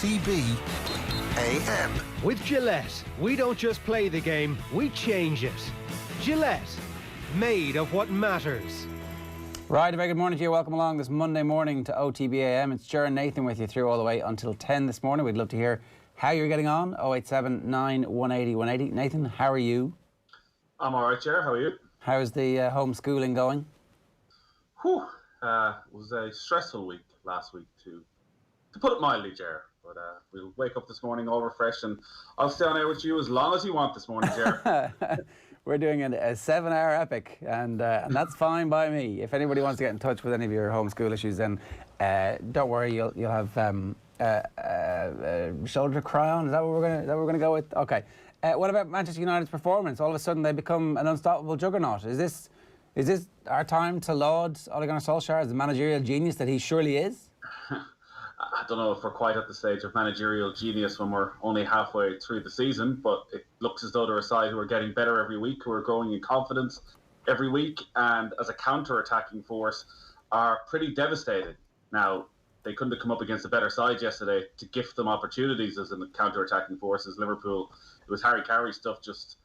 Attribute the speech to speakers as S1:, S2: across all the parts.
S1: OTB AM.
S2: With Gillette, we don't just play the game, we change it. Gillette, made of what matters.
S3: Right, a very good morning to you. Welcome along this Monday morning to OTB AM. It's Ger and Nathan with you through all the way until 10 this morning. We'd love to hear how you're getting on. 087 9 180 180. Nathan, how are you?
S4: I'm all right, Ger. How are you?
S3: How's the homeschooling going?
S4: Whew. It was a stressful week last week, to put it mildly, Ger. But we'll wake up this morning all refreshed, and I'll stay on air with you as long as you want this morning, Ger.
S3: We're doing a 7-hour epic, and that's fine by me. If anybody wants to get in touch with any of your homeschool issues, then don't worry, you'll have shoulder to cry on. Is that what we're gonna go with? Okay. What about Manchester United's performance? All of a sudden, they become an unstoppable juggernaut. Is this our time to laud Ole Gunnar Solskjaer as the managerial genius that he surely is?
S4: I don't know if we're quite at the stage of managerial genius when we're only halfway through the season, but it looks as though they're a side who are getting better every week, who are growing in confidence every week, and as a counter-attacking force are pretty devastating. Now, they couldn't have come up against a better side yesterday to gift them opportunities as a counter-attacking force as Liverpool. It was Harry Carey stuff, just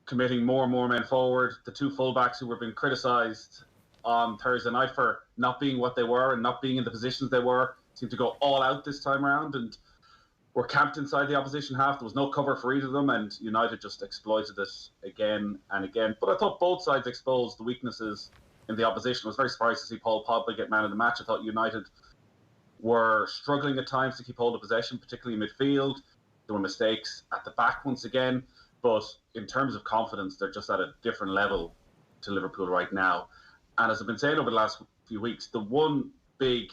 S4: committing more and more men forward. The two fullbacks who were being criticised on Thursday night for not being what they were and not being in the positions they were seemed to go all out this time around and were camped inside the opposition half. There was no cover for either of them, and United just exploited it again and again. But I thought both sides exposed the weaknesses in the opposition. I was very surprised to see Paul Pogba get man of the match. I thought United were struggling at times to keep hold of possession, particularly in midfield. There were mistakes at the back once again. But in terms of confidence, they're just at a different level to Liverpool right now. And as I've been saying over the last few weeks, the one big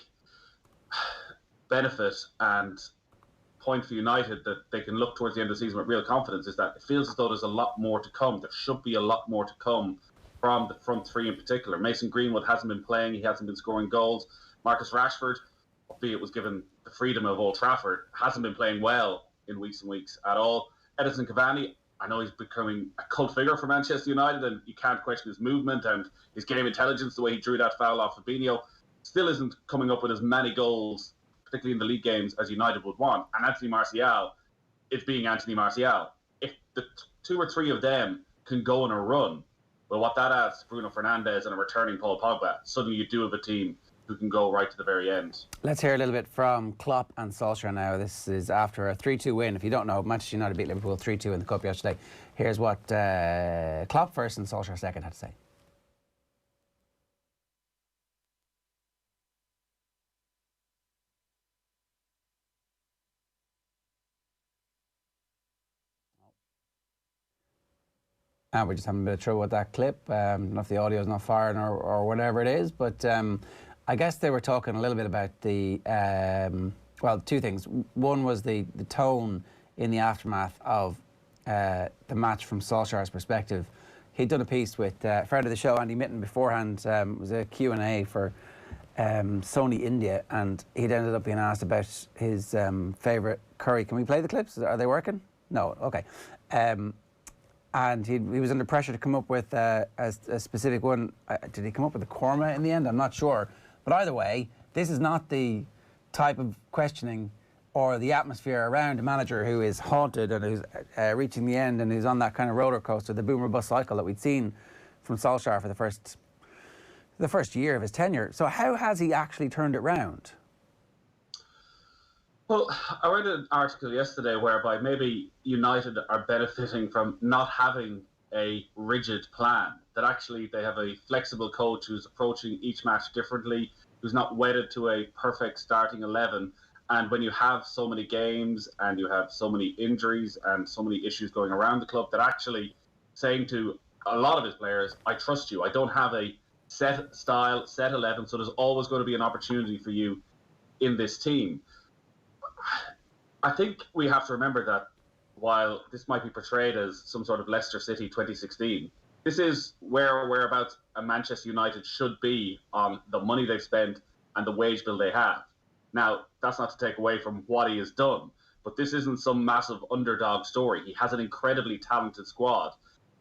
S4: benefit and point for United that they can look towards the end of the season with real confidence is that it feels as though there's a lot more to come. There should be a lot more to come from the front three in particular. Mason Greenwood hasn't been playing. He hasn't been scoring goals. Marcus Rashford, albeit was given the freedom of Old Trafford, hasn't been playing well in weeks and weeks at all. Edinson Cavani, I know he's becoming a cult figure for Manchester United, and you can't question his movement and his game intelligence, the way he drew that foul off Fabinho. Still isn't coming up with as many goals, particularly in the league games, as United would want. And Anthony Martial, it being Anthony Martial, if the two or three of them can go on a run, well, what that adds to Bruno Fernandes and a returning Paul Pogba, suddenly you do have a team who can go right to the very end. Let's
S3: hear a little bit from Klopp and Solskjaer now. This is after a 3-2 win. If you don't know, Manchester United beat Liverpool 3-2 in the Cup yesterday. Here's what Klopp first and Solskjaer second had to say. And we're just having a bit of trouble with that clip. I don't know if the audio is not firing or whatever it is, but I guess they were talking a little bit about the, well, two things. One was the tone in the aftermath of the match from Solskjaer's perspective. He'd done a piece with friend of the show, Andy Mitten, beforehand. It was a Q&A for Sony India, and he'd ended up being asked about his favourite curry. Can we play the clips? Are they working? No, okay. And he was under pressure to come up with a specific one. Did he come up with a korma in the end? I'm not sure. But either way, this is not the type of questioning or the atmosphere around a manager who is haunted and who's reaching the end and who's on that kind of roller coaster, the boomer bust cycle that we'd seen from Solskjaer for the first year of his tenure. So how has he actually turned it round?
S4: Well, I read an article yesterday whereby maybe United are benefiting from not having a rigid plan, that actually they have a flexible coach who's approaching each match differently, who's not wedded to a perfect starting 11. And when you have so many games and you have so many injuries and so many issues going around the club, that actually saying to a lot of his players, I trust you. I don't have a set style, set 11, so there's always going to be an opportunity for you in this team. I think we have to remember that while this might be portrayed as some sort of Leicester City 2016, this is whereabouts a Manchester United should be on the money they've spent and the wage bill they have. Now, that's not to take away from what he has done, but this isn't some massive underdog story. He has an incredibly talented squad.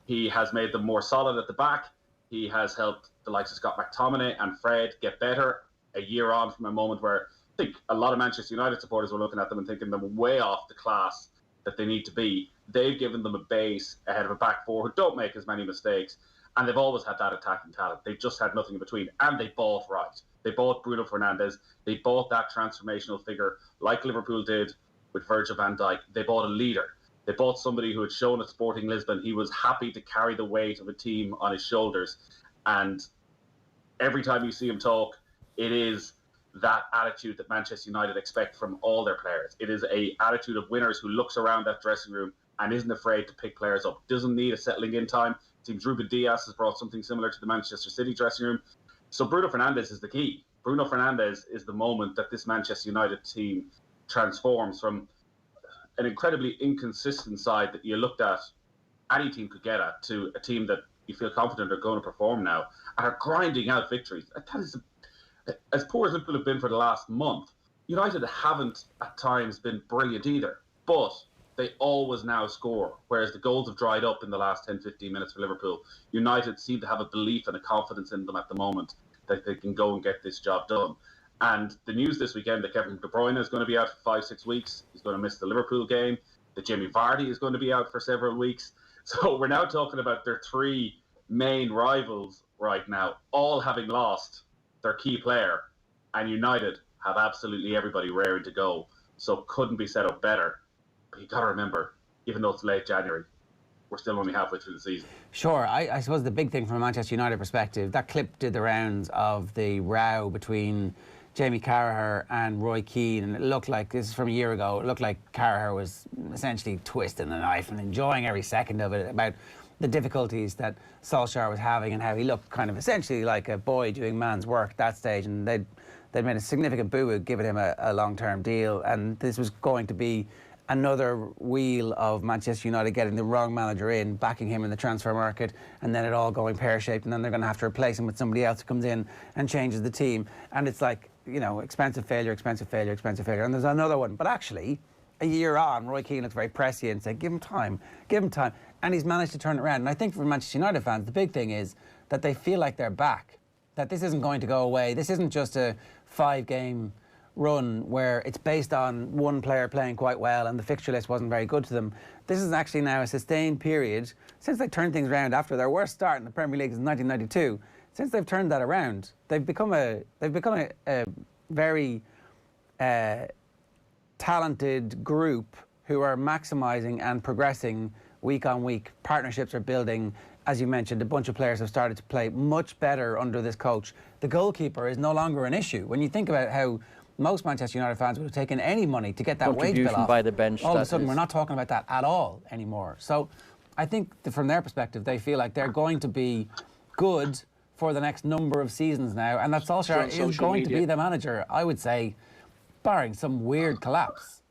S4: He has made them more solid at the back. He has helped the likes of Scott McTominay and Fred get better a year on from a moment where think a lot of Manchester United supporters were looking at them and thinking them way off the class that they need to be. They've given them a base ahead of a back four who don't make as many mistakes, and they've always had that attacking talent. They've just had nothing in between, and they bought right. They bought Bruno Fernandes. They bought that transformational figure like Liverpool did with Virgil van Dijk. They bought a leader. They bought somebody who had shown at Sporting Lisbon he was happy to carry the weight of a team on his shoulders. And every time you see him talk, it is that attitude that Manchester United expect from all their players. It is an attitude of winners who looks around that dressing room and isn't afraid to pick players up. Doesn't need a settling in time. It seems Ruben Dias has brought something similar to the Manchester City dressing room. So Bruno Fernandes is the key. Bruno Fernandes is the moment that this Manchester United team transforms from an incredibly inconsistent side that you looked at, any team could get at, to a team that you feel confident are going to perform now and are grinding out victories. That is, as poor as Liverpool have been for the last month, United haven't at times been brilliant either, but they always now score, whereas the goals have dried up in the last 10-15 minutes for Liverpool. United seem to have a belief and a confidence in them at the moment that they can go and get this job done. And the news this weekend that Kevin De Bruyne is going to be out for 5-6 weeks. He's going to miss the Liverpool game. That Jamie Vardy is going to be out for several weeks. So we're now talking about their three main rivals right now, all having lost their key player. And United have absolutely everybody raring to go. So couldn't be set up better. But you got to remember, even though it's late January, we're still only halfway through the season.
S3: Sure, I suppose the big thing from a Manchester United perspective, that clip did the rounds of the row between Jamie Carragher and Roy Keane, and it looked like, this is from a year ago, it looked like Carragher was essentially twisting the knife and enjoying every second of it, about the difficulties that Solskjaer was having and how he looked kind of essentially like a boy doing man's work at that stage, and they'd made a significant boo-boo giving him a long-term deal, and this was going to be another wheel of Manchester United getting the wrong manager in, backing him in the transfer market, and then it all going pear-shaped, and then they're going to have to replace him with somebody else who comes in and changes the team. And it's like, you know, expensive failure, expensive failure, expensive failure. And there's another one. But actually, a year on, Roy Keane looks very pressy and said, give him time, give him time. And he's managed to turn it around. And I think for Manchester United fans, the big thing is that they feel like they're back, that this isn't going to go away. This isn't just a 5-game run where it's based on one player playing quite well and the fixture list wasn't very good to them. This is actually now a sustained period since they turned things around after their worst start in the Premier League in 1992. Since they've turned that around, they've become a very talented group who are maximising and progressing week on week. Partnerships are building. As you mentioned, a bunch of players have started to play much better under this coach. The goalkeeper is no longer an issue. When you think about how most Manchester United fans would have taken any money to get that wage bill off,
S5: by the bench,
S3: all of a sudden we're not talking about that at all anymore. So I think from their perspective, they feel like they're going to be good for the next number of seasons now, and that Solskjaer is going to be the manager, I would say, barring some weird collapse.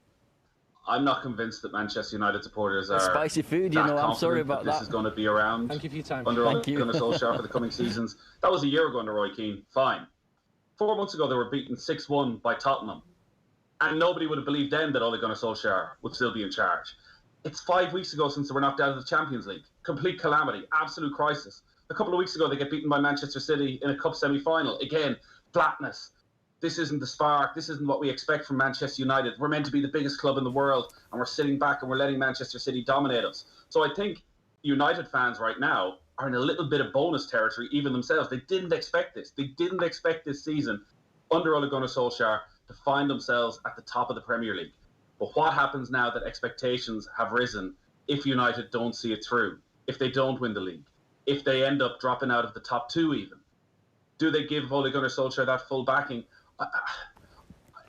S4: I'm not convinced that Manchester United supporters are
S5: spicy food, you know. I'm sorry about that.
S4: This is going to be around.
S2: Thank you for your time.
S4: Under Solskjaer for the coming seasons. That was a year ago under Roy Keane. Fine. 4 months ago, they were beaten 6-1 by Tottenham, and nobody would have believed then that Ole Gunnar Solskjaer would still be in charge. It's 5 weeks ago since they were knocked out of the Champions League. Complete calamity, absolute crisis. A couple of weeks ago, they get beaten by Manchester City in a cup semi-final. Again, flatness. This isn't the spark. This isn't what we expect from Manchester United. We're meant to be the biggest club in the world, and we're sitting back and we're letting Manchester City dominate us. So I think United fans right now are in a little bit of bonus territory, even themselves. They didn't expect this. They didn't expect this season under Ole Gunnar Solskjaer to find themselves at the top of the Premier League. But what happens now that expectations have risen if United don't see it through, if they don't win the league, if they end up dropping out of the top two even? Do they give Ole Gunnar Solskjaer that full backing?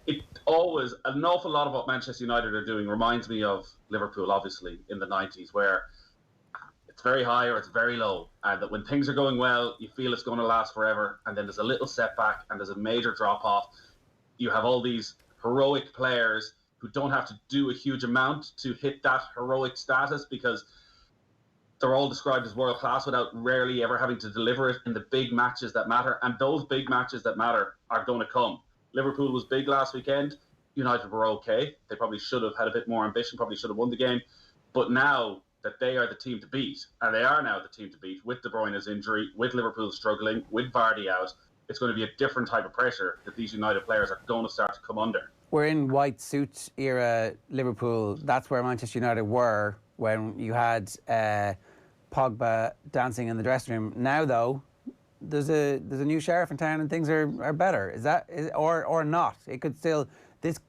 S4: It always, an awful lot of what Manchester United are doing reminds me of Liverpool, obviously, in the 90s, where it's very high or it's very low, and that when things are going well, you feel it's going to last forever, and then there's a little setback and there's a major drop-off. You have all these heroic players who don't have to do a huge amount to hit that heroic status because they're all described as world class without rarely ever having to deliver it in the big matches that matter. And those big matches that matter are going to come. Liverpool was big last weekend. United were okay. They probably should have had a bit more ambition, probably should have won the game. But now that they are the team to beat, and they are now the team to beat with De Bruyne's injury, with Liverpool struggling, with Vardy out, it's going to be a different type of pressure that these United players are going to start to come under.
S3: We're in white suit era Liverpool. That's where Manchester United were when you had Pogba dancing in the dressing room. Now, though, there's a new sheriff in town and things are better. Is that or not? It could still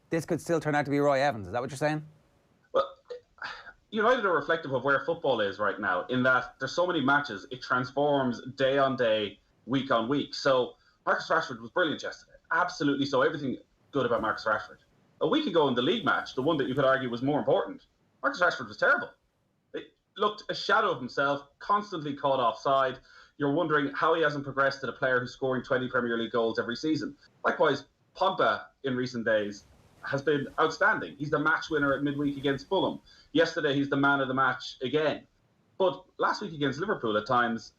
S3: this could still turn out to be Roy Evans. Is that what you're saying?
S4: Well, United are reflective of where football is right now, in that there's so many matches, it transforms day on day, week on week. So Marcus Rashford was brilliant yesterday. Absolutely so. Everything good about Marcus Rashford. A week ago in the league match, the one that you could argue was more important, Marcus Rashford was terrible. He looked a shadow of himself, constantly caught offside. You're wondering how he hasn't progressed to the player who's scoring 20 Premier League goals every season. Likewise, Pogba in recent days has been outstanding. He's the match winner at midweek against Fulham. Yesterday, he's the man of the match again. But last week against Liverpool, at times,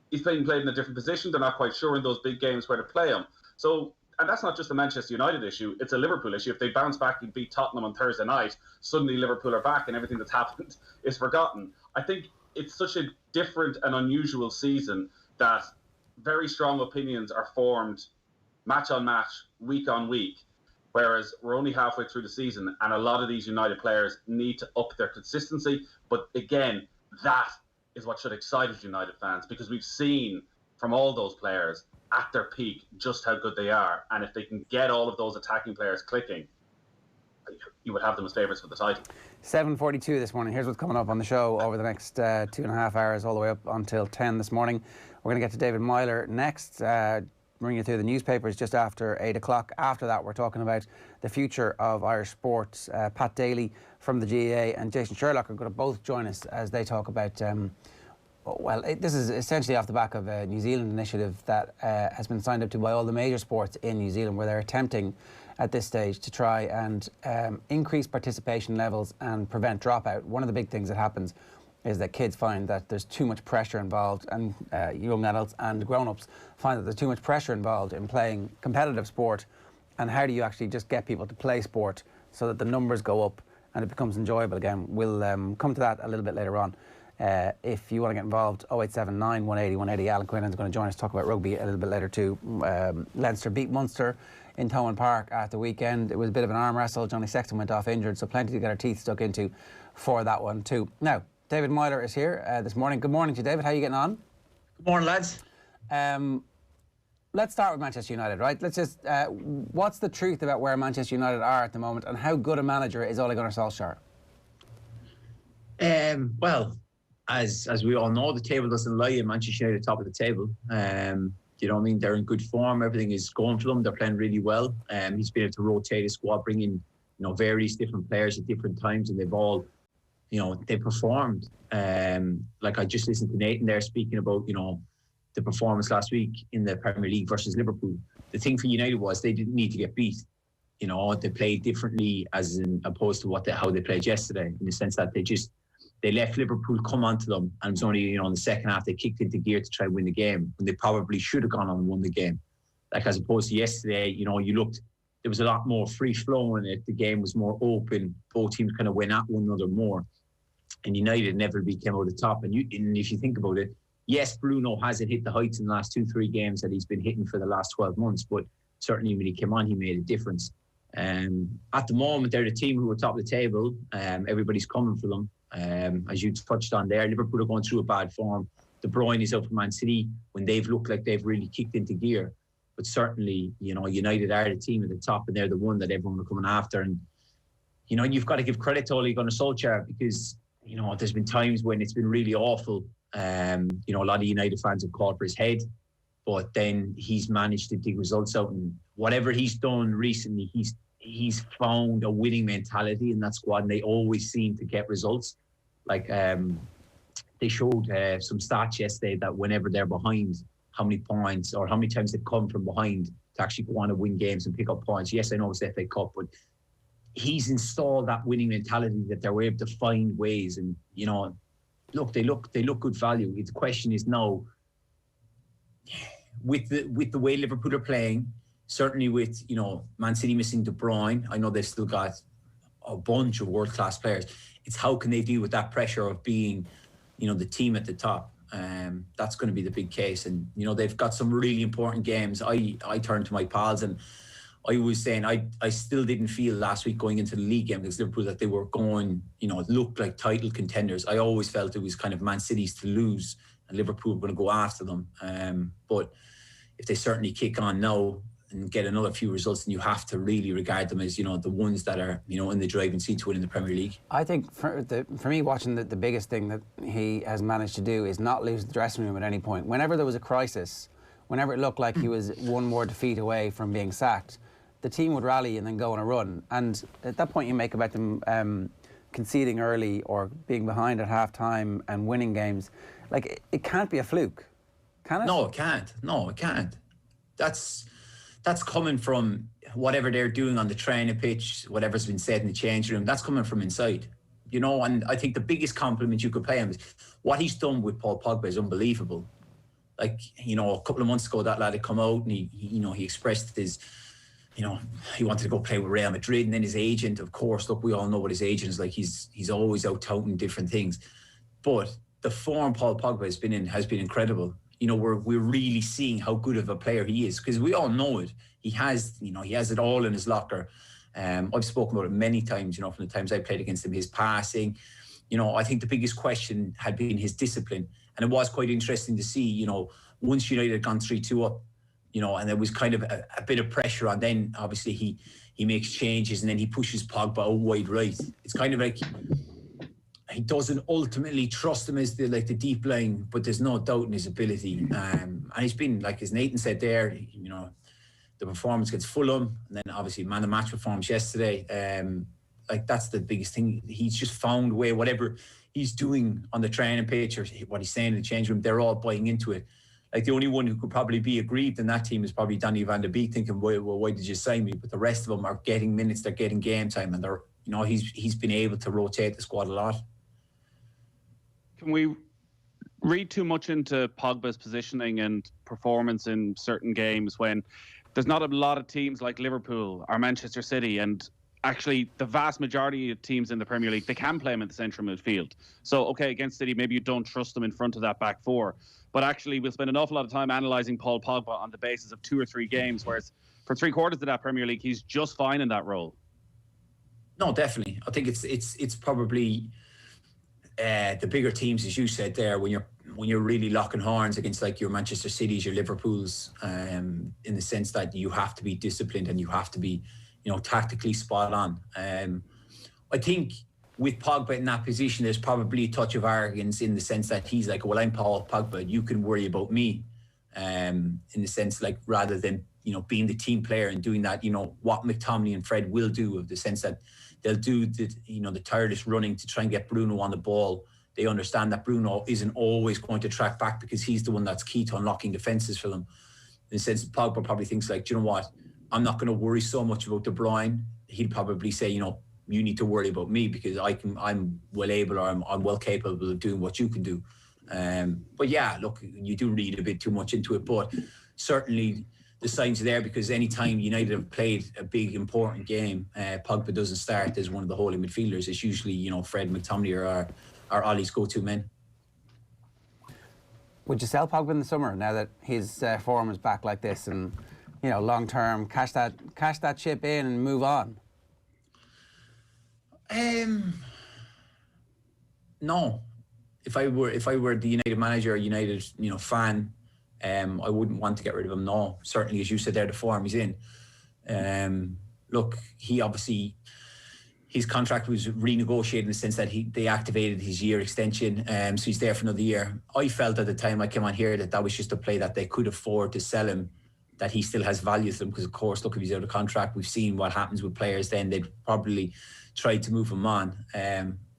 S4: he's being played in a different position. They're not quite sure in those big games where to play him. So, and that's not just a Manchester United issue, it's a Liverpool issue. If they bounce back and beat Tottenham on Thursday night, suddenly Liverpool are back and everything that's happened is forgotten. I think it's such a different and unusual season that very strong opinions are formed match on match, week on week, whereas we're only halfway through the season and a lot of these United players need to up their consistency. But again, that is what should excite us United fans, because we've seen from all those players at their peak just how good they are, and if they can get all of those attacking players clicking, you would have them as favourites for the title.
S3: 7:42 this morning. Here's what's coming up on the show over the next 2.5 hours, all the way up until 10 this morning. We're going to get to David Meyler next, bring you through the newspapers just after 8 o'clock. After that, we're talking about the future of Irish sports. Pat Daly from the GAA and Jason Sherlock are going to both join us as they talk about this is essentially off the back of a New Zealand initiative that has been signed up to by all the major sports in New Zealand, where they're attempting at this stage to try and increase participation levels and prevent dropout. One of the big things that happens is that kids find that there's too much pressure involved, and young adults and grown-ups find that there's too much pressure involved in playing competitive sport. And how do you actually just get people to play sport so that the numbers go up and it becomes enjoyable again? We'll come to that a little bit later on. If you want to get involved, 0879 180 180. Alan Quinlan is going to join us to talk about rugby a little bit later too. Leinster beat Munster in Thomond Park at the weekend. It was a bit of an arm wrestle. Johnny Sexton went off injured, so plenty to get our teeth stuck into for that one too. Now, David Meyler is here this morning. Good morning to you, David. How are you getting on?
S6: Good morning, lads.
S3: Let's start with Manchester United, right? Let's just, what's the truth about where Manchester United are at the moment, and how good a manager is Ole Gunnar Solskjaer?
S6: Well, as we all know, the table doesn't lie, and Manchester United top of the table. You know what I mean? They're in good form. Everything is going for them. They're playing really well. He's been able to rotate his squad, bring in, various different players at different times, and they've all, they performed. Like I just listened to Nathan there speaking about, the performance last week in the Premier League versus Liverpool. The thing for United was they didn't need to get beat. They played differently as in opposed to how they played yesterday, in the sense that they left Liverpool come onto them, and it was only, in the second half they kicked into gear to try and win the game, when they probably should have gone on and won the game. Like as opposed to yesterday, you looked, there was a lot more free flow in it. The game was more open. Both teams kind of went at one another more. And United inevitably came out the top. And if you think about it, yes, Bruno hasn't hit the heights in the last 2-3 games that he's been hitting for the last 12 months, but certainly when he came on, he made a difference. At the moment, they're the team who are top of the table. Everybody's coming for them. As you touched on there, Liverpool are going through a bad form. De Bruyne is out for Man City when they've looked like they've really kicked into gear. But certainly, United are the team at the top, and they're the one that everyone are coming after. And, you've got to give credit to Ole Gunnar Solskjaer, because, there's been times when it's been really awful. A lot of United fans have called for his head, but then he's managed to dig results out. And whatever he's done recently, he's found a winning mentality in that squad, and they always seem to get results. Like they showed some stats yesterday that whenever they're behind, how many points or how many times they've come from behind to actually go on and win games and pick up points. Yes, I know it's the FA Cup, but he's installed that winning mentality that they're able to find ways. And look, they look good value. The question is now, with the way Liverpool are playing, certainly with Man City missing De Bruyne, I know they've still got a bunch of world-class players. It's how can they deal with that pressure of being the team at the top. That's going to be the big case. And, you know, they've got some really important games. I turned to my pals and I was saying I still didn't feel last week going into the league game against Liverpool that they were going, you know, it looked like title contenders. I always felt it was kind of Man City's to lose and Liverpool were going to go after them. But if they certainly kick on now and get another few results, then you have to really regard them as, you know, the ones that are, you know, in the driving seat to win in the Premier League.
S3: I think for me, watching the biggest thing that he has managed to do is not lose the dressing room at any point. Whenever there was a crisis, whenever it looked like he was one more defeat away from being sacked, the team would rally and then go on a run. And at that point you make about them conceding early or being behind at half-time and winning games, like it can't be a fluke, can it?
S6: No, it can't. No, it can't. That's coming from whatever they're doing on the training pitch, whatever's been said in the change room, that's coming from inside. You know, and I think the biggest compliment you could pay him is what he's done with Paul Pogba is unbelievable. Like, you know, a couple of months ago, that lad had come out and he expressed his, you know, he wanted to go play with Real Madrid, and then his agent, of course, look, we all know what his agent is like. He's always out touting different things. But the form Paul Pogba has been incredible. You know, we're really seeing how good of a player he is, because we all know it. He has it all in his locker. I've spoken about it many times, you know, from the times I played against him, his passing. You know, I think the biggest question had been his discipline. And it was quite interesting to see, you know, once United had gone 3-2 up, you know, and there was kind of a bit of pressure on, then obviously he makes changes and then he pushes Pogba out wide right. It's kind of like he doesn't ultimately trust him as the deep line, but there's no doubt in his ability. And he's been, like as Nathan said there, you know, the performance against Fulham, and then obviously man of the match performance yesterday. Like that's the biggest thing. He's just found a way, whatever he's doing on the training pitch or what he's saying in the change room, they're all buying into it. Like the only one who could probably be aggrieved in that team is probably Donny van de Beek, thinking, well, why did you sign me? But the rest of them are getting minutes, they're getting game time, and they're, you know, he's been able to rotate the squad a lot.
S5: Can we read too much into Pogba's positioning and performance in certain games when there's not a lot of teams like Liverpool or Manchester City, and actually the vast majority of teams in the Premier League, they can play him in the central midfield. So, okay, against City, maybe you don't trust them in front of that back four. But actually, we'll spend an awful lot of time analysing Paul Pogba on the basis of 2 or 3 games, whereas for 3/4 of that Premier League, he's just fine in that role.
S6: No, definitely. I think it's probably the bigger teams, as you said there, when you're really locking horns against like your Manchester Cities, your Liverpools, in the sense that you have to be disciplined and you have to be, you know, tactically spot on. I think with Pogba in that position, there's probably a touch of arrogance in the sense that he's like, well, I'm Paul Pogba, you can worry about me. In the sense, like, rather than, you know, being the team player and doing that, you know, what McTominay and Fred will do, of the sense that they'll do the, you know, the tireless running to try and get Bruno on the ball. They understand that Bruno isn't always going to track back because he's the one that's key to unlocking defences for them. In the sense, Pogba probably thinks like, do you know what, I'm not going to worry so much about De Bruyne. He'd probably say, you know, you need to worry about me because I'm well able, or I'm well capable of doing what you can do. But yeah, look, you do read a bit too much into it, but certainly the signs are there, because anytime United have played a big important game, Pogba doesn't start as one of the holding midfielders. It's usually, you know, Fred, McTominay or Ollie's go-to men.
S3: Would you sell Pogba in the summer now that his form is back like this, and, you know, long term, cash that chip in and move on?
S6: No. If I were the United manager or United, you know, fan, I wouldn't want to get rid of him. No, certainly, as you said there, the form he's in. Look, he obviously, his contract was renegotiated in the sense that they activated his year extension, so he's there for another year. I felt at the time I came on here that was just a play that they could afford to sell him, that he still has value to them, because of course, look, if he's out of contract, we've seen what happens with players. Then they'd probably try to move him on.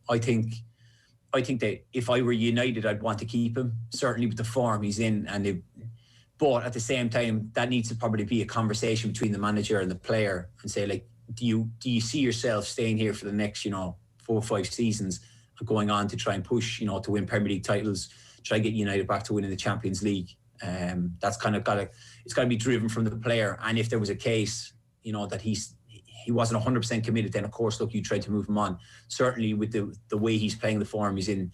S6: I think that if I were United, I'd want to keep him, certainly with the form he's in. But at the same time, that needs to probably be a conversation between the manager and the player, and say, like, do you see yourself staying here for the next, you know, 4 or 5 seasons, and going on to try and push, you know, to win Premier League titles, try and get United back to winning the Champions League? That's kind of it's got to be driven from the player. And if there was a case, you know, that he wasn't 100% committed, then of course, look, you try to move him on. Certainly with the way he's playing, the form he's in,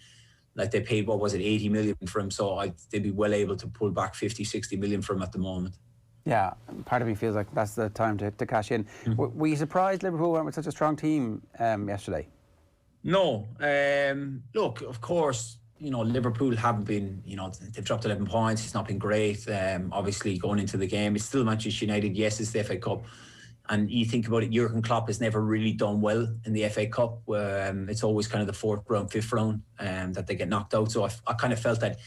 S6: Like they paid, what was it, 80 million for him. So they'd be well able to pull back 50, 60 million from him at the moment.
S3: Yeah, part of me feels like that's the time to cash in. Were you surprised Liverpool went with such a strong team yesterday?
S6: No. Look, of course, Liverpool haven't been, they've dropped 11 points. It's not been great. Obviously, going into the game, it's still Manchester United. Yes, it's the FA Cup. And you think about it, Jurgen Klopp has never really done well in the FA Cup. It's always kind of the fourth round, fifth round that they get knocked out. So I kind of felt that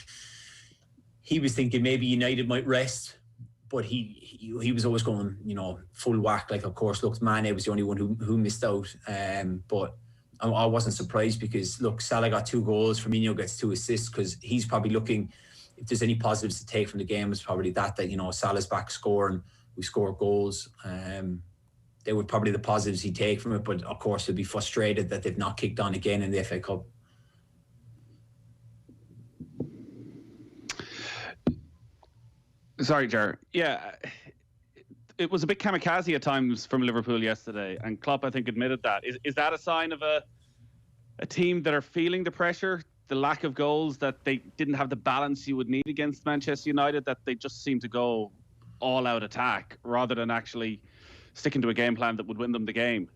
S6: he was thinking maybe United might rest, but he was always going, full whack. Like, of course, look, Mane was the only one who missed out. But I wasn't surprised because, look, Salah got 2 goals, Firmino gets 2 assists, because he's probably looking, if there's any positives to take from the game, it's probably that Salah's back scoring, we score goals. They were probably the positives he'd take from it, but of course he'll be frustrated that they've not kicked on again in the FA Cup.
S5: Sorry, Ger. Yeah, it was a bit kamikaze at times from Liverpool yesterday, and Klopp, I think, admitted that. Is that a sign of a team that are feeling the pressure, the lack of goals, that they didn't have the balance you would need against Manchester United, that they just seem to go all-out attack rather than actually sticking to a game plan that would win them the game?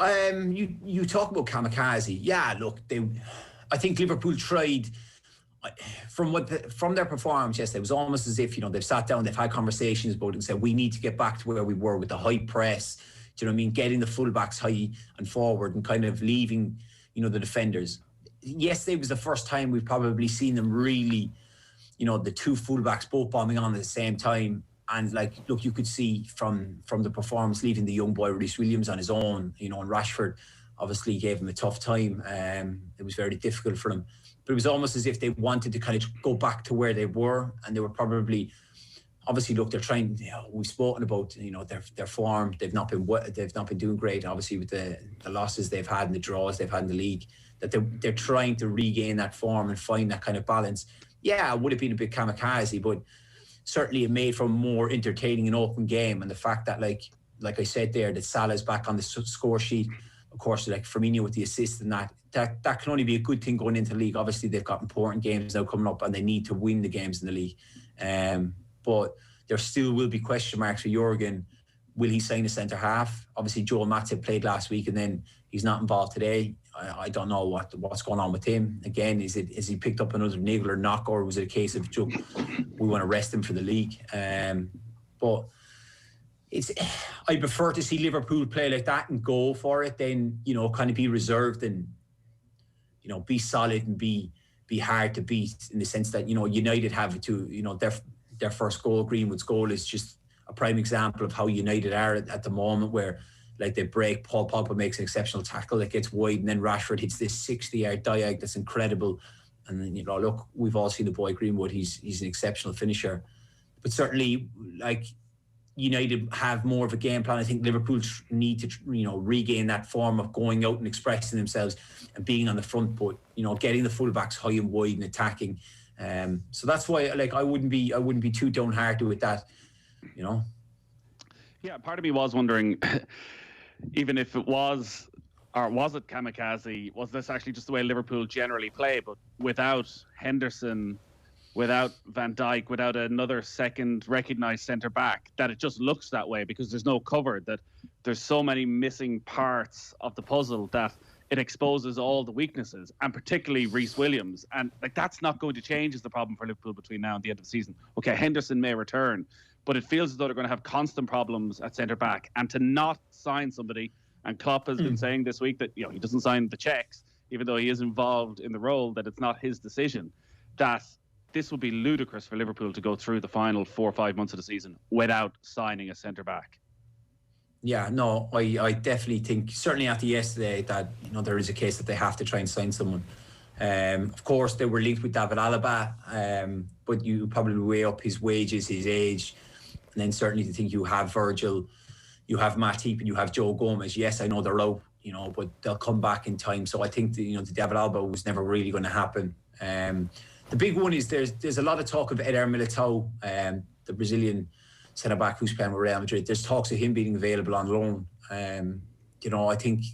S6: You talk about kamikaze. Yeah, look, I think Liverpool tried. From their performance yesterday, it was almost as if they've sat down, they've had conversations about it and said we need to get back to where we were with the high press. Do you know what I mean? Getting the fullbacks high and forward and kind of leaving the defenders. Yesterday was the first time we've probably seen them really, the 2 fullbacks both bombing on at the same time. And look, you could see from the performance, leaving the young boy Reece Williams on his own, and Rashford obviously gave him a tough time. It was very difficult for them. But it was almost as if they wanted to kind of go back to where they were, and they were probably, obviously, look, they're trying. We've spoken about their form. They've not been doing great. Obviously, with the losses they've had and the draws they've had in the league, that they're trying to regain that form and find that kind of balance. Yeah, it would have been a bit kamikaze, but certainly it made for a more entertaining and open game. And the fact that, like I said there, that Salah's back on the score sheet. Of course, like Firmino with the assist and that can only be a good thing going into the league. Obviously, they've got important games now coming up and they need to win the games in the league. But there still will be question marks for Jurgen. Will he sign a centre-half? Obviously, Joel Matip played last week and then he's not involved today. I don't know what's going on with him. Again, is he picked up another niggle or knock, or was it a case of we want to rest him for the league? But I prefer to see Liverpool play like that and go for it, then kind of be reserved and be solid and be hard to beat, in the sense that United have to their first goal, Greenwood's goal, is just a prime example of how United are at the moment, where they break, Paul Pogba makes an exceptional tackle that gets wide, and then Rashford hits this 60-yard diag that's incredible. And then look, we've all seen the boy Greenwood, he's an exceptional finisher. But certainly, United have more of a game plan. I think Liverpool need to, regain that form of going out and expressing themselves and being on the front foot. Getting the fullbacks high and wide and attacking. So that's why, I wouldn't be too downhearted with that.
S5: Yeah, part of me was wondering, even if it was, or was it kamikaze? Was this actually just the way Liverpool generally play? But without Henderson, without Van Dijk, without another second recognised centre-back, that it just looks that way because there's no cover, that there's so many missing parts of the puzzle that it exposes all the weaknesses, and particularly Reece Williams. And that's not going to change is the problem for Liverpool between now and the end of the season. Okay, Henderson may return, but it feels as though they're going to have constant problems at centre-back. And to not sign somebody, and Klopp has been saying this week that he doesn't sign the checks, even though he is involved in the role, that it's not his decision, that this would be ludicrous for Liverpool to go through the final 4 or 5 months of the season without signing a centre-back.
S6: Yeah, no, I definitely think, certainly after yesterday, that there is a case that they have to try and sign someone. Of course, they were linked with David Alaba, but you probably weigh up his wages, his age, and then certainly to think you have Virgil, you have Matip, and you have Joe Gomez. Yes, I know they're out, but they'll come back in time. So I think the David Alaba was never really going to happen. The big one is there's a lot of talk of Eder Militao, the Brazilian centre-back who's playing with Real Madrid. There's talks of him being available on loan. I think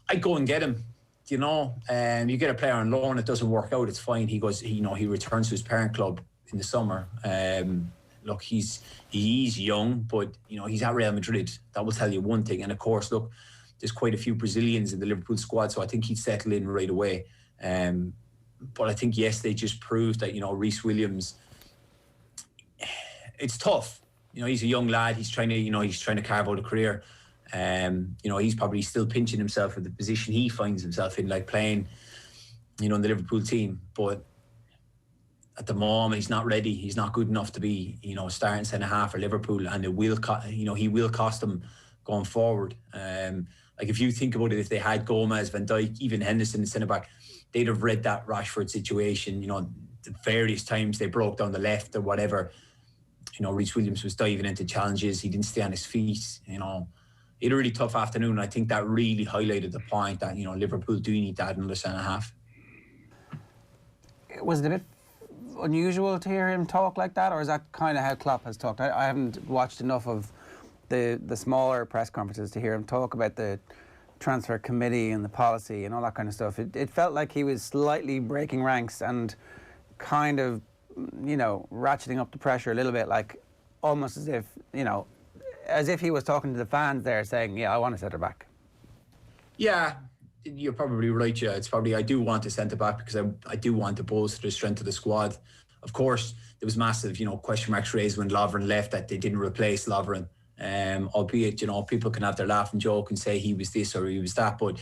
S6: I'd go and get him. you get a player on loan, it doesn't work out, it's fine. He goes, he returns to his parent club in the summer. Look, he's young, but he's at Real Madrid. That will tell you one thing. And of course, look, there's quite a few Brazilians in the Liverpool squad, so I think he'd settle in right away. But I think, yes, they just proved that, Reece Williams, it's tough. He's a young lad. He's trying to carve out a career. He's probably still pinching himself at the position he finds himself in, like playing, in the Liverpool team. But at the moment, he's not ready. He's not good enough to be, starting centre-half for Liverpool, and it will, he will cost them going forward. Like if you think about it, if they had Gomez, Van Dijk, even Henderson, the centre-back, they'd have read that Rashford situation. The various times they broke down the left or whatever. Reece Williams was diving into challenges. He didn't stay on his feet. He had a really tough afternoon. And I think that really highlighted the point that, Liverpool do need to add another centre-half.
S3: Was it a bit unusual to hear him talk like that, or is that kind of how Klopp has talked? I haven't watched enough of the smaller press conferences to hear him talk about the transfer committee and the policy and all that kind of stuff. It felt like he was slightly breaking ranks and kind of, ratcheting up the pressure a little bit, like almost as if he was talking to the fans there saying, yeah, I want a centre back. Yeah,
S6: you're probably right, yeah. It's probably, I do want a centre-back because I do want to bolster the strength of the squad. Of course, there was massive, question marks raised when Lovren left that they didn't replace Lovren. Albeit, people can have their laugh and joke and say he was this or he was that. But,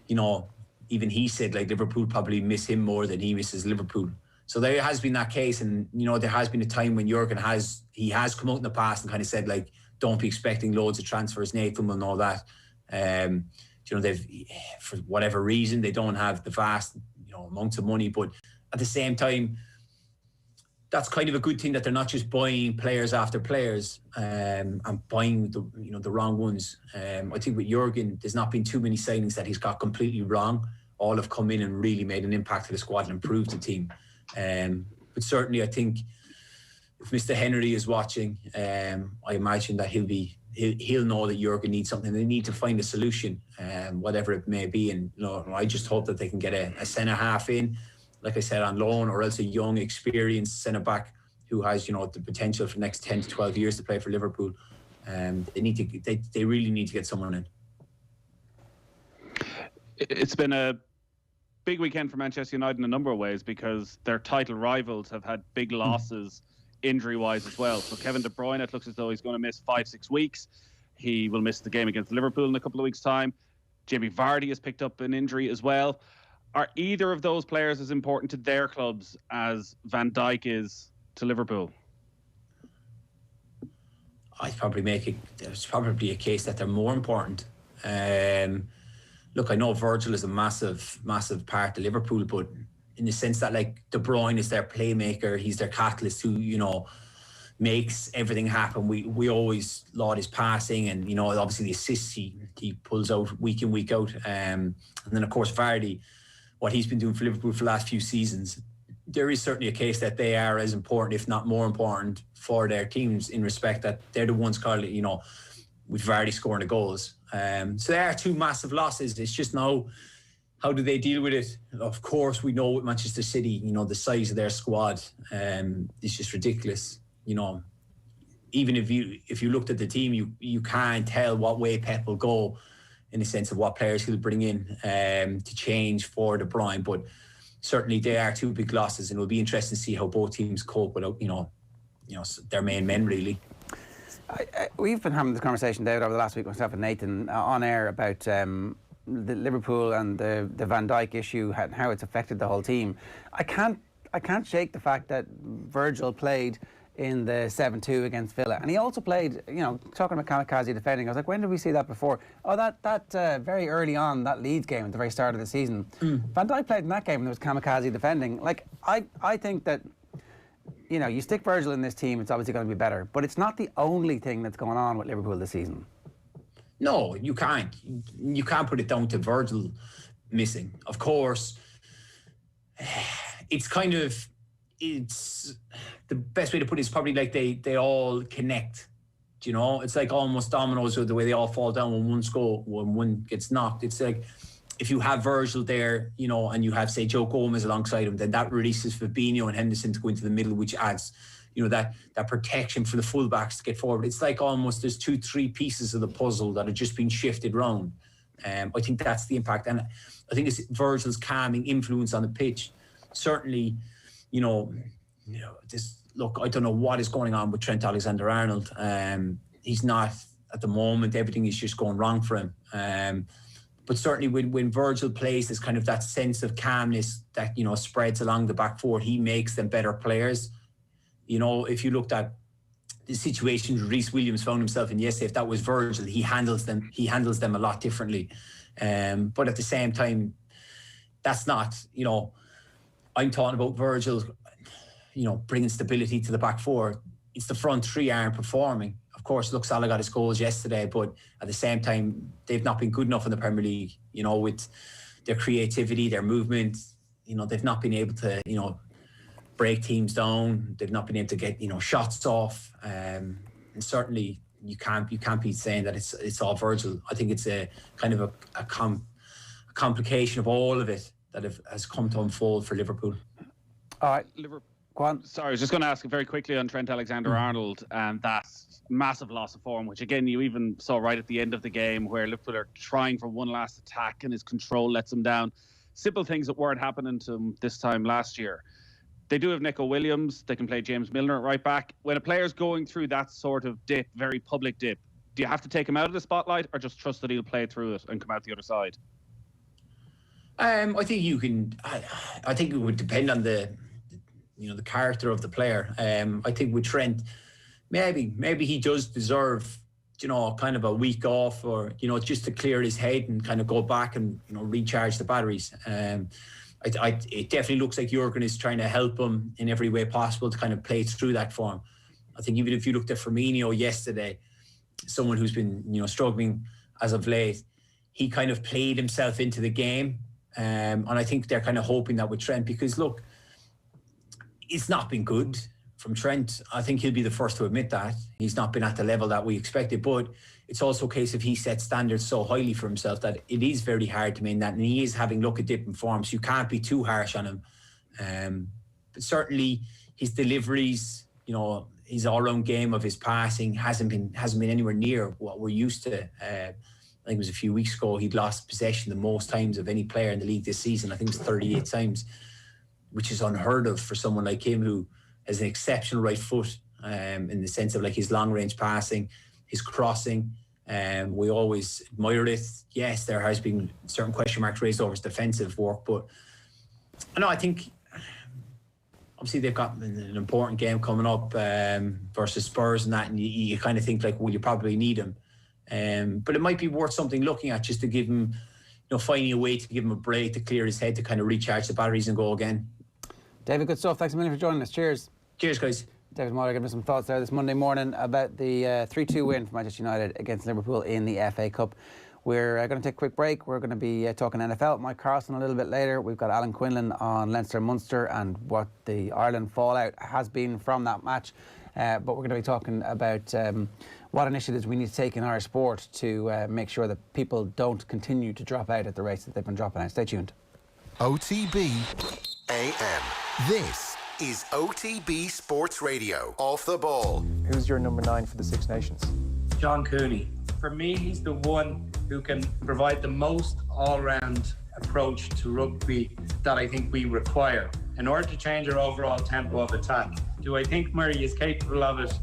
S6: even he said, like, Liverpool probably miss him more than he misses Liverpool. So there has been that case. And, there has been a time when Jurgen has come out in the past and kind of said, like, don't be expecting loads of transfers. Nathan will know that. They've, for whatever reason, they don't have the vast, amounts of money. But at the same time, that's kind of a good thing that they're not just buying players after players and buying the wrong ones. I think with Jurgen, there's not been too many signings that he's got completely wrong. All have come in and really made an impact to the squad and improved the team. But certainly, I think if Mr. Henry is watching, I imagine that he'll know that Jurgen needs something. They need to find a solution, whatever it may be. And I just hope that they can get a centre half in, like I said, on loan, or else a young, experienced centre back who has the potential for the next 10 to 12 years to play for Liverpool. They really need to get someone in.
S5: It's been a big weekend for Manchester United in a number of ways because their title rivals have had big losses injury-wise as well. So Kevin De Bruyne, it looks as though he's going to miss 5-6 weeks. He will miss the game against Liverpool in a couple of weeks' time. Jamie Vardy has picked up an injury as well. Are either of those players as important to their clubs as Van Dijk is to Liverpool?
S6: I'd probably there's probably a case that they're more important. Look, I know Virgil is a massive, massive part of Liverpool, but in the sense that, like, De Bruyne is their playmaker, he's their catalyst who, makes everything happen. We always laud his passing and, obviously the assists he pulls out week in, week out. And then, of course, Vardy, what he's been doing for Liverpool for the last few seasons, there is certainly a case that they are as important, if not more important, for their teams in respect that they're the ones currently, with Vardy scoring the goals. So there are two massive losses. It's just now, how do they deal with it? Of course, we know with Manchester City, the size of their squad is just ridiculous. Even if you looked at the team, you can't tell what way Pep will go in the sense of what players he'll bring in to change for De Bruyne. But certainly they are two big losses, and it'll be interesting to see how both teams cope without, their main men, really.
S3: We've been having this conversation, David, over the last week, myself and Nathan, on air about the Liverpool and the Van Dijk issue and how it's affected the whole team. I can't shake the fact that Virgil played in the 7-2 against Villa, and he also played, talking about kamikaze defending. I was like, when did we see that before? Oh, that very early on, that Leeds game at the very start of the season. Van Dijk played in that game and there was kamikaze defending. Like, I think that, you stick Virgil in this team, it's obviously going to be better, but it's not the only thing that's going on with Liverpool this season.
S6: No, you can't. You can't put it down to Virgil missing. Of course, it's the best way to put it is probably like they all connect. It's like almost dominoes, or the way they all fall down when one gets knocked. It's like if you have Virgil there, you know, and you have, say, Joe Gomez alongside him, then that releases Fabinho and Henderson to go into the middle, which adds, you know, that protection for the fullbacks to get forward. It's like almost there's 2-3 pieces of the puzzle that have just been shifted round. I think that's the impact. And I think it's Virgil's calming influence on the pitch. Certainly, you know, look, I don't know what is going on with Trent Alexander-Arnold. He's not, at the moment, everything is just going wrong for him. But certainly when Virgil plays, there's kind of that sense of calmness that, you know, spreads along the back four. He makes them better players. You know, if you looked at the situations Reece Williams found himself in yesterday, if that was Virgil, he handles them a lot differently. But at the same time, that's not, you know, I'm talking about Virgil, you know, bringing stability to the back four. It's the front three aren't performing. Of course, look, Salah got his goals yesterday, but at the same time, they've not been good enough in the Premier League, you know, with their creativity, their movement. You know, they've not been able to, you know, break teams down. They've not been able to get, you know, shots off. And certainly you can't be saying that it's all Virgil. I think it's a kind of a complication of all of it that has come to unfold for Liverpool.
S3: All right,
S5: Liverpool.
S3: Go on.
S5: Sorry, I was just going to ask very quickly on Trent Alexander-Arnold and that massive loss of form, which again you even saw right at the end of the game where Liverpool are trying for one last attack and his control lets him down. Simple things that weren't happening to him this time last year. They do have Nico Williams. They can play James Milner at right back. When a player's going through that sort of dip, very public dip, do you have to take him out of the spotlight or just trust that he'll play through it and come out the other side?
S6: I think you can. I think it would depend on the character of the player. I think with Trent, maybe he does deserve, you know, kind of a week off, or, you know, just to clear his head and kind of go back and, you know, recharge the batteries. It definitely looks like Jurgen is trying to help him in every way possible to kind of play through that form. I think even if you looked at Firmino yesterday, someone who's been, you know, struggling as of late, he kind of played himself into the game. And I think they're kind of hoping that with Trent, because look, it's not been good from Trent. I think he'll be the first to admit that. He's not been at the level that we expected, but it's also a case of he set standards so highly for himself that it is very hard to maintain that, and he is having a dip in form, so you can't be too harsh on him. But certainly his deliveries, you know, his all-round game of his passing hasn't been anywhere near what we're used to. I think it was a few weeks ago, he'd lost possession the most times of any player in the league this season. I think it's 38 times, which is unheard of for someone like him who has an exceptional right foot, in the sense of like his long-range passing, his crossing. We always admire it. Yes, there has been certain question marks raised over his defensive work, but I think obviously they've got an important game coming up versus Spurs and that, and you kind of think like, well, you probably need him. But it might be worth something looking at, just to give him, you know, finding a way to give him a break, to clear his head, to kind of recharge the batteries and go again. David,
S3: good stuff. Thanks a million for joining us. Cheers.
S6: Cheers, guys.
S3: David Meyler giving us some thoughts there this Monday morning about the 3-2 win for Manchester United against Liverpool in the FA Cup. We're going to take a quick break. We're going to be talking NFL. Mike Carlson a little bit later. We've got Alan Quinlan on Leinster Munster and what the Ireland fallout has been from that match. But we're going to be talking about what initiatives we need to take in our sport to make sure that people don't continue to drop out at the rates that they've been dropping out. Stay tuned.
S1: OTB AM. This is OTB Sports Radio. Off the ball.
S7: Who's your number 9 for the Six Nations?
S8: John Cooney. For me, he's the one who can provide the most all-round approach to rugby that I think we require in order to change our overall tempo of attack. Do I think Murray is capable of it?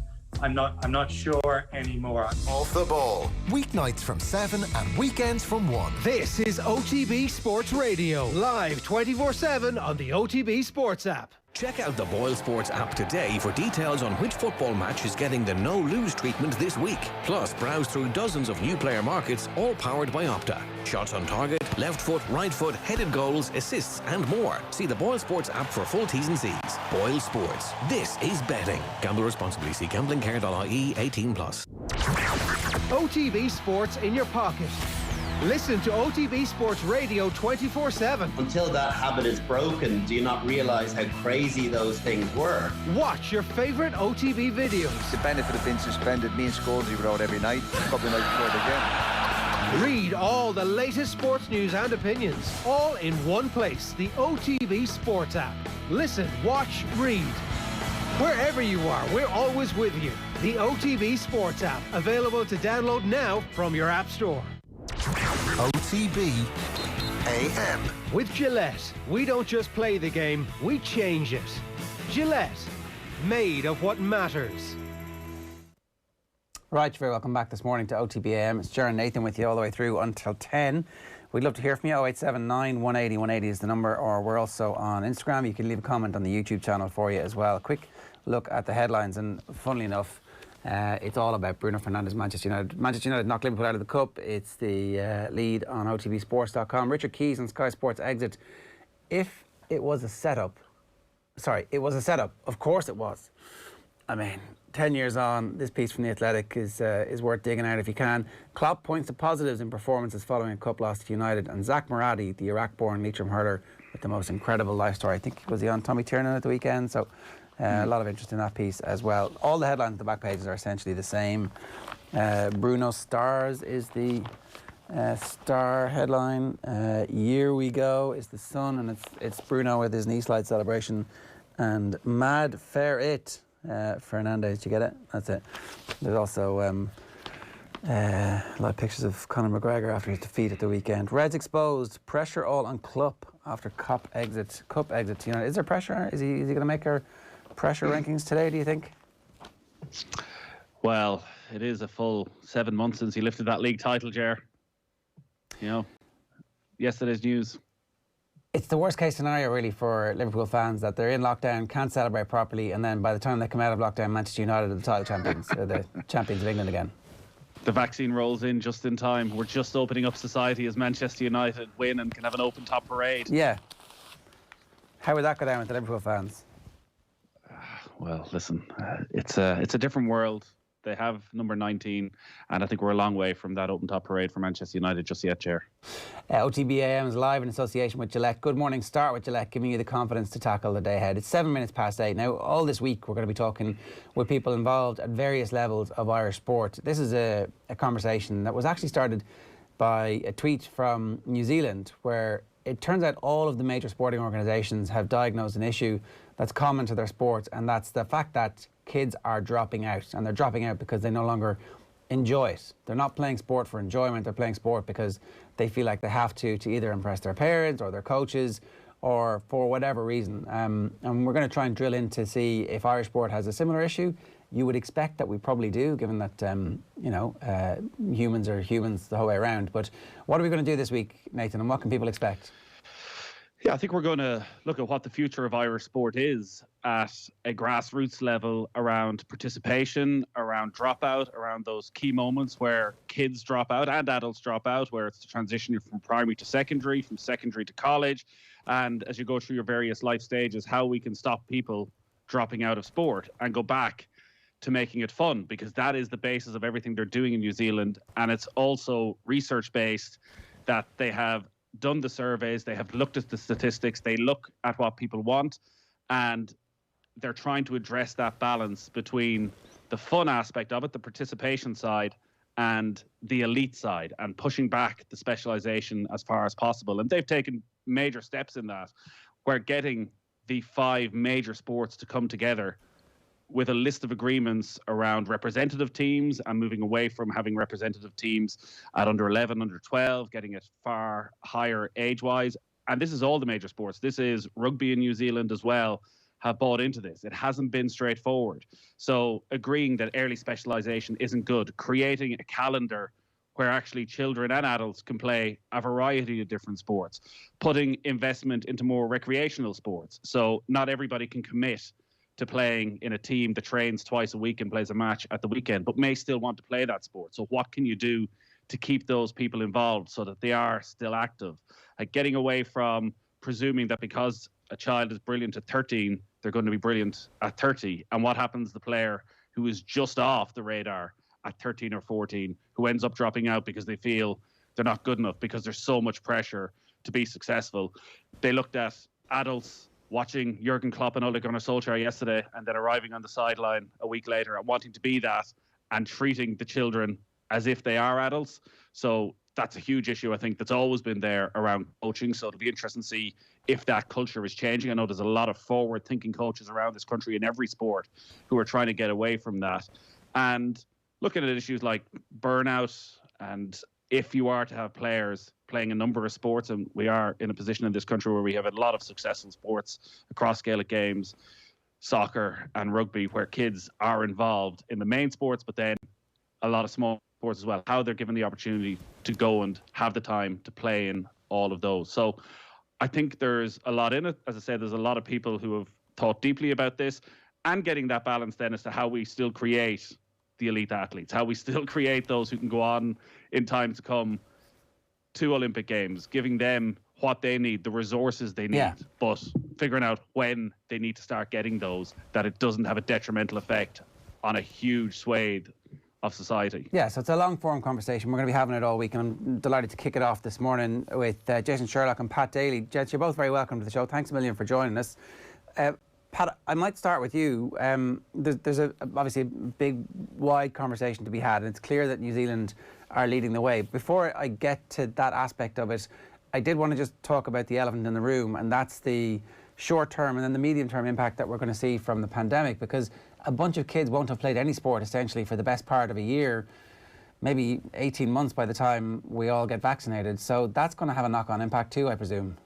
S8: I'm not sure anymore.
S1: Off the ball. Weeknights from 7 and weekends from 1.
S2: This is OTB Sports Radio, live 24/7 on the OTB Sports app.
S9: Check out the Boyle Sports app today for details on which football match is getting the no-lose treatment this week. Plus, browse through dozens of new player markets, all powered by Opta. Shots on target, left foot, right foot, headed goals, assists and more. See the Boyle Sports app for full T's and C's. Boyle Sports. This is betting. Gamble responsibly. See gamblingcare.ie 18+.
S2: OTB Sports in your pocket. Listen to OTB Sports Radio 24/7.
S10: Until that habit is broken, do you not realise how crazy those things were?
S2: Watch your favourite OTB videos.
S11: The benefit of being suspended means Scoresy were out every night, a couple of nights before the game.
S2: Read all the latest sports news and opinions, all in one place. The OTB Sports app. Listen, watch, read. Wherever you are, we're always with you. The OTB Sports app, available to download now from your app store.
S1: OTB AM.
S2: With Gillette, we don't just play the game, we change it. Gillette, made of what matters.
S3: Right, you're very welcome back this morning to OTB AM. It's Ger and Nathan with you all the way through until 10. We'd love to hear from you. 0879 180 180 is the number, or we're also on Instagram. You can leave a comment on the YouTube channel for you as well. A quick look at the headlines, and funnily enough, it's all about Bruno Fernandes, Manchester United. Manchester United knocked Liverpool out of the cup. It's the lead on OTBsports.com. Richard Keys and Sky Sports exit. If it was a setup, it was a setup. Of course it was. I mean, 10 years on, this piece from The Athletic is worth digging out if you can. Klopp points to positives in performances following a cup loss to United. And Zach Moradi, the Iraq-born Leitrim hurler, with the most incredible life story. I think, was he on Tommy Tiernan at the weekend? So a lot of interest in that piece as well. All the headlines on the back pages are essentially the same. Bruno Stars is the star headline. Here we go is the Sun, and it's Bruno with his knee slide celebration. And Mad Fair It. Fernandes, did you get it? That's it. There's also a lot of pictures of Conor McGregor after his defeat at the weekend. Reds exposed. Pressure all on Klopp after Cup exit to United. Is there pressure? Is he going to make our pressure rankings today, do you think?
S5: Well, it is a full 7 months since he lifted that league title, Ger. You know, yesterday's news.
S3: It's the worst case scenario really for Liverpool fans, that they're in lockdown, can't celebrate properly, and then by the time they come out of lockdown, Manchester United are the title champions, the champions of England again.
S5: The vaccine rolls in just in time. We're just opening up society as Manchester United win and can have an open top parade.
S3: Yeah. How would that go down with the Liverpool fans?
S5: Well, listen, it's a different world. They have number 19, and I think we're a long way from that open top parade for Manchester United just yet, Ger.
S3: OTB AM is live in association with Gillette. Good morning. Start with Gillette, giving you the confidence to tackle the day ahead. It's 7 minutes past 8. Now, all this week, we're going to be talking with people involved at various levels of Irish sport. This is a conversation that was actually started by a tweet from New Zealand, where it turns out all of the major sporting organisations have diagnosed an issue that's common to their sport, and that's the fact that kids are dropping out, and they're dropping out because they no longer enjoy it. They're not playing sport for enjoyment, they're playing sport because they feel like they have to either impress their parents or their coaches, or for whatever reason. And we're going to try and drill in to see if Irish sport has a similar issue. You would expect that we probably do, given that humans are humans the whole way around. But what are we going to do this week, Nathan, and what can people expect?
S5: Yeah, I think we're going to look at what the future of Irish sport is at a grassroots level, around participation, around dropout, around those key moments where kids drop out and adults drop out, where it's the transition from primary to secondary, from secondary to college. And as you go through your various life stages, how we can stop people dropping out of sport and go back to making it fun, because that is the basis of everything they're doing in New Zealand. And it's also research-based, that they have done the surveys, they have looked at the statistics, they look at what people want, and they're trying to address that balance between the fun aspect of it, the participation side, and the elite side, and pushing back the specialisation as far as possible. And they've taken major steps in that. We're getting the 5 major sports to come together with a list of agreements around representative teams, and moving away from having representative teams at under 11, under 12, getting it far higher age-wise. And this is all the major sports. This is rugby in New Zealand as well, have bought into this. It hasn't been straightforward. So agreeing that early specialisation isn't good, creating a calendar where actually children and adults can play a variety of different sports, putting investment into more recreational sports. So not everybody can commit to playing in a team that trains twice a week and plays a match at the weekend, but may still want to play that sport. So what can you do to keep those people involved so that they are still active? Getting away from presuming that because a child is brilliant at 13, they're going to be brilliant at 30. And what happens to the player who is just off the radar at 13 or 14, who ends up dropping out because they feel they're not good enough, because there's so much pressure to be successful? They looked at adults watching Jurgen Klopp and Ole Gunnar Solskjaer yesterday, and then arriving on the sideline a week later and wanting to be that, and treating the children as if they are adults. So that's a huge issue, I think, that's always been there around coaching. So it'll be interesting to see if that culture is changing. I know there's a lot of forward-thinking coaches around this country in every sport who are trying to get away from that. And looking at issues like burnout, and if you are to have players playing a number of sports, and we are in a position in this country where we have a lot of successful sports across Gaelic games, soccer and rugby, where kids are involved in the main sports, but then a lot of small sports as well, how they're given the opportunity to go and have the time to play in all of those. So I think there's a lot in it. As I said, there's a lot of people who have thought deeply about this, and getting that balance then as to how we still create the elite athletes, how we still create those who can go on in time to come to Olympic Games, giving them what they need, the resources they need, but figuring out when they need to start getting those, that it doesn't have a detrimental effect on a huge swathe of society. Yeah, so it's a long-form conversation. We're going to be having it all week, and I'm delighted to kick it off this morning with Jason Sherlock and Pat Daly. Gents, you're both very welcome to the show. Thanks a million for joining us. Pat, I might start with you. There's obviously a big, wide conversation to be had, and it's clear that New Zealand are leading the way. Before I get to that aspect of it, I did want to just talk about the elephant in the room, and that's the short-term and then the medium-term impact that we're going to see from the pandemic, because a bunch of kids won't have played any sport essentially for the best part of a year, maybe 18 months by the time we all get vaccinated. So that's going to have a knock-on impact too, I presume.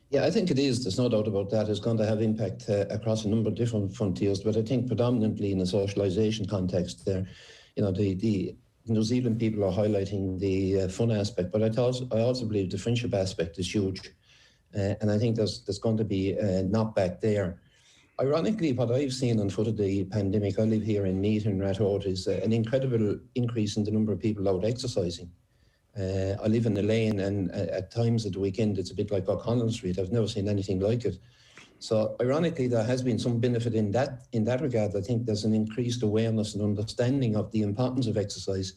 S11: Yeah, I think it is. There's no doubt about that. It's going to have impact across a number of different frontiers, but I think predominantly in a socialisation context there, you know, the New Zealand people are highlighting the fun aspect, but I also believe the friendship aspect is huge. And I think there's going to be a knockback there. Ironically, what I've seen on foot of the pandemic, I live here in Meath in Rathode, is an incredible increase in the number of people out exercising. I live in a lane, and at times at the weekend it's a bit like O'Connell Street. I've never seen anything like it. So ironically, there has been some benefit in that regard. I think there's an increased awareness and understanding of the importance of exercise.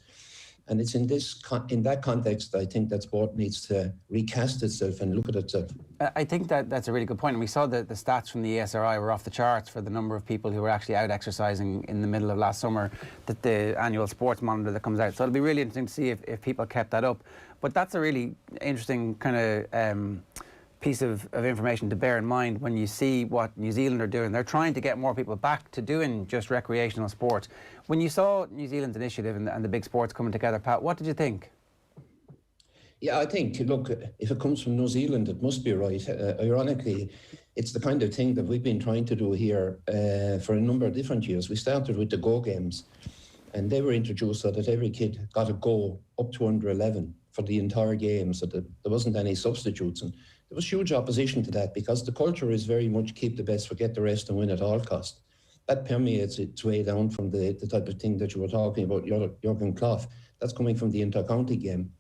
S11: And it's in that context, I think that sport needs to recast itself and look at itself. I think that's a really good point. And we saw that the stats from the ESRI were off the charts for the number of people who were actually out exercising in the middle of last summer, that the annual sports monitor that comes out. So it'll be really interesting to see if people kept that up. But that's a really interesting kind of piece of information to bear in mind when you see what New Zealand are doing. They're trying to get more people back to doing just recreational sport. When you saw New Zealand's initiative and the big sports coming together, Pat, what did you think? Yeah, I think, look, if it comes from New Zealand, it must be right. Ironically, it's the kind of thing that we've been trying to do here for a number of different years. We started with the Go Games, and they were introduced so that every kid got a go up to under 11 for the entire game, so that there wasn't any substitutes. And there was huge opposition to that because the culture is very much keep the best, forget the rest, and win at all costs. That permeates its way down from the type of thing that you were talking about, Jurgen Klopp. That's coming from the inter-county game.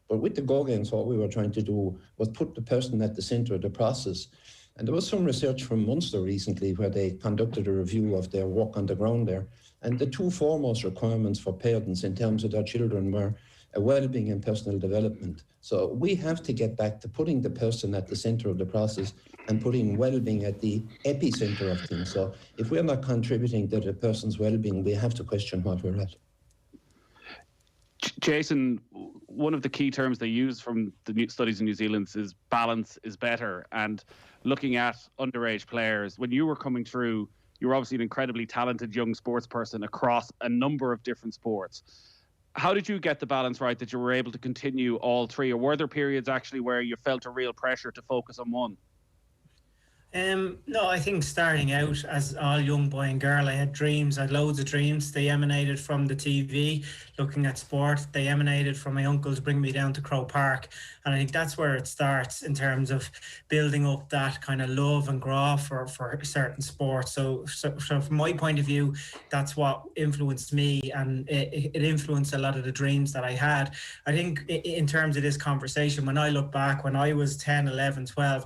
S11: But with the Go Games, what we were trying to do was put the person at the centre of the process. And there was some research from Munster recently where they conducted a review of their work on the ground there. And the two foremost requirements for parents in terms of their children were well-being and personal development. So we have to get back to putting the person at the centre of the process and putting well-being at the epicenter of things. So if we're not contributing to the person's well-being, we have to question what we're at.
S5: Jason, one of the key terms they use from the studies in New Zealand is balance is better. And looking at underage players, when you were coming through, you were obviously an incredibly talented young sports person across a number of different sports. How did you get the balance right that you were able to continue all three? Or were there periods actually where you felt a real pressure to focus on one?
S12: No, I think starting out as all young boy and girl, I had dreams. I had loads of dreams. They emanated from the TV, looking at sport. They emanated from my uncles bringing me down to Crow Park. And I think that's where it starts in terms of building up that kind of love and graft for certain sports. So from my point of view, that's what influenced me, and it influenced a lot of the dreams that I had. I think in terms of this conversation, when I look back, when I was 10, 11, 12,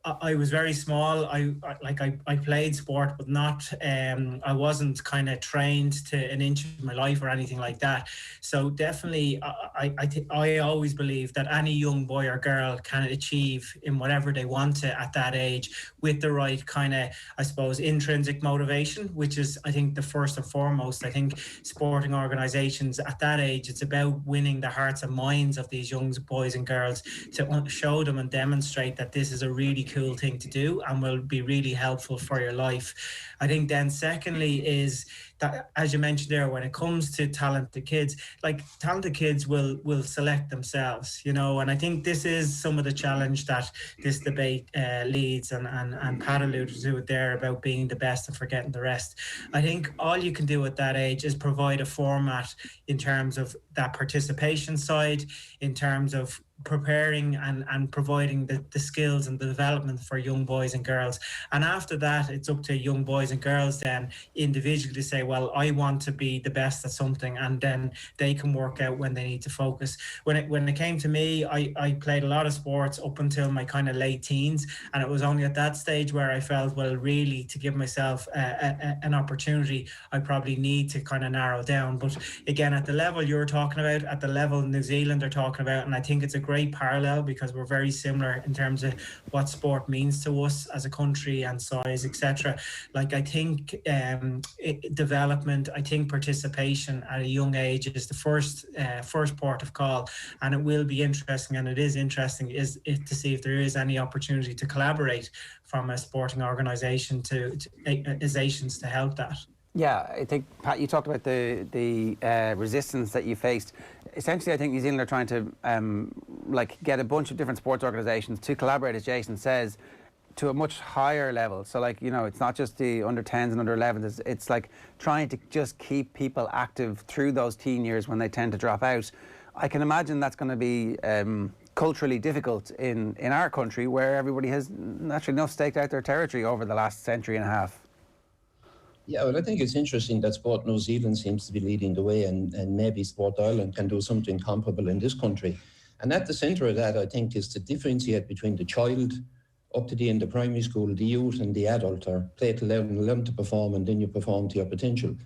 S12: I was very small. I played sport, but not. I wasn't kind of trained to an inch of my life or anything like that. So definitely, I always believe that any young boy or girl can achieve in whatever they want to at that age, with the right kind of, I suppose, intrinsic motivation, which is, I think, the first and foremost. I think sporting organisations at that age, it's about winning the hearts and minds of these young boys and girls to show them and demonstrate that this is a really cool thing to do and will be really helpful for your life. I think then secondly is that, as you mentioned there, when it comes to talented kids, like talented kids will select themselves, you know, and I think this is some of the challenge that this debate leads, and Pat alluded to it there about being the best and forgetting the rest. I think all you can do at that age is provide a format in terms of that participation side, in terms of preparing and providing the skills and the development for young boys and girls. And after that, it's up to young boys and girls then individually to say, well, I want to be the best at something, and then they can work out when they need to focus. When it came to me, I played a lot of sports up until my kind of late teens, and it was only at that stage where I felt, well, really, to give myself an opportunity, I probably need to kind of narrow down. But again, at the level you're talking about, at the level New Zealand are talking about, and I think it's a great parallel because we're very similar in terms of what sport means to us as a country and size, etc. Like, I think development, I think participation at a young age is the first port of call, and it will be interesting, and it is interesting, to see if there is any opportunity to collaborate from a sporting organisation to organisations to help that.
S3: Yeah, I think, Pat, you talked about the resistance that you faced. Essentially, I think New Zealand are trying to get a bunch of different sports organisations to collaborate, as Jason says, to a much higher level. So, like, you know, it's not just the under 10s and under 11s. It's like trying to just keep people active through those teen years when they tend to drop out. I can imagine that's going to be culturally difficult in our country, where everybody has naturally enough staked out their territory over the last century and a half.
S11: Yeah, well, I think it's interesting that Sport New Zealand seems to be leading the way, and maybe Sport Ireland can do something comparable in this country. And at the centre of that, I think, is to differentiate between the child up to the end of primary school, the youth and the adult, or play to learn to perform, and then you perform to your potential.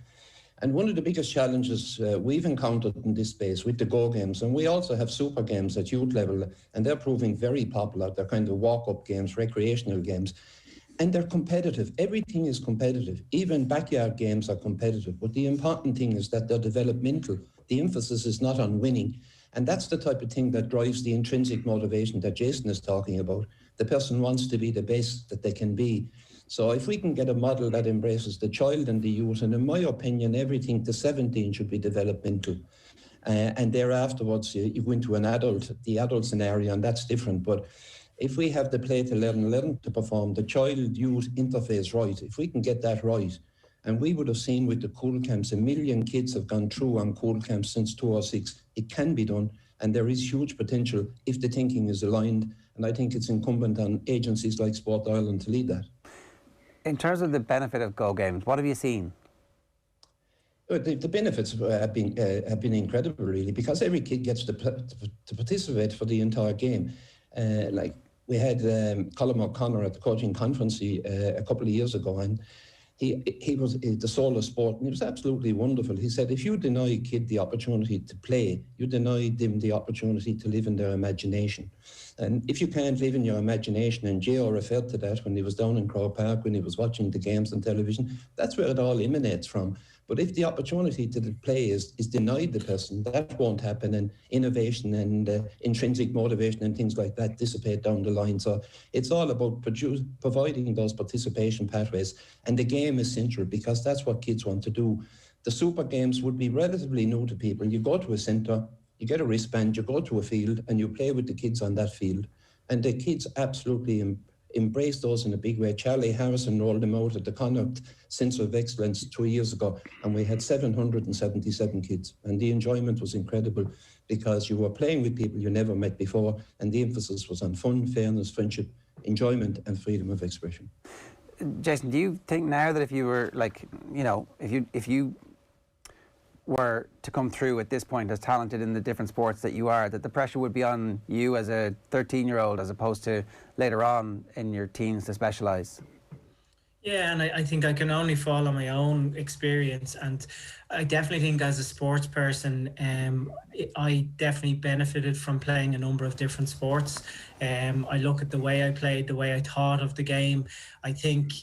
S11: And one of the biggest challenges we've encountered in this space with the Go games, and we also have super games at youth level, and they're proving very popular. They're kind of walk-up games, recreational games. And they're competitive. Everything is competitive. Even backyard games are competitive. But the important thing is that they're developmental. The emphasis is not on winning. And that's the type of thing that drives the intrinsic motivation that Jason is talking about. The person wants to be the best that they can be. So if we can get a model that embraces the child and the youth, and in my opinion, everything to 17 should be developmental. And thereafterwards, you go into the adult scenario, and that's different. But if we have the play to learn to perform, the child-youth interface right, if we can get that right, and we would have seen with the cool camps, 1 million kids have gone through on cool camps since 2006. It can be done, and there is huge potential if the thinking is aligned, and I think it's incumbent on agencies like Sport Ireland to lead that.
S3: In terms of the benefit of Go games, what have you seen?
S11: The benefits have been incredible, really, because every kid gets to participate for the entire game. We had Colin O'Connor at the coaching conference a couple of years ago, and he was the soul of sport, and it was absolutely wonderful. He said, if you deny a kid the opportunity to play, you deny them the opportunity to live in their imagination. And if you can't live in your imagination, and Gio referred to that when he was down in Croke Park, when he was watching the games on television, that's where it all emanates from. But if the opportunity to play is denied the person, that won't happen, and innovation and intrinsic motivation and things like that dissipate down the line. So it's all about providing those participation pathways, and the game is central because that's what kids want to do. The super games would be relatively new to people. You go to a centre, you get a wristband, you go to a field, and you play with the kids on that field. And the kids absolutely embrace those in a big way. Charlie Harrison rolled them out at the Connacht Centre of Excellence 2 years ago, and we had 777 kids, and the enjoyment was incredible because you were playing with people you never met before, and the emphasis was on fun, fairness, friendship, enjoyment and freedom of expression.
S3: Jason, do you think now that if you were, like, you know, if you were to come through at this point as talented in the different sports that you are, that the pressure would be on you as a 13-year-old as opposed to later on in your teens to specialise?
S12: Yeah, and I think I can only fall on my own experience, and I definitely think as a sports person, I definitely benefited from playing a number of different sports. I look at the way I played, the way I thought of the game. I think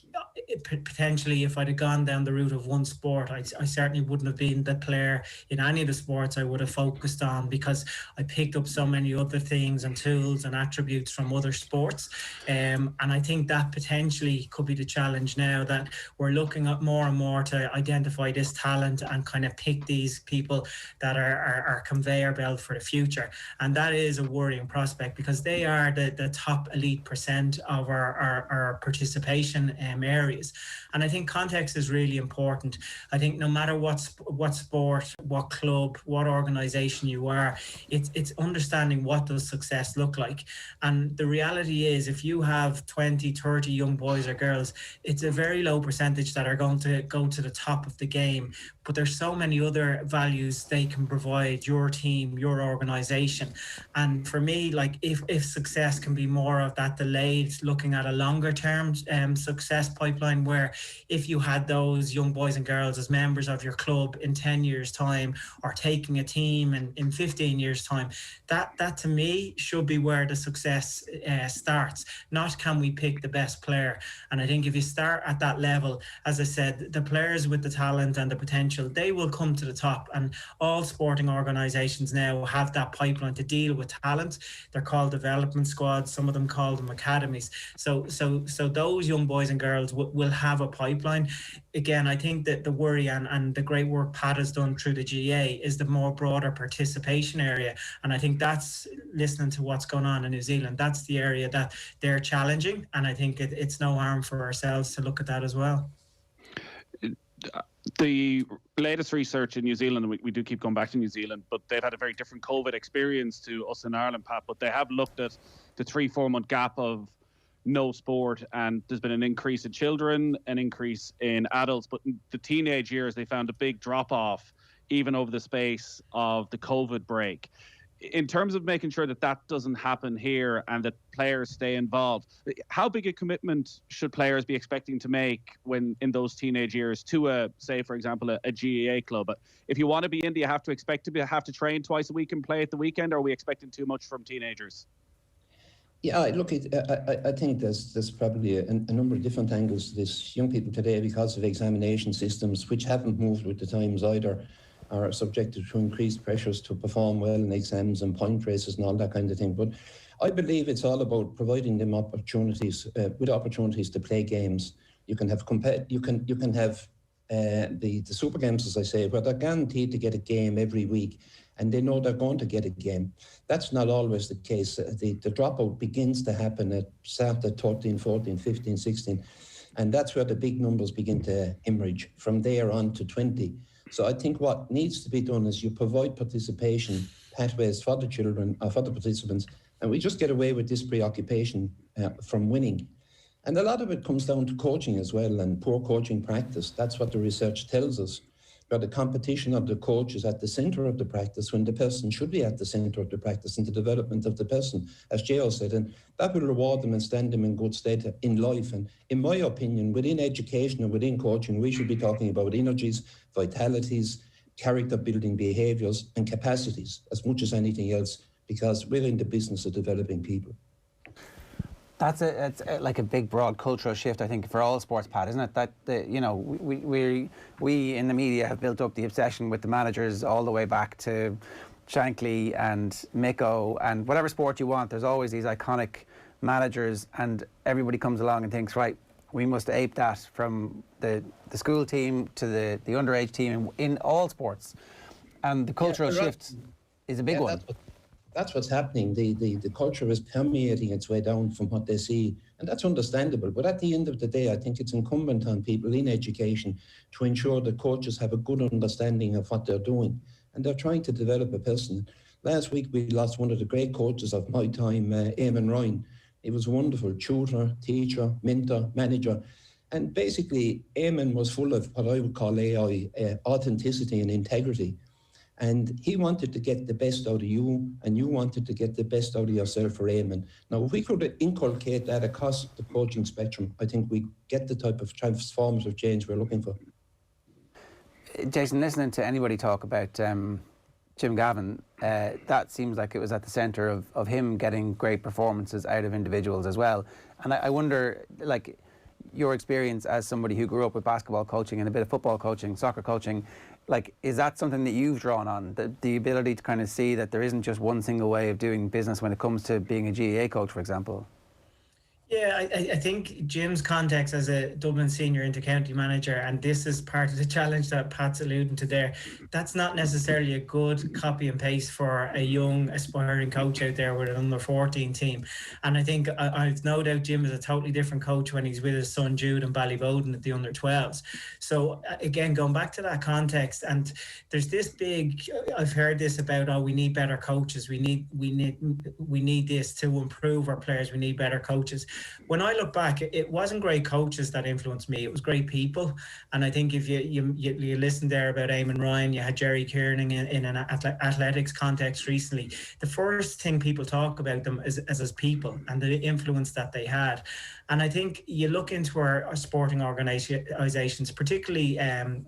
S12: potentially if I'd have gone down the route of one sport, I certainly wouldn't have been the player in any of the sports I would have focused on, because I picked up so many other things and tools and attributes from other sports. And I think that potentially could be the challenge now, that we're looking at more and more to identify this talent and kind of pick these people that are conveyor belt for the future. And that is a worrying prospect, because they are the top elite % of our participation areas. And I think context is really important. I think no matter what sport, what club, what organisation you are, it's understanding what does success look like. And the reality is, if you have 20, 30 young boys or girls, it's a very low percentage that are going to go to the top of the game. But there's so many other values they can provide your team, your organisation. And for me, like if success can be more of that delayed, looking at a longer term success pipeline, where if you had those young boys and girls as members of your club in 10 years time, or taking a team in 15 years time, that to me should be where the success starts. Not can we pick the best player. And I think if you start at that level, as I said, the players with the talent and the potential, they will come to the top. And all sporting organisations now have that pipeline to deal with talent. They're called development squads. Some of them call them academies. So those young boys and girls will have a pipeline. Again, I think that the worry and the great work Pat has done through the GA is the more broader participation area. And I think that's, listening to what's going on in New Zealand, that's the area that they're challenging. And I think it's no harm for ourselves to look at that as well.
S5: The latest research in New Zealand, we do keep going back to New Zealand, but they've had a very different COVID experience to us in Ireland, Pat, but they have looked at the 3-4 month gap of no sport, and there's been an increase in children, an increase in adults, but in the teenage years they found a big drop off even over the space of the COVID break. In terms of making sure that that doesn't happen here and that players stay involved, how big a commitment should players be expecting to make when in those teenage years to say, for example, a GAA club? If you want to be in, do you have to expect to have to train twice a week and play at the weekend, or are we expecting too much from teenagers?
S11: Yeah, look, I think there's probably a number of different angles to this. Young people today, because of examination systems, which haven't moved with the times either, are subjected to increased pressures to perform well in exams and point races and all that kind of thing. But I believe it's all about providing them opportunities to play games. You can have the super games, as I say, where they're guaranteed to get a game every week, and they know they're going to get a game. That's not always the case. The dropout begins to happen at 13, 14, 15, 16, and that's where the big numbers begin to emerge from there on to 20. So I think what needs to be done is you provide participation pathways for the children, or for the participants, and we just get away with this preoccupation from winning. And a lot of it comes down to coaching as well, and poor coaching practice. That's what the research tells us, where the competition of the coach is at the centre of the practice, when the person should be at the centre of the practice and the development of the person, as J.O. said, and that will reward them and stand them in good state in life. And in my opinion, within education and within coaching, we should be talking about energies, vitalities, character building behaviours and capacities as much as anything else, because we're in the business of developing people.
S3: It's like a big, broad cultural shift, I think, for all sports, Pat, isn't it? That we in the media have built up the obsession with the managers all the way back to Shankly and Miko, and whatever sport you want, there's always these iconic managers, and everybody comes along and thinks, right, we must ape that, from the school team to the underage team in all sports. And the cultural shift is a big one.
S11: That's what's happening. The culture is permeating its way down from what they see, and that's understandable. But at the end of the day, I think it's incumbent on people in education to ensure that coaches have a good understanding of what they're doing, and they're trying to develop a person. Last week, we lost one of the great coaches of my time, Eamon Ryan. He was a wonderful tutor, teacher, mentor, manager, And basically, Eamon was full of what I would call AI, authenticity and integrity. And he wanted to get the best out of you, and you wanted to get the best out of yourself for Eamon. Now, if we could inculcate that across the coaching spectrum, I think we get the type of transformative change we're looking for.
S3: Jason, listening to anybody talk about Jim Gavin, that seems like it was at the centre of him getting great performances out of individuals as well. And I wonder, like, your experience as somebody who grew up with basketball coaching and a bit of football coaching, soccer coaching, like, is that something that you've drawn on? The ability to kind of see that there isn't just one single way of doing business when it comes to being a GAA coach, for example?
S12: Yeah, I think Jim's context as a Dublin senior inter-county manager, and this is part of the challenge that Pat's alluding to there, that's not necessarily a good copy and paste for a young aspiring coach out there with an under 14 team. And I think I've no doubt Jim is a totally different coach when he's with his son Jude and Ballyboden at the under 12s. So again, going back to that context, and there's this big, I've heard this about, oh, we need better coaches, we need this to improve our players, we need better coaches. When I look back, it wasn't great coaches that influenced me. It was great people. And I think if you listened there about Eamon Ryan, you had Jerry Kiernan in an athletics context recently. The first thing people talk about them is as people and the influence that they had. And I think you look into our sporting organisations, particularly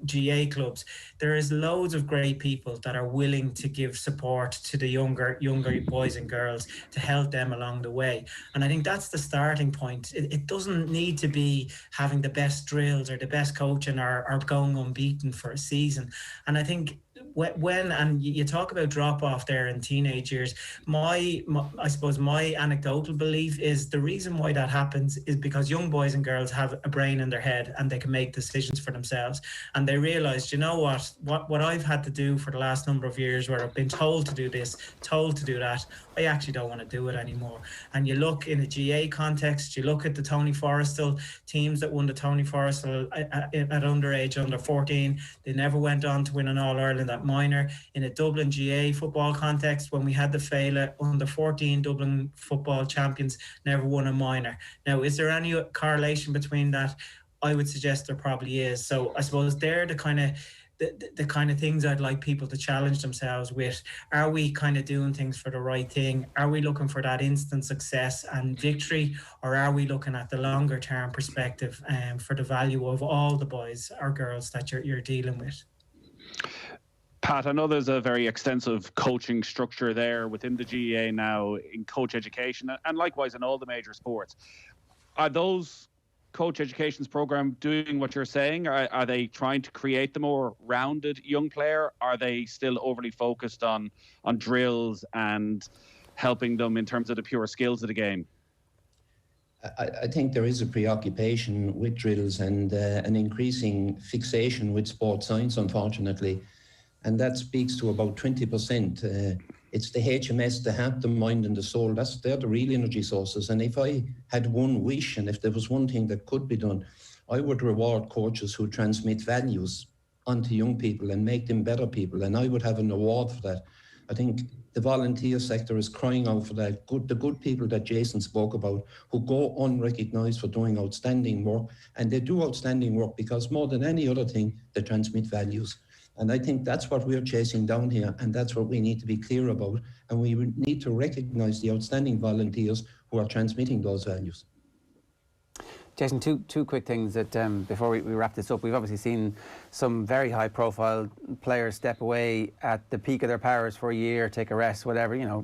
S12: GA clubs, there is loads of great people that are willing to give support to the younger boys and girls to help them along the way. And I think that's the starting point. It doesn't need to be having the best drills or the best coaching or going unbeaten for a season. And I think when and you talk about drop off there in teenage years, I suppose my anecdotal belief is the reason why that happens is because young boys and girls have a brain in their head and they can make decisions for themselves, and they realize, you know what I've had to do for the last number of years, where I've been told to do this, told to do that, I actually don't want to do it anymore. And you look in a GA context, you look at the Tony Forrestal teams that won the Tony Forrestal at underage, under 14, they never went on to win an All-Ireland at minor. In a Dublin GA football context, when we had the Féile, under 14 Dublin football champions never won a minor. Now, is there any correlation between that? I would suggest there probably is. So I suppose they're the kind of things I'd like people to challenge themselves with. Are we kind of doing things for the right thing? Are we looking for that instant success and victory, or are we looking at the longer term perspective for the value of all the boys or girls that you're dealing with?
S5: Pat, I know there's a very extensive coaching structure there within the GAA now in coach education, and likewise in all the major sports. Are those coach education's program doing what you're saying? Are they trying to create the more rounded young player? Are they still overly focused on drills and helping them in terms of the pure skills of the game?
S11: I think there is a preoccupation with drills and an increasing fixation with sports science, unfortunately. And that speaks to about 20%. It's the HMS, the heart, the mind and the soul. They're the real energy sources. And if I had one wish, and if there was one thing that could be done, I would reward coaches who transmit values onto young people and make them better people. And I would have an award for that. I think the volunteer sector is crying out for that. The good people that Jason spoke about, who go unrecognised for doing outstanding work. And they do outstanding work because more than any other thing, they transmit values. And I think that's what we're chasing down here, and that's what we need to be clear about. And we need to recognise the outstanding volunteers who are transmitting those values.
S3: Jason, two quick things that before we wrap this up. We've obviously seen some very high-profile players step away at the peak of their powers for a year, take a rest, whatever. You know,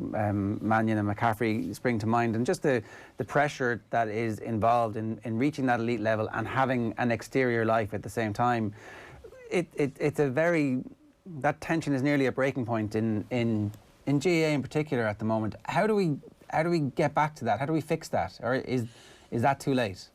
S3: Mannion and McCaffrey spring to mind, and just the pressure that is involved in reaching that elite level and having an exterior life at the same time. It's a very, that tension is nearly a breaking point in GAA in particular at the moment. How do we get back to that? How do we fix that? Or is that too late?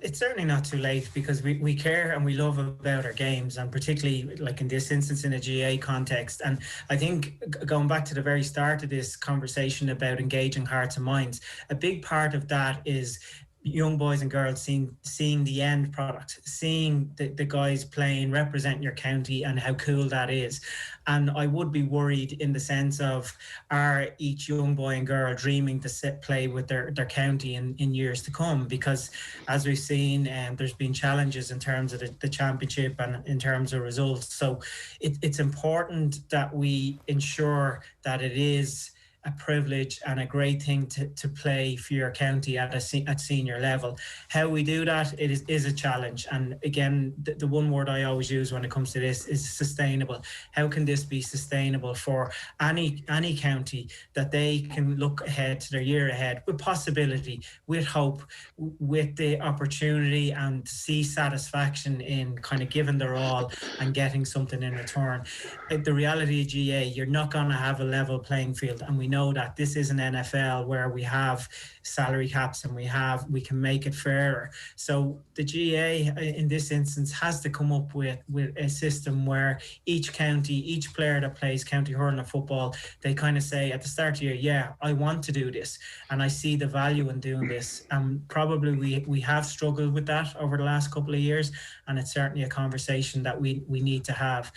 S12: It's certainly not too late, because we care and we love about our games, and particularly like in this instance in a GAA context. And I think going back to the very start of this conversation about engaging hearts and minds, a big part of that is young boys and girls seeing the end product, seeing the guys playing, representing your county, and how cool that is. And I would be worried in the sense of, are each young boy and girl dreaming to play with their county in years to come? Because as we've seen, there's been challenges in terms of the championship and in terms of results. So it's important that we ensure that it is a privilege and a great thing to play for your county at senior level. How we do that, it is a challenge. And again, the one word I always use when it comes to this is sustainable. How can this be sustainable for any county, that they can look ahead to their year ahead with possibility, with hope, with the opportunity, and see satisfaction in kind of giving their all and getting something in return. The reality of GA, you're not going to have a level playing field, and we know that this is an NFL where we have salary caps and we can make it fairer. So the GA in this instance has to come up with a system where each county, each player that plays county hurling or football, they kind of say at the start of the year, yeah, I want to do this and I see the value in doing this. Probably we have struggled with that over the last couple of years, and it's certainly a conversation that we need to have.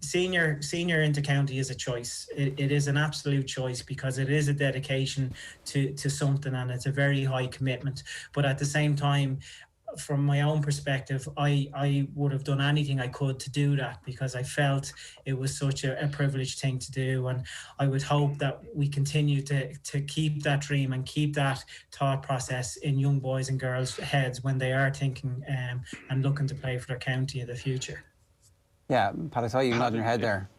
S12: Senior into county is a choice. It is an absolute choice, because it is a dedication to something, and it's a very high commitment. But at the same time, from my own perspective, I would have done anything I could to do that, because I felt it was such a privileged thing to do. And I would hope that we continue to keep that dream and keep that thought process in young boys and girls' heads when they are thinking and looking to play for their county in the future.
S3: Yeah, Pat, I saw you nodding your head there.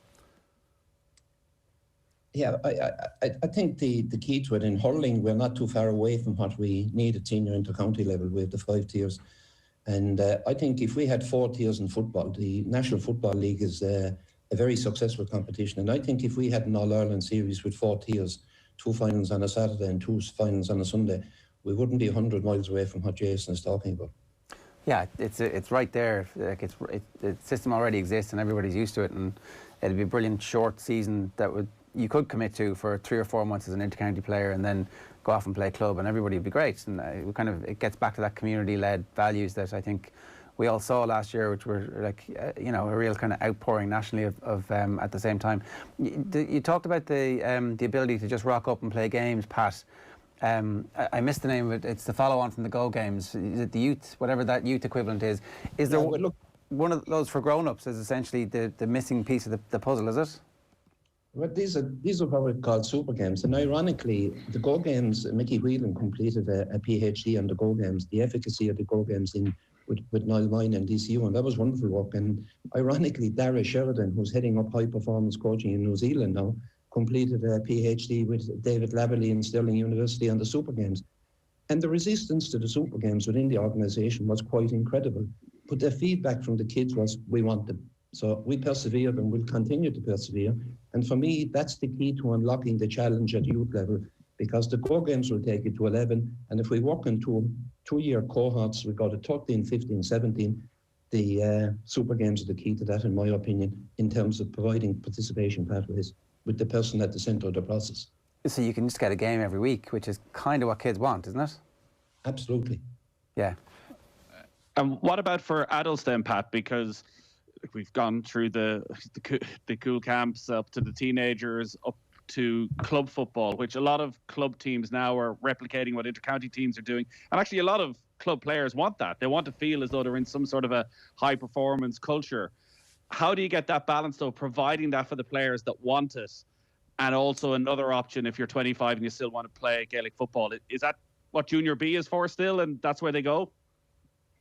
S11: Yeah, I think the key to it in hurling, we're not too far away from what we need at senior inter-county level with the 5 tiers. And I think if we had 4 tiers in football, the National Football League is a very successful competition. And I think if we had an All-Ireland series with 4 tiers, 2 finals on a Saturday and 2 finals on a Sunday, we wouldn't be 100 miles away from what Jason is talking about.
S3: Yeah, it's right there. Like the system already exists and everybody's used to it, and it'd be a brilliant short season that you could commit to for 3 or 4 months as an inter-county player, and then go off and play club, and everybody would be great. And it gets back to that community-led values that I think we all saw last year, which were like a real kind of outpouring nationally of at the same time. You talked about the ability to just rock up and play games, Pat. I missed the name of it. It's the follow-on from the Go Games. Is it the youth, whatever that youth equivalent is? Is there one of those for grown-ups is essentially the missing piece of the puzzle, is it?
S11: Well, these are what we call super games, and ironically, the Go Games, Mickey Whelan completed a PhD on the Go Games, the efficacy of the Go Games with Niall Mine and DCU, and that was wonderful work. And ironically, Dara Sheridan, who's heading up high performance coaching in New Zealand now, completed a PhD with David Laverley in Stirling University on the Super Games. And the resistance to the Super Games within the organisation was quite incredible. But the feedback from the kids was, we want them. So we persevered and will continue to persevere. And for me, that's the key to unlocking the challenge at youth level, because the Go Games will take it to 11. And if we work into 2-year cohorts, we go to 13, 15, 17. The Super Games are the key to that, in my opinion, in terms of providing participation pathways with the person at the centre of the process.
S3: So you can just get a game every week, which is kind of what kids want, isn't it?
S11: Absolutely.
S3: Yeah.
S5: And what about for adults then, Pat? Because we've gone through the cool camps up to the teenagers, up to club football, which a lot of club teams now are replicating what inter-county teams are doing. And actually a lot of club players want that. They want to feel as though they're in some sort of a high-performance culture. How do you get that balance, though, providing that for the players that want it, and also another option if you're 25 and you still want to play Gaelic football? Is that what Junior B is for still, and that's where they go?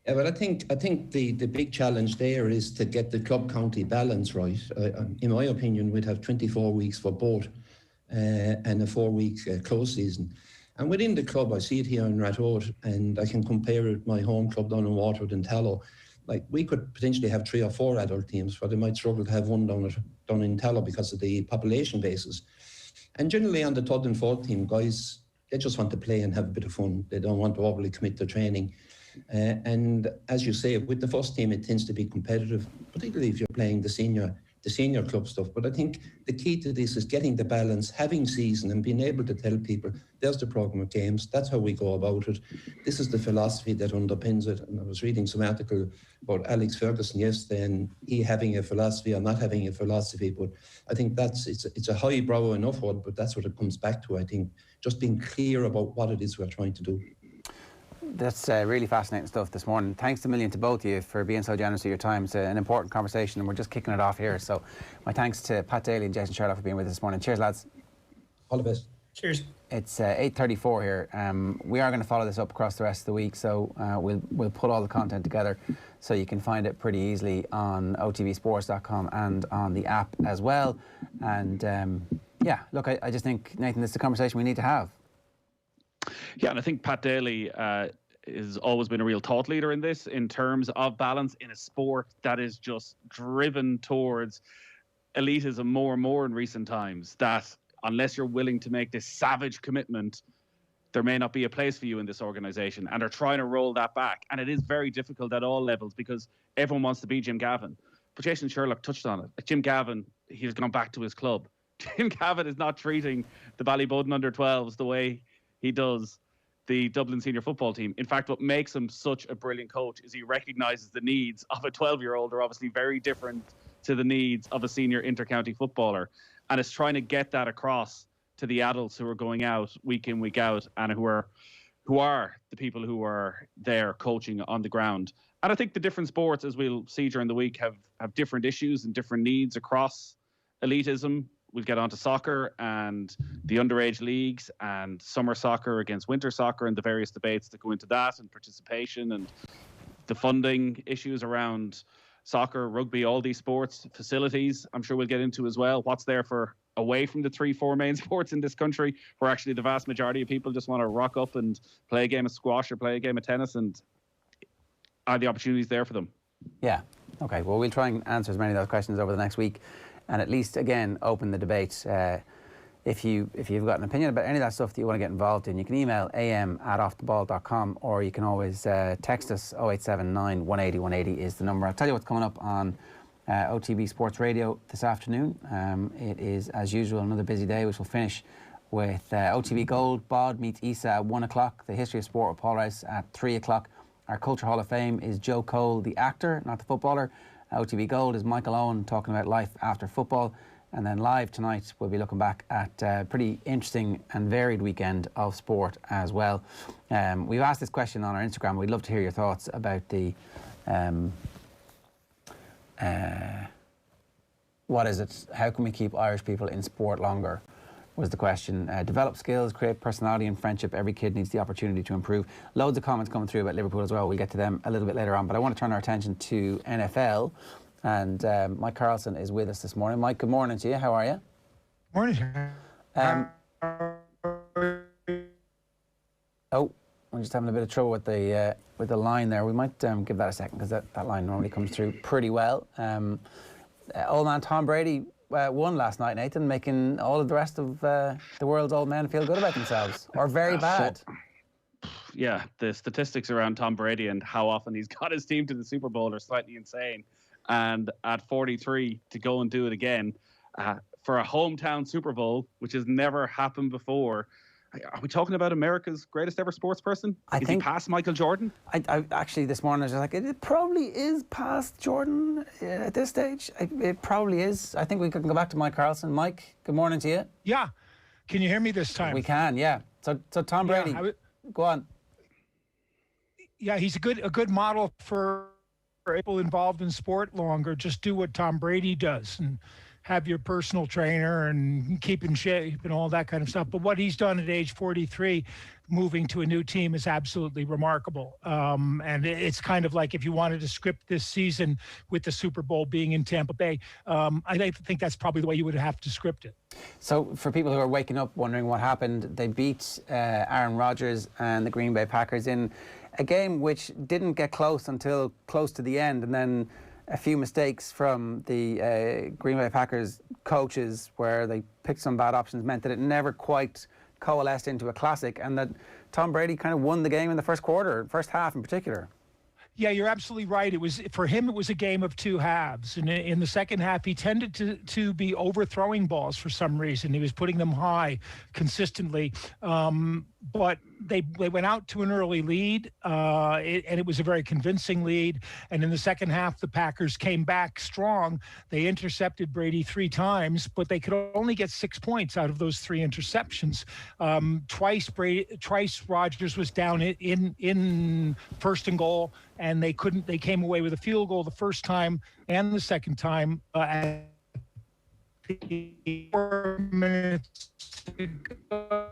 S11: Yeah, well, I think the big challenge there is to get the club-county balance right. In my opinion, we'd have 24 weeks for both and a 4-week close season. And within the club, I see it here in Rathode, and I can compare it with my home club down in Waterford and Tallow. Like, we could potentially have 3 or 4 adult teams, but they might struggle to have one down in Tallow because of the population basis. And generally on the 3rd and 4th team, guys, they just want to play and have a bit of fun. They don't want to overly commit to training. And as you say, with the first team, it tends to be competitive, particularly if you're playing the senior the senior club stuff. But I think the key to this is getting the balance, having season and being able to tell people, there's the programme of games, that's how we go about it. This is the philosophy that underpins it. And I was reading some article about Alex Ferguson yesterday and he having a philosophy or not having a philosophy. But I think it's a highbrow enough word, but that's what it comes back to, I think. Just being clear about what it is we're trying to do.
S3: That's really fascinating stuff this morning. Thanks a million to both of you for being so generous with your time. It's an important conversation and we're just kicking it off here. So my thanks to Pat Daly and Jason Sherlock for being with us this morning. Cheers, lads.
S11: All the best.
S12: Cheers.
S3: It's 8:34 here. We are going to follow this up across the rest of the week, so we'll put all the content together so you can find it pretty easily on otbsports.com and on the app as well. And yeah, look, I just think, Nathan, this is a conversation we need to have.
S5: Yeah, and I think Pat Daly has always been a real thought leader in this, in terms of balance in a sport that is just driven towards elitism more and more in recent times, that unless you're willing to make this savage commitment, there may not be a place for you in this organisation. And they're trying to roll that back. And it is very difficult at all levels because everyone wants to be Jim Gavin. But Jason Sherlock touched on it. Like Jim Gavin, he's gone back to his club. Jim Gavin is not treating the Ballybudden under-12s the way he does the Dublin senior football team. In fact, what makes him such a brilliant coach is he recognises the needs of a 12-year-old are obviously very different to the needs of a senior inter-county footballer. And it's trying to get that across to the adults who are going out week in, week out, and who are the people who are there coaching on the ground. And I think the different sports, as we'll see during the week, have different issues and different needs across elitism. We'll get onto soccer and the underage leagues and summer soccer against winter soccer and the various debates that go into that, and participation and the funding issues around soccer, rugby, all these sports, facilities, I'm sure we'll get into as well. What's there for away from the 3-4 main sports in this country, where actually the vast majority of people just want to rock up and play a game of squash or play a game of tennis, and are the opportunities there for them? Yeah.
S3: Okay, well, we'll try and answer as many of those questions over the next week and at least, again, open the debate. If you've got an opinion about any of that stuff that you want to get involved in, you can email am@offtheball.com, or you can always text us. 0879 180 180 is the number. I'll tell you what's coming up on OTB Sports Radio this afternoon. It is, as usual, another busy day, which will finish with OTB Gold. Bod meets Isa at 1 o'clock. The History of Sport with Paul Rice at 3 o'clock. Our Culture Hall of Fame is Joe Cole, the actor, not the footballer. OTB Gold is Michael Owen talking about life after football. And then live tonight, we'll be looking back at a pretty interesting and varied weekend of sport as well. We've asked this question on our Instagram. We'd love to hear your thoughts about the what is it? How can we keep Irish people in sport longer? Was the question. Develop skills, create personality and friendship. Every kid needs the opportunity to improve. Loads of comments coming through about Liverpool as well. We'll get to them a little bit later on. But I want to turn our attention to NFL. And Mike Carlson is with us this morning. Mike, good morning to you. How are you?
S13: Morning.
S3: Oh, we're just having a bit of trouble with the line there. We might give that a second, because that line normally comes through pretty well. Old man Tom Brady won last night, Nathan, making all of the rest of the world's old men feel good about themselves, or very bad.
S5: Yeah, the statistics around Tom Brady and how often he's got his team to the Super Bowl are slightly insane. And at 43, to go and do it again for a hometown Super Bowl, which has never happened before. Are we talking about America's greatest ever sports person? Is he past Michael Jordan?
S3: I actually, this morning, I was just like, it probably is past Jordan at this stage. It probably is. I think we can go back to Mike Carlson. Mike, good morning to you.
S13: Yeah. Can you hear me this time?
S3: We can, yeah. So Tom Brady, go on.
S13: Yeah, he's a good model for people involved in sport longer. Just do what Tom Brady does and have your personal trainer and keep in shape and all that kind of stuff. But what he's done at age 43, moving to a new team, is absolutely remarkable. And it's kind of like if you wanted to script this season with the Super Bowl being in Tampa Bay, I think that's probably the way you would have to script it.
S3: So for people who are waking up wondering what happened, they beat Aaron Rodgers and the Green Bay Packers in a game which didn't get close until close to the end, and then a few mistakes from the Green Bay Packers coaches, where they picked some bad options, meant that it never quite coalesced into a classic, and that Tom Brady kind of won the game in the first quarter, first half in particular.
S13: Yeah, you're absolutely right. It was for him. It was a game of two halves, and in the second half, he tended to be overthrowing balls for some reason. He was putting them high consistently, but they went out to an early lead, and it was a very convincing lead. And in the second half, the Packers came back strong. They intercepted Brady 3 times, but they could only get 6 points out of those 3 interceptions. Twice Rodgers was down in first and goal, and they came away with a field goal the first time and the second time at 4 minutes ago,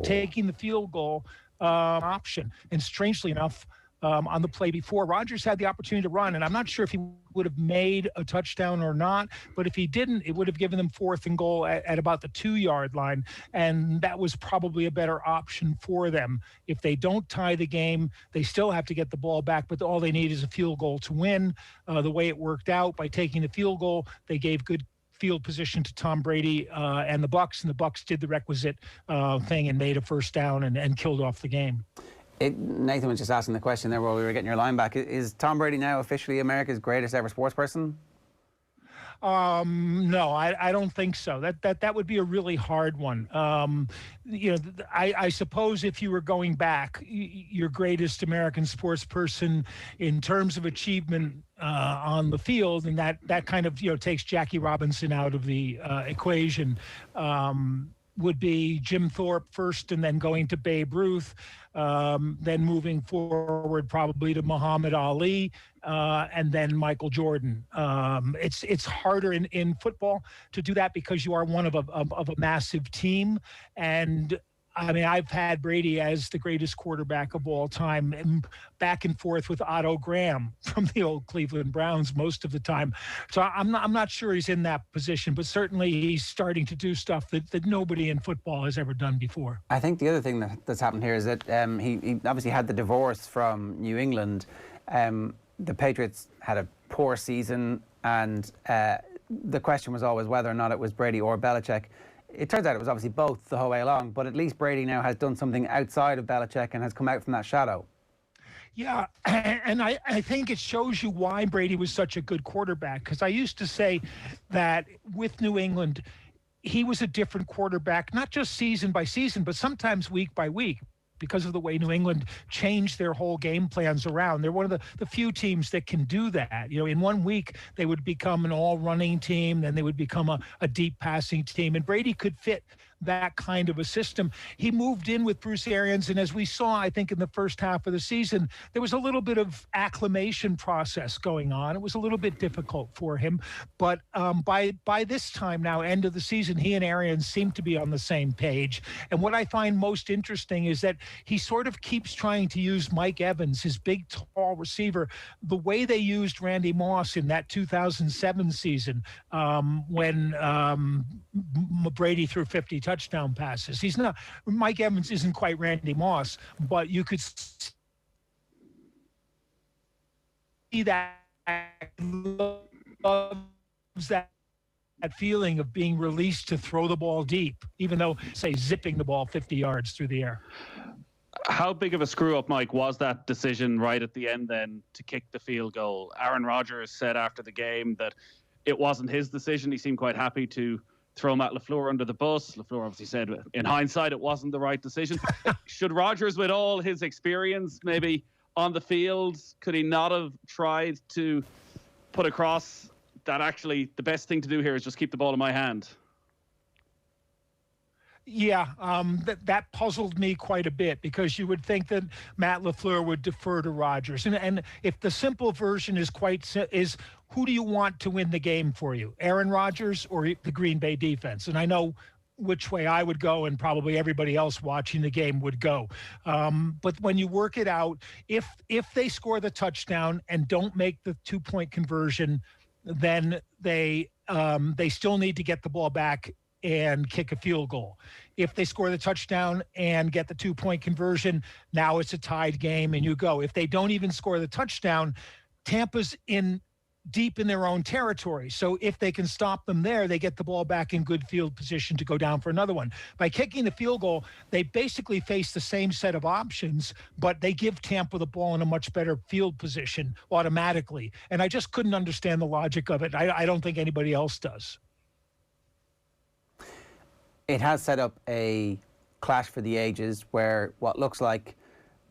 S13: taking the field goal option. And strangely enough, on the play before, Rodgers had the opportunity to run, and I'm not sure if he would have made a touchdown or not, but if he didn't, it would have given them 4th and goal at about the 2-yard line, and that was probably a better option for them. If they don't tie the game, they still have to get the ball back, but all they need is a field goal to win. The way it worked out, by taking the field goal, they gave good field position to Tom Brady and the Bucs did the requisite thing and made a first down and killed off the game.
S3: Nathan was just asking the question there while we were getting your line back. Is Tom Brady now officially America's greatest ever sports person?
S13: No, I don't think so. That would be a really hard one. I suppose if you were going back, your greatest American sports person in terms of achievement on the field, and that kind of takes Jackie Robinson out of the equation, would be Jim Thorpe first, and then going to Babe Ruth, then moving forward probably to Muhammad Ali, and then Michael Jordan. It's harder in football to do that because you are one of a massive team. And I mean, I've had Brady as the greatest quarterback of all time, and back and forth with Otto Graham from the old Cleveland Browns most of the time. So I'm not sure he's in that position, but certainly he's starting to do stuff that nobody in football has ever done before.
S3: I think the other thing that's happened here is that he obviously had the divorce from New England. The Patriots had a poor season, and the question was always whether or not it was Brady or Belichick. It turns out it was obviously both the whole way along, but at least Brady now has done something outside of Belichick and has come out from that shadow.
S13: Yeah, and I think it shows you why Brady was such a good quarterback, because I used to say that with New England, he was a different quarterback, not just season by season, but sometimes week by week, because of the way New England changed their whole game plans around. They're one of the few teams that can do that. In 1 week, they would become an all-running team, then they would become a deep passing team, and Brady could fit that kind of a system. He moved in with Bruce Arians, and as we saw, I think in the first half of the season, there was a little bit of acclimation process going on. It was a little bit difficult for him, but by this time now, end of the season, he and Arians seem to be on the same page. And what I find most interesting is that he sort of keeps trying to use Mike Evans, his big, tall receiver, the way they used Randy Moss in that 2007 season when Brady threw 50 touchdown passes. Mike Evans isn't quite Randy Moss, but you could see that loves that feeling of being released to throw the ball deep, even though, say, zipping the ball 50 yards through the air.
S5: How big of a screw-up, Mike, was that decision right at the end then to kick the field goal? Aaron Rodgers said after the game that it wasn't his decision. He seemed quite happy to throw Matt LaFleur under the bus. LaFleur obviously said, in hindsight, it wasn't the right decision. Should Rodgers, with all his experience, maybe on the field, could he not have tried to put across that actually the best thing to do here is just keep the ball in my hand?
S13: Yeah, that puzzled me quite a bit, because you would think that Matt LaFleur would defer to Rodgers. And if the simple version is who do you want to win the game for you, Aaron Rodgers or the Green Bay defense? And I know which way I would go, and probably everybody else watching the game would go. But when you work it out, if they score the touchdown and don't make the 2-point conversion, then they still need to get the ball back and kick a field goal. If they score the touchdown and get the 2-point conversion, now it's a tied game and you go. If they don't even score the touchdown, Tampa's in deep in their own territory. So if they can stop them there, they get the ball back in good field position to go down for another one. By kicking the field goal, they basically face the same set of options, but they give Tampa the ball in a much better field position automatically. And I just couldn't understand the logic of it. I don't think anybody else does.
S3: It has set up a clash for the ages where what looks like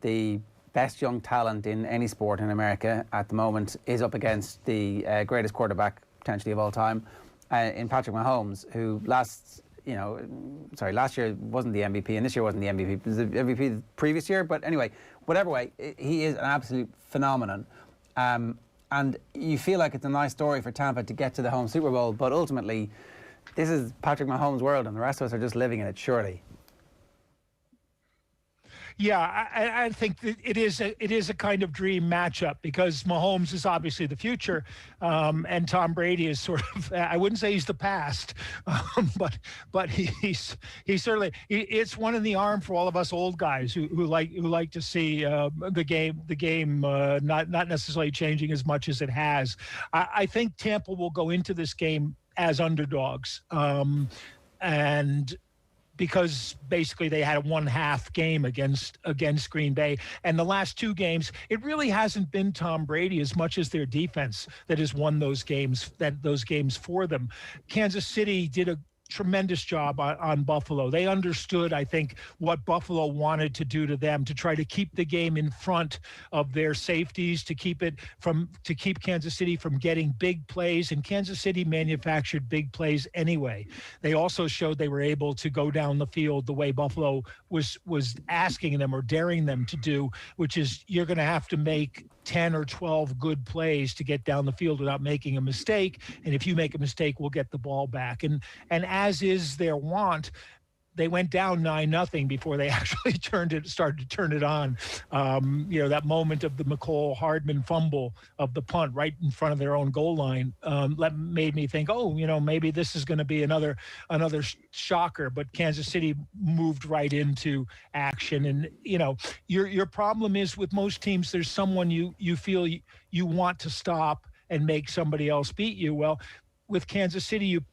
S3: the best young talent in any sport in America at the moment is up against the greatest quarterback potentially of all time in Patrick Mahomes, who last year wasn't the MVP and this year wasn't the MVP. It was the MVP the previous year, but anyway, whatever way, he is an absolute phenomenon. And you feel like it's a nice story for Tampa to get to the home Super Bowl, but ultimately this is Patrick Mahomes' world and the rest of us are just living in it, surely.
S13: Yeah, I think that it is a kind of dream matchup because Mahomes is obviously the future, and Tom Brady is sort of, I wouldn't say he's the past, but he's certainly, it's one in the arm for all of us old guys who like to see the game not necessarily changing as much as it has. I think Tampa will go into this game as underdogs, and because basically they had a 1/2 game against Green Bay. And the last two games, it really hasn't been Tom Brady as much as their defense that has won those games for them. Kansas City did a tremendous job on Buffalo. They understood, I think, what Buffalo wanted to do to them, to try to keep the game in front of their safeties, to keep Kansas City from getting big plays, and Kansas City manufactured big plays anyway. They also showed they were able to go down the field the way Buffalo was asking them or daring them to do, which is you're going to have to make 10 or 12 good plays to get down the field without making a mistake. And if you make a mistake, we'll get the ball back. And as is their wont, they went down 9-0 before they actually started to turn it on. That moment of the McCall Hardman fumble of the punt right in front of their own goal line made me think, maybe this is going to be another shocker. But Kansas City moved right into action. And your problem is with most teams, there's someone you feel you want to stop and make somebody else beat you. Well, with Kansas City, you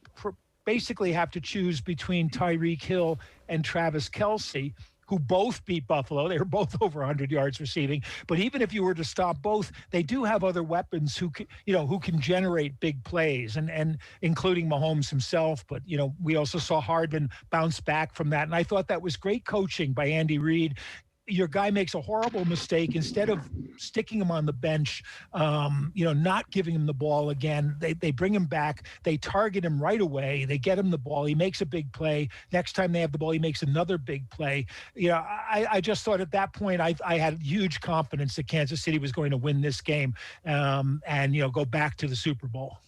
S13: basically have to choose between Tyreek Hill and Travis Kelce, who both beat Buffalo. They were both over 100 yards receiving. But even if you were to stop both, they do have other weapons who can generate big plays, and including Mahomes himself. But, we also saw Hardman bounce back from that. And I thought that was great coaching by Andy Reid. Your guy makes a horrible mistake. Instead of sticking him on the bench, not giving him the ball again, they bring him back. They target him right away. They get him the ball. He makes a big play. Next time they have the ball, he makes another big play. I just thought at that point I had huge confidence that Kansas City was going to win this game and go back to the Super Bowl.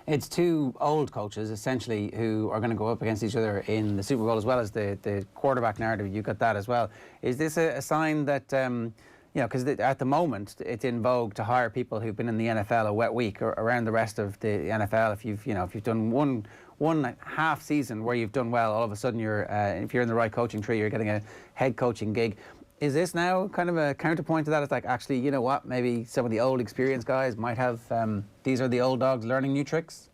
S3: It's two old coaches, essentially, who are going to go up against each other in the Super Bowl, as well as the quarterback narrative. You got that as well. Is this a sign that, because at the moment, it's in vogue to hire people who've been in the NFL a wet week or around the rest of the NFL. If you've done one half season where you've done well, all of a sudden if you're in the right coaching tree, you're getting a head coaching gig. Is this now kind of a counterpoint to that? It's like, actually, you know what? Maybe some of the old experienced guys might have, these are the old dogs learning new tricks?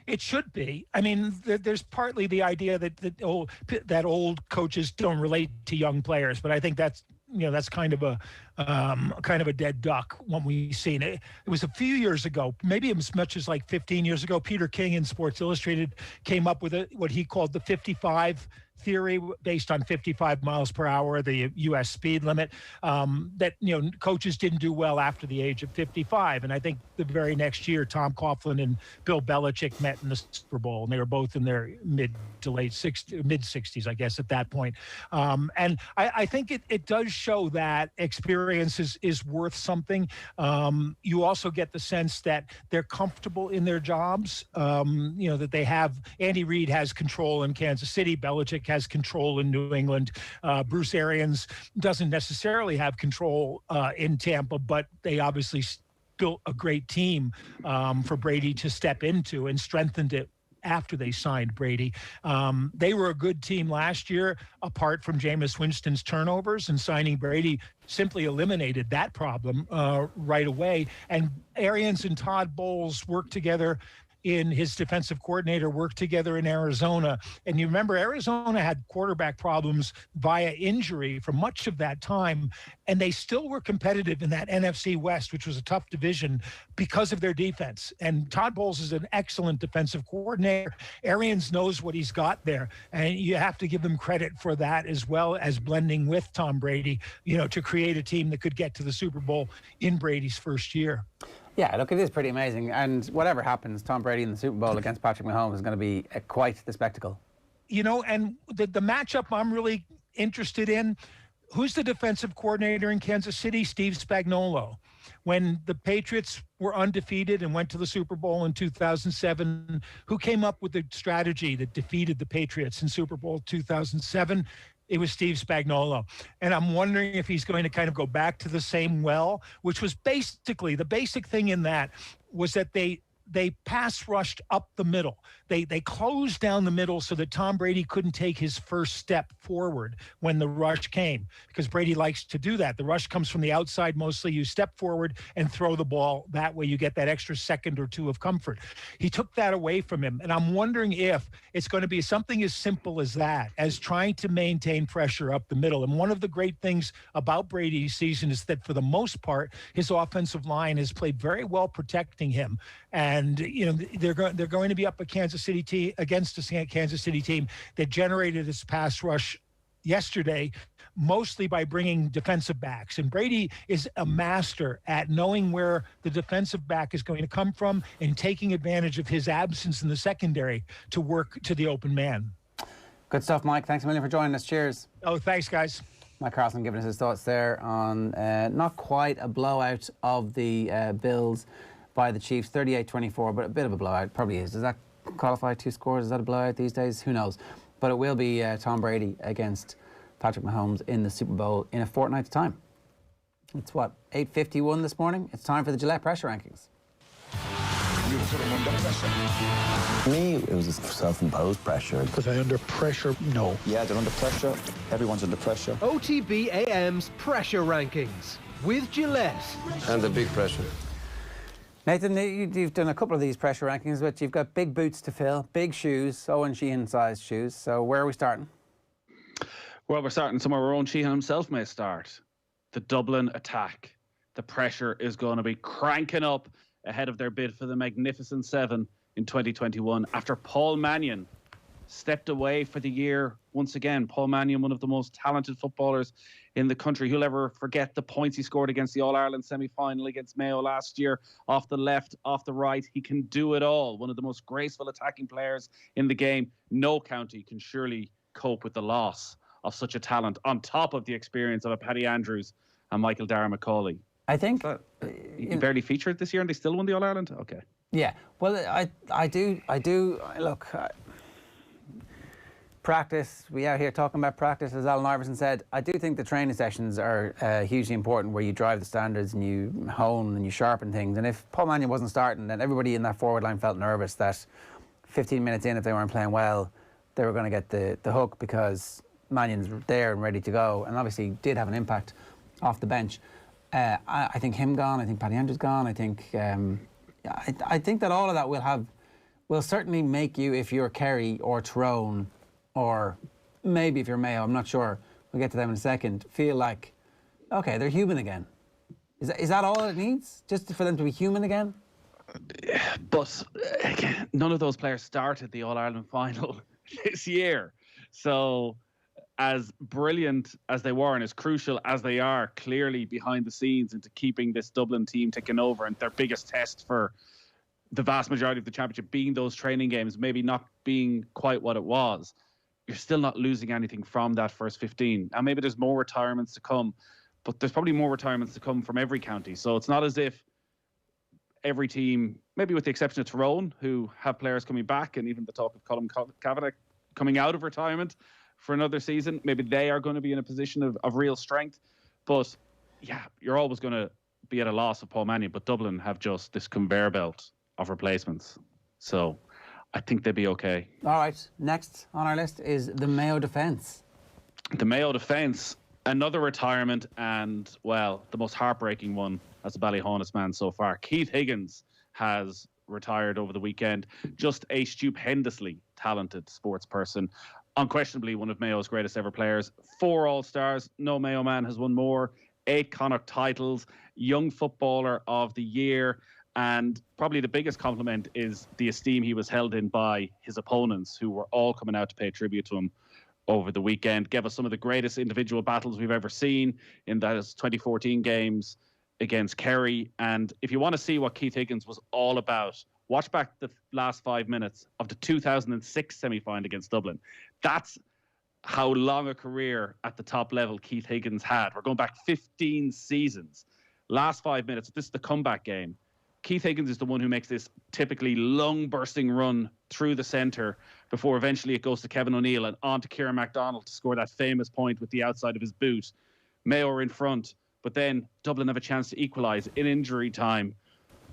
S13: It should be. I mean, there's partly the idea that old coaches don't relate to young players, but I think that's kind of a dead duck when we've seen it. It was a few years ago, maybe as much as like 15 years ago, Peter King in Sports Illustrated came up with what he called the 55 theory, based on 55 miles per hour, the U.S. speed limit, that coaches didn't do well after the age of 55. And I think the very next year, Tom Coughlin and Bill Belichick met in the Super Bowl, and they were both in their mid 60s, I guess, at that point. And I think it does show that experience is worth something. You also get the sense that they're comfortable in their jobs. That they have. Andy Reid has control in Kansas City. Belichick has control in New England. Bruce Arians doesn't necessarily have control in Tampa, but they obviously built a great team for Brady to step into and strengthened it after they signed Brady. They were a good team last year, apart from Jameis Winston's turnovers, and signing Brady simply eliminated that problem right away. And Arians and Todd Bowles worked together his defensive coordinator worked together in Arizona. And you remember Arizona had quarterback problems via injury for much of that time, and they still were competitive in that NFC West, which was a tough division because of their defense. And Todd Bowles is an excellent defensive coordinator. Arians knows what he's got there, and you have to give him credit for that, as well as blending with Tom Brady, to create a team that could get to the Super Bowl in Brady's first year.
S3: Yeah, look, it is pretty amazing. And whatever happens, Tom Brady in the Super Bowl against Patrick Mahomes is going to be quite the spectacle.
S13: And the matchup I'm really interested in, who's the defensive coordinator in Kansas City? Steve Spagnuolo. When the Patriots were undefeated and went to the Super Bowl in 2007, who came up with the strategy that defeated the Patriots in Super Bowl 2007? It was Steve Spagnuolo. And I'm wondering if he's going to kind of go back to the same well, which was basically the basic thing in that was that they pass rushed up the middle. They closed down the middle so that Tom Brady couldn't take his first step forward when the rush came, because Brady likes to do that. The rush comes from the outside mostly. You step forward and throw the ball. That way you get that extra second or two of comfort. He took that away from him. And I'm wondering if it's going to be something as simple as that, as trying to maintain pressure up the middle. And one of the great things about Brady's season is that for the most part, his offensive line has played very well protecting him. And they're going to be up against a Kansas City team that generated its pass rush yesterday, mostly by bringing defensive backs. And Brady is a master at knowing where the defensive back is going to come from and taking advantage of his absence in the secondary to work to the open man.
S3: Good stuff, Mike. Thanks a million for joining us. Cheers.
S13: Oh, thanks, guys.
S3: Mike Carlson giving us his thoughts there on not quite a blowout of the Bills by the Chiefs, 38-24, but a bit of a blowout. Probably is. Does that qualify 2 scores? Is that a blowout these days? Who knows? But it will be Tom Brady against Patrick Mahomes in the Super Bowl in a fortnight's time. It's 8:51 this morning. It's time for the Gillette pressure rankings.
S14: For me, it was a self-imposed pressure.
S15: Was I under pressure? No.
S14: Yeah, they're under pressure. Everyone's under pressure.
S2: OTB AM's pressure rankings with Gillette.
S16: And the big pressure.
S3: Nathan, you've done a couple of these pressure rankings, but you've got big boots to fill, big shoes, Owen Sheehan-sized shoes. So where are we starting?
S5: Well, we're starting somewhere where Owen Sheehan himself may start. The Dublin attack. The pressure is going to be cranking up ahead of their bid for the Magnificent Seven in 2021 after Paul Mannion stepped away for the year once again. Paul Mannion, one of the most talented footballers in the country. Who'll ever forget the points he scored against the All-Ireland semi-final against Mayo last year? Off the left, off the right, he can do it all. One of the most graceful attacking players in the game. No county can surely cope with the loss of such a talent, on top of the experience of a Paddy Andrews and Michael Dara McCauley.
S3: I think
S5: he barely featured this year and they still won the All-Ireland? Okay.
S3: Yeah, well, I do look, practice, we out here talking about practice, as Alan Iverson said. I do think the training sessions are hugely important, where you drive the standards and you hone and you sharpen things. And if Paul Mannion wasn't starting, then everybody in that forward line felt nervous that 15 minutes in, if they weren't playing well, they were going to get the hook, because Mannion's there and ready to go, and obviously did have an impact off the bench. I think him gone, I think Paddy Andrews gone, I think that all of that will certainly make you, if you're Kerry or Tyrone, or maybe if you're Mayo, I'm not sure, we'll get to them in a second, feel like, okay, they're human again. Is that all it needs? Just for them to be human again?
S5: But again, none of those players started the All-Ireland final this year. So as brilliant as they were and as crucial as they are clearly behind the scenes into keeping this Dublin team ticking over, and their biggest test for the vast majority of the championship being those training games, maybe not being quite what it was, you're still not losing anything from that first 15. And maybe there's more retirements to come, but there's probably more retirements to come from every county. So it's not as if every team, maybe with the exception of Tyrone, who have players coming back, and even the talk of Colm Cavanagh coming out of retirement for another season, maybe they are going to be in a position of real strength. But yeah, you're always going to be at a loss of Paul Mannion, but Dublin have just this conveyor belt of replacements. So I think they'd be okay.
S3: All right, next on our list is the Mayo defence.
S5: The Mayo defence, another retirement, and, well, the most heartbreaking one as a Ballyhonus man so far. Keith Higgins has retired over the weekend. Just a stupendously talented sports person. Unquestionably one of Mayo's greatest ever players. 4 All-Stars. No Mayo man has won more. 8 Connacht titles. Young Footballer of the Year. And probably the biggest compliment is the esteem he was held in by his opponents, who were all coming out to pay tribute to him over the weekend. Gave us some of the greatest individual battles we've ever seen in those 2014 games against Kerry. And if you want to see what Keith Higgins was all about, watch back the last 5 minutes of the 2006 semi-final against Dublin. That's how long a career at the top level Keith Higgins had. We're going back 15 seasons. Last 5 minutes, this is the comeback game. Keith Higgins is the one who makes this typically lung-bursting run through the centre before eventually it goes to Kevin O'Neill and on to Kieran MacDonald to score that famous point with the outside of his boot. Mayo are in front, but then Dublin have a chance to equalise in injury time.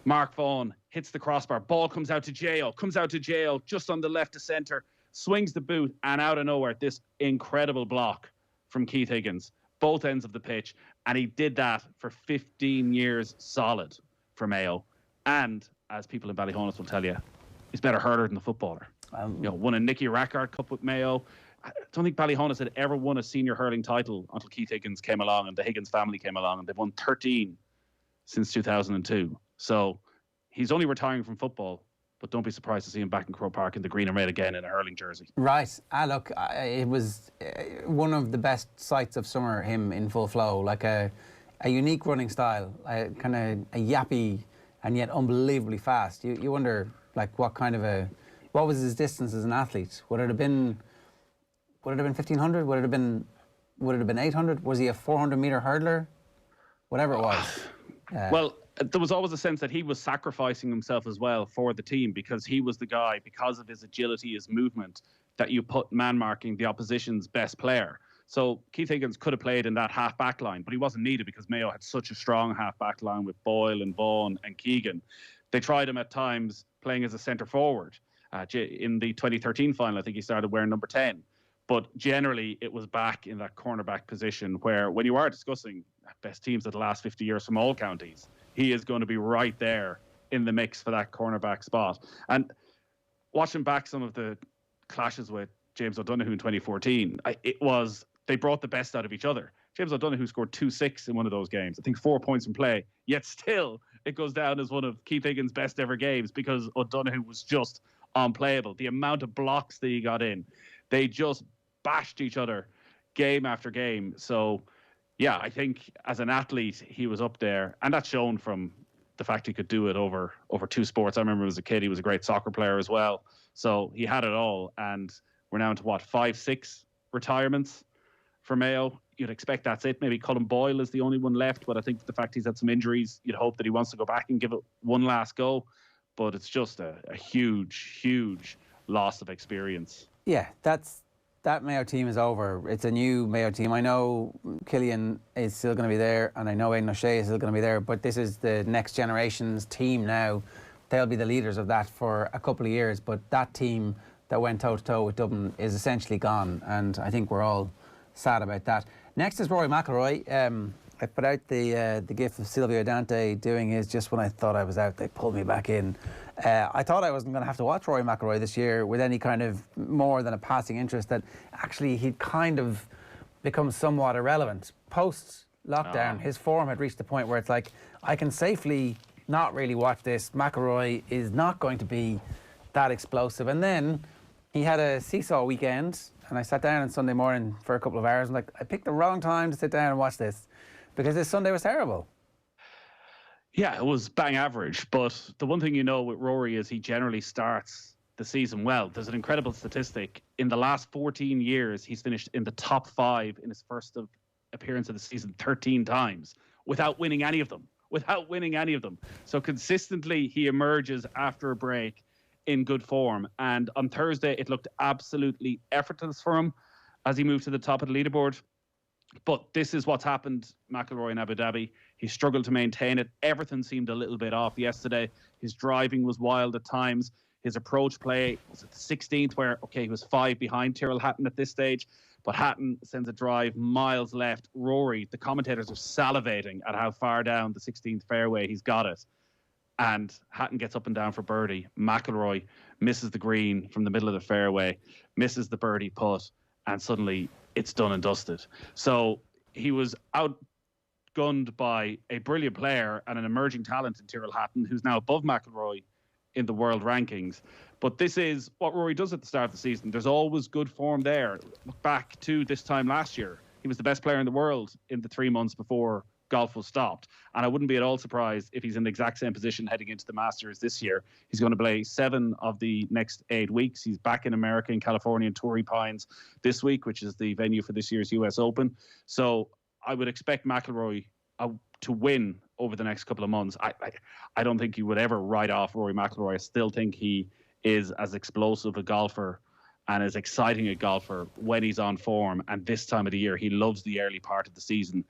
S5: Mark Vaughan hits the crossbar. Ball comes out to Jail just on the left of centre, swings the boot, and out of nowhere, this incredible block from Keith Higgins, both ends of the pitch. And he did that for 15 years solid for Mayo. And, as people in Ballyhonus will tell you, he's better hurler than the footballer. Won a Nicky Rackard Cup with Mayo. I don't think Ballyhonus had ever won a senior hurling title until Keith Higgins came along and the Higgins family came along, and they've won 13 since 2002. So he's only retiring from football, but don't be surprised to see him back in Croke Park in the green and red again in a hurling jersey.
S3: Right. Look, it was one of the best sights of summer, him in full flow, like a unique running style, kind of a yappy and yet unbelievably fast. You wonder, like, what was his distance as an athlete? Would it have been 1500? Would it have been 800? Was he a 400-meter hurdler? Whatever it was.
S5: Well, there was always a sense that he was sacrificing himself as well for the team, because he was the guy, because of his agility, his movement, that you put man-marking the opposition's best player. So Keith Higgins could have played in that half-back line, but he wasn't needed because Mayo had such a strong half-back line with Boyle and Vaughan and Keegan. They tried him at times playing as a centre-forward. In the 2013 final, I think he started wearing number 10. But generally, it was back in that cornerback position where, when you are discussing best teams of the last 50 years from all counties, he is going to be right there in the mix for that cornerback spot. And watching back some of the clashes with James O'Donoghue in 2014, they brought the best out of each other. James O'Donoghue scored 2-6 in one of those games. I think 4 points in play. Yet still, it goes down as one of Keith Higgins' best ever games because O'Donoghue was just unplayable. The amount of blocks that he got in, they just bashed each other game after game. So, yeah, I think as an athlete, he was up there. And that's shown from the fact he could do it over 2 sports. I remember as a kid, he was a great soccer player as well. So he had it all. And we're now into, 5-6 retirements for Mayo. You'd expect that's it. Maybe Colin Boyle is the only one left, but I think the fact he's had some injuries, you'd hope that he wants to go back and give it one last go. But it's just a huge, huge loss of experience.
S3: Yeah, that Mayo team is over. It's a new Mayo team. I know Killian is still going to be there, and I know Aidan O'Shea is still going to be there, but this is the next generation's team now. They'll be the leaders of that for a couple of years, but that team that went toe-to-toe with Dublin is essentially gone, and I think we're all sad about that. Next is Rory McIlroy. I put out the gif of Silvio Dante doing his just when I thought I was out, they pulled me back in. I thought I wasn't going to have to watch Rory McIlroy this year with any kind of more than a passing interest, that actually he'd kind of become somewhat irrelevant. Post-lockdown, his form had reached the point where it's like, I can safely not really watch this. McIlroy is not going to be that explosive. And then he had a seesaw weekend, and I sat down on Sunday morning for a couple of hours. I'm like, I picked the wrong time to sit down and watch this, because this Sunday was terrible.
S5: Yeah, it was bang average. But the one thing you know with Rory is he generally starts the season well. There's an incredible statistic. In the last 14 years, he's finished in the top 5 in his first appearance of the season 13 times without winning any of them. So consistently, he emerges after a break in good form. And on Thursday, it looked absolutely effortless for him as he moved to the top of the leaderboard. But this is what's happened, McIlroy in Abu Dhabi. He struggled to maintain it. Everything seemed a little bit off yesterday. His driving was wild at times. His approach play was at the 16th, where, okay, he was 5 behind Tyrrell Hatton at this stage, but Hatton sends a drive miles left. Rory, the commentators are salivating at how far down the 16th fairway he's got it. And Hatton gets up and down for birdie. McIlroy misses the green from the middle of the fairway, misses the birdie putt, and suddenly it's done and dusted. So he was outgunned by a brilliant player and an emerging talent in Tyrrell Hatton, who's now above McIlroy in the world rankings. But this is what Rory does at the start of the season. There's always good form there. Look back to this time last year. He was the best player in the world in the 3 months before golf was stopped. And I wouldn't be at all surprised if he's in the exact same position heading into the Masters this year. He's going to play 7 of the next 8 weeks. He's back in America, in California, in Torrey Pines this week, which is the venue for this year's US Open. So I would expect McIlroy to win over the next couple of months. I don't think you would ever write off Rory McIlroy. I still think he is as explosive a golfer and as exciting a golfer when he's on form. And this time of the year, he loves the early part of the season.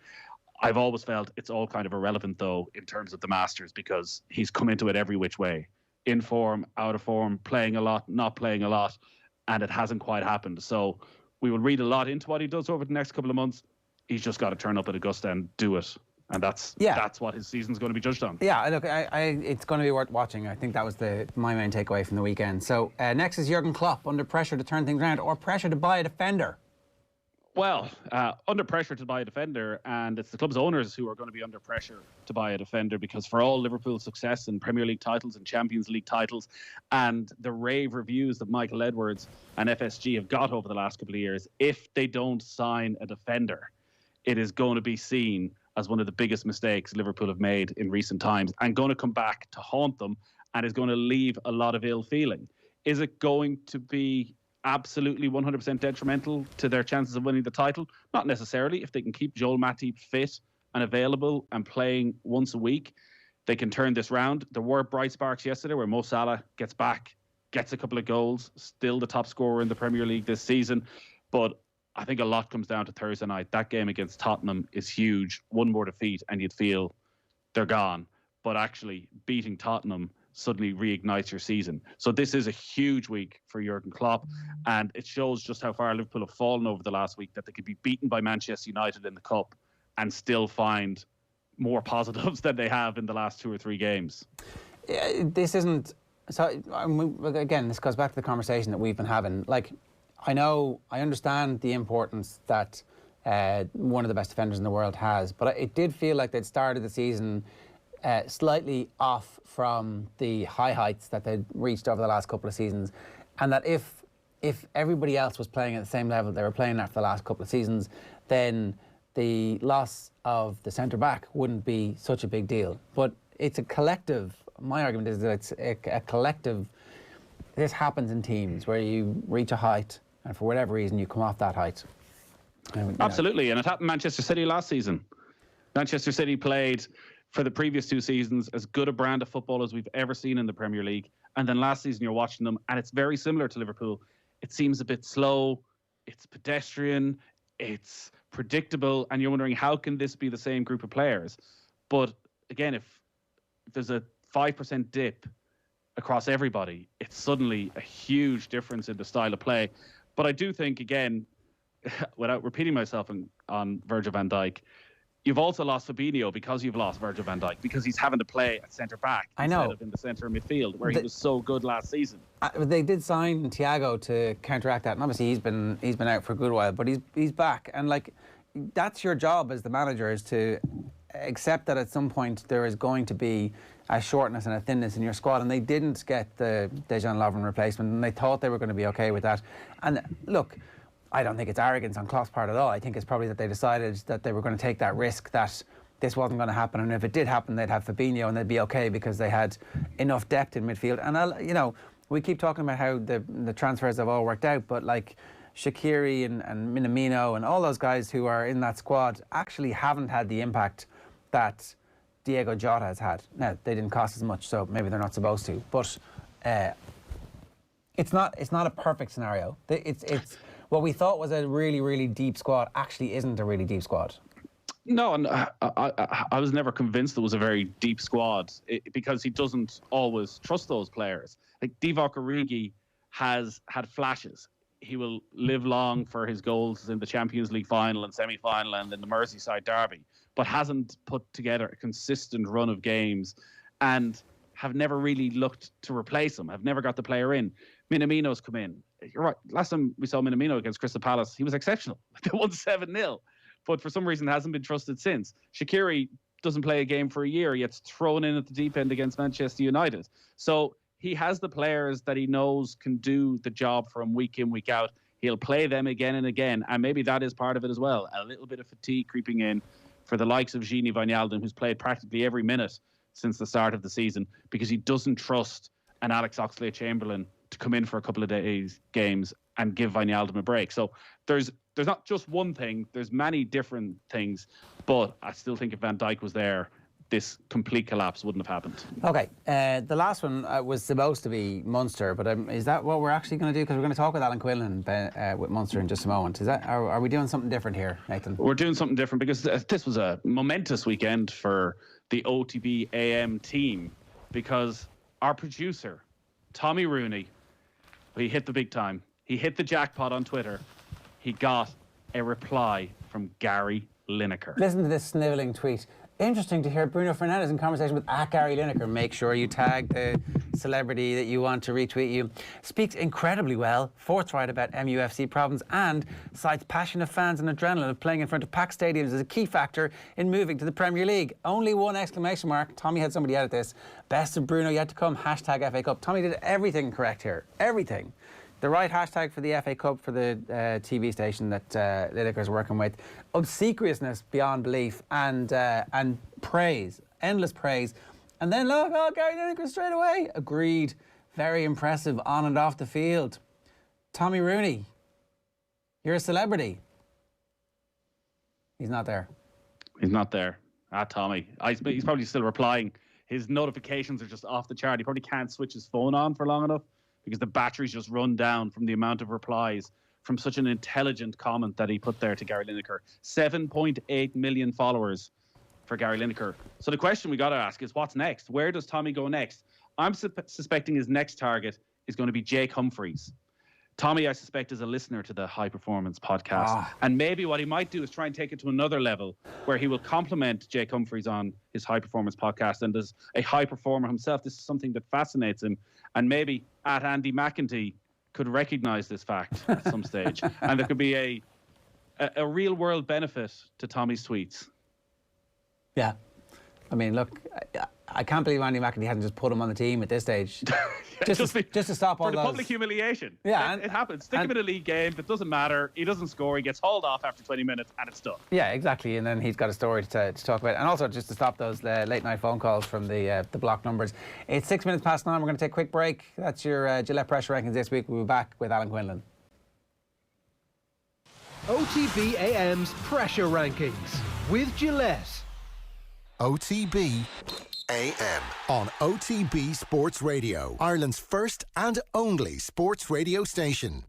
S5: I've always felt it's all kind of irrelevant, though, in terms of the Masters, because he's come into it every which way. In form, out of form, playing a lot, not playing a lot, and it hasn't quite happened. So we will read a lot into what he does over the next couple of months. He's just got to turn up at Augusta and do it. And that's what his season's going to be judged on.
S3: Yeah, look, it's going to be worth watching. I think that was my main takeaway from the weekend. So next is Jurgen Klopp, under pressure to turn things around or pressure to buy a defender.
S5: Well, under pressure to buy a defender, and it's the club's owners who are going to be under pressure to buy a defender, because for all Liverpool's success in Premier League titles and Champions League titles and the rave reviews that Michael Edwards and FSG have got over the last couple of years, if they don't sign a defender, it is going to be seen as one of the biggest mistakes Liverpool have made in recent times, and going to come back to haunt them, and is going to leave a lot of ill feeling. Is it going to be absolutely 100% detrimental to their chances of winning the title? Not necessarily. If they can keep Joel Matip fit and available and playing once a week, they can turn this round. There were bright sparks yesterday where Mo Salah gets back, gets a couple of goals, still the top scorer in the Premier League this season. But I think a lot comes down to Thursday night. That game against Tottenham is huge. One more defeat and you'd feel they're gone. But actually beating Tottenham suddenly reignites your season. So this is a huge week for Jurgen Klopp, and it shows just how far Liverpool have fallen over the last week, that they could be beaten by Manchester United in the Cup and still find more positives than they have in the last 2 or 3 games.
S3: Yeah, this isn't... So, again, this goes back to the conversation that we've been having. Like, I understand the importance that one of the best defenders in the world has, but it did feel like they'd started the season slightly off from the high heights that they'd reached over the last couple of seasons, and that if everybody else was playing at the same level they were playing at for the last couple of seasons, then the loss of the centre-back wouldn't be such a big deal. But it's a collective... My argument is that it's a collective... This happens in teams where you reach a height and for whatever reason you come off that height.
S5: Absolutely, and it happened Manchester City last season. Manchester City played for the previous 2 seasons as good a brand of football as we've ever seen in the Premier League. And then last season you're watching them and it's very similar to Liverpool. It seems a bit slow, it's pedestrian, it's predictable, and you're wondering, how can this be the same group of players? But again, if there's a 5% dip across everybody, it's suddenly a huge difference in the style of play. But I do think, again, without repeating myself on Virgil van Dijk, you've also lost Fabinho because you've lost Virgil van Dijk, because he's having to play at centre-back instead of in the centre of midfield, where he was so good last season.
S3: They did sign Thiago to counteract that, and obviously he's been out for a good while, but he's back. And, like, that's your job as the manager, is to accept that at some point there is going to be a shortness and a thinness in your squad, and they didn't get the Dejan Lovren replacement, and they thought they were going to be okay with that. And look, I don't think it's arrogance on Klopp's part at all. I think it's probably that they decided that they were going to take that risk, that this wasn't going to happen, and if it did happen, they'd have Fabinho and they'd be okay because they had enough depth in midfield. And we keep talking about how the transfers have all worked out, but like Shaqiri and Minamino and all those guys who are in that squad actually haven't had the impact that Diego Jota has had. Now, they didn't cost as much, so maybe they're not supposed to, but it's not a perfect scenario. It's what we thought was a really, really deep squad actually isn't a really deep squad.
S5: No, and I was never convinced it was a very deep squad because he doesn't always trust those players. Like Divock Origi has had flashes. He will live long for his goals in the Champions League final and semi-final and in the Merseyside derby, but hasn't put together a consistent run of games and have never really looked to replace him, have never got the player in. Minamino's come in. You're right. Last time we saw Minamino against Crystal Palace, he was exceptional. They won 7-0, but for some reason hasn't been trusted since. Shaqiri doesn't play a game for a year. He gets thrown in at the deep end against Manchester United. So he has the players that he knows can do the job for him week in, week out. He'll play them again and again, and maybe that is part of it as well. A little bit of fatigue creeping in for the likes of Gini Wijnaldum, who's played practically every minute since the start of the season, because he doesn't trust an Alex Oxlade-Chamberlain to come in for a couple of days games and give Wijnaldum a break. So there's not just one thing, there's many different things, but I still think if Van Dijk was there, this complete collapse wouldn't have happened.
S3: Okay, the last one was supposed to be Munster, but is that what we're actually going to do? Because we're going to talk with Alan Quinlan with Munster in just a moment. Is that are we doing something different here, Nathan?
S5: We're doing something different because this was a momentous weekend for the OTB AM team, because our producer, Tommy Rooney, he hit the big time. He hit the jackpot on Twitter. He got a reply from Gary Lineker.
S3: Listen to this snivelling tweet. Interesting to hear Bruno Fernandes in conversation with @Gary Lineker. Make sure you tag the celebrity that you want to retweet you. Speaks incredibly well, forthright about MUFC problems, and cites passion of fans and adrenaline of playing in front of packed stadiums as a key factor in moving to the Premier League. Only one exclamation mark. Tommy had somebody edit this. Best of Bruno yet to come. #FA Cup. Tommy did everything correct here. Everything. The right hashtag for the FA Cup for the TV station that Lineker's working with. Obsequiousness beyond belief and praise, endless praise. And then look, Gary Lineker straight away. Agreed. Very impressive on and off the field. Tommy Rooney, you're a celebrity. He's not there.
S5: He's not there. Tommy. He's probably still replying. His notifications are just off the chart. He probably can't switch his phone on for long enough, because the batteries just run down from the amount of replies from such an intelligent comment that he put there to Gary Lineker. 7.8 million followers for Gary Lineker. So the question we got to ask is, what's next? Where does Tommy go next? I'm suspecting his next target is going to be Jake Humphries. Tommy, I suspect, is a listener to the High Performance podcast. And maybe what he might do is try and take it to another level where he will compliment Jake Humphries on his High Performance podcast. And as a high performer himself, this is something that fascinates him. And maybe @Andy McEntee could recognise this fact at some stage. And there could be a real world benefit to Tommy's tweets.
S3: Yeah. I mean, look, I can't believe Andy McEntee hasn't just put him on the team at this stage. just to stop all
S5: for the
S3: those...
S5: public humiliation.
S3: Yeah.
S5: It happens. Stick him in a league game. It doesn't matter. He doesn't score. He gets hauled off after 20 minutes and it's done.
S3: Yeah, exactly. And then he's got a story to talk about. And also just to stop those late night phone calls from the block numbers. It's 6 minutes past 9. We're going to take a quick break. That's your Gillette pressure rankings this week. We'll be back with Alan Quinlan.
S2: OTB AM's pressure rankings with Gillette.
S1: OTB AM on OTB Sports Radio, Ireland's first and only sports radio station.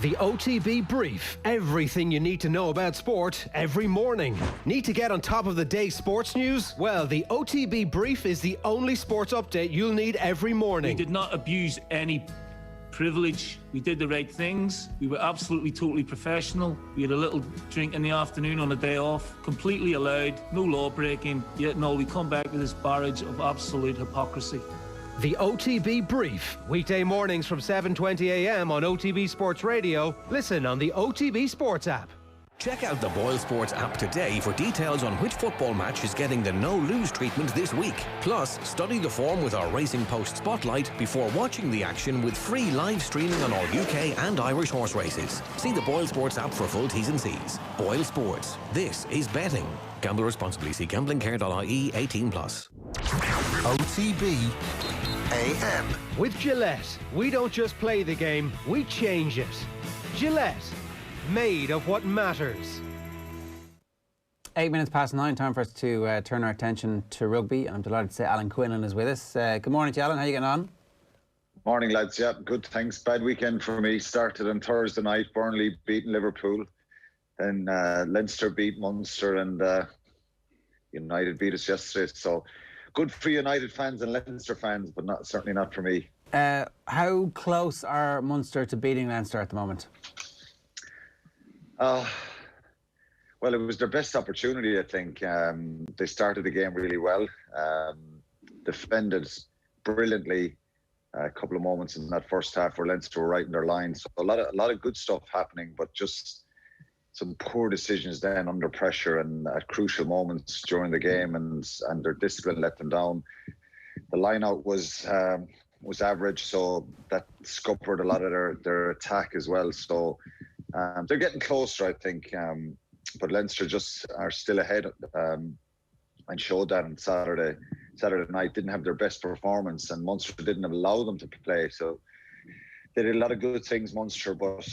S2: The OTB Brief. Everything you need to know about sport every morning. Need to get on top of the day's sports news? Well, the OTB Brief is the only sports update you'll need every morning.
S16: We did not abuse any privilege. We did the right things. We were absolutely, totally professional. We had a little drink in the afternoon on a day off, completely allowed, no law breaking. Yet no, we come back with this barrage of absolute hypocrisy.
S2: The OTB Brief, weekday mornings from 7:20 a.m. on OTB Sports Radio. Listen on the OTB Sports app.
S9: Check out the Boyle Sports app today for details on which football match is getting the no-lose treatment this week. Plus, study the form with our Racing Post Spotlight before watching the action with free live streaming on all UK and Irish horse races. See the Boyle Sports app for full T's and C's. Boyle Sports. This is betting. Gamble responsibly. See gamblingcare.ie 18+.
S1: OTB AM.
S2: With Gillette, we don't just play the game, we change it. Gillette. Made of what matters.
S3: 8 minutes past 9, time for us to turn our attention to rugby. I'm delighted to say Alan Quinlan is with us. Good morning to you, Alan. How are you getting on?
S17: Morning, lads. Yeah, good, thanks. Bad weekend for me. Started on Thursday night, Burnley beating Liverpool. Then Leinster beat Munster, and United beat us yesterday. So good for United fans and Leinster fans, but certainly not for me.
S3: How close are Munster to beating Leinster at the moment?
S17: Well, it was their best opportunity, I think. They started the game really well, defended brilliantly. A couple of moments in that first half where Leinster were right in their line. So a lot of good stuff happening, but just some poor decisions then under pressure and at crucial moments during the game, and their discipline let them down. The lineout was average, so that scuppered a lot of their attack as well. So they're getting closer, I think. But Leinster just are still ahead, and showed that on Saturday night. Didn't have their best performance, and Munster didn't allow them to play. So they did a lot of good things, Munster, but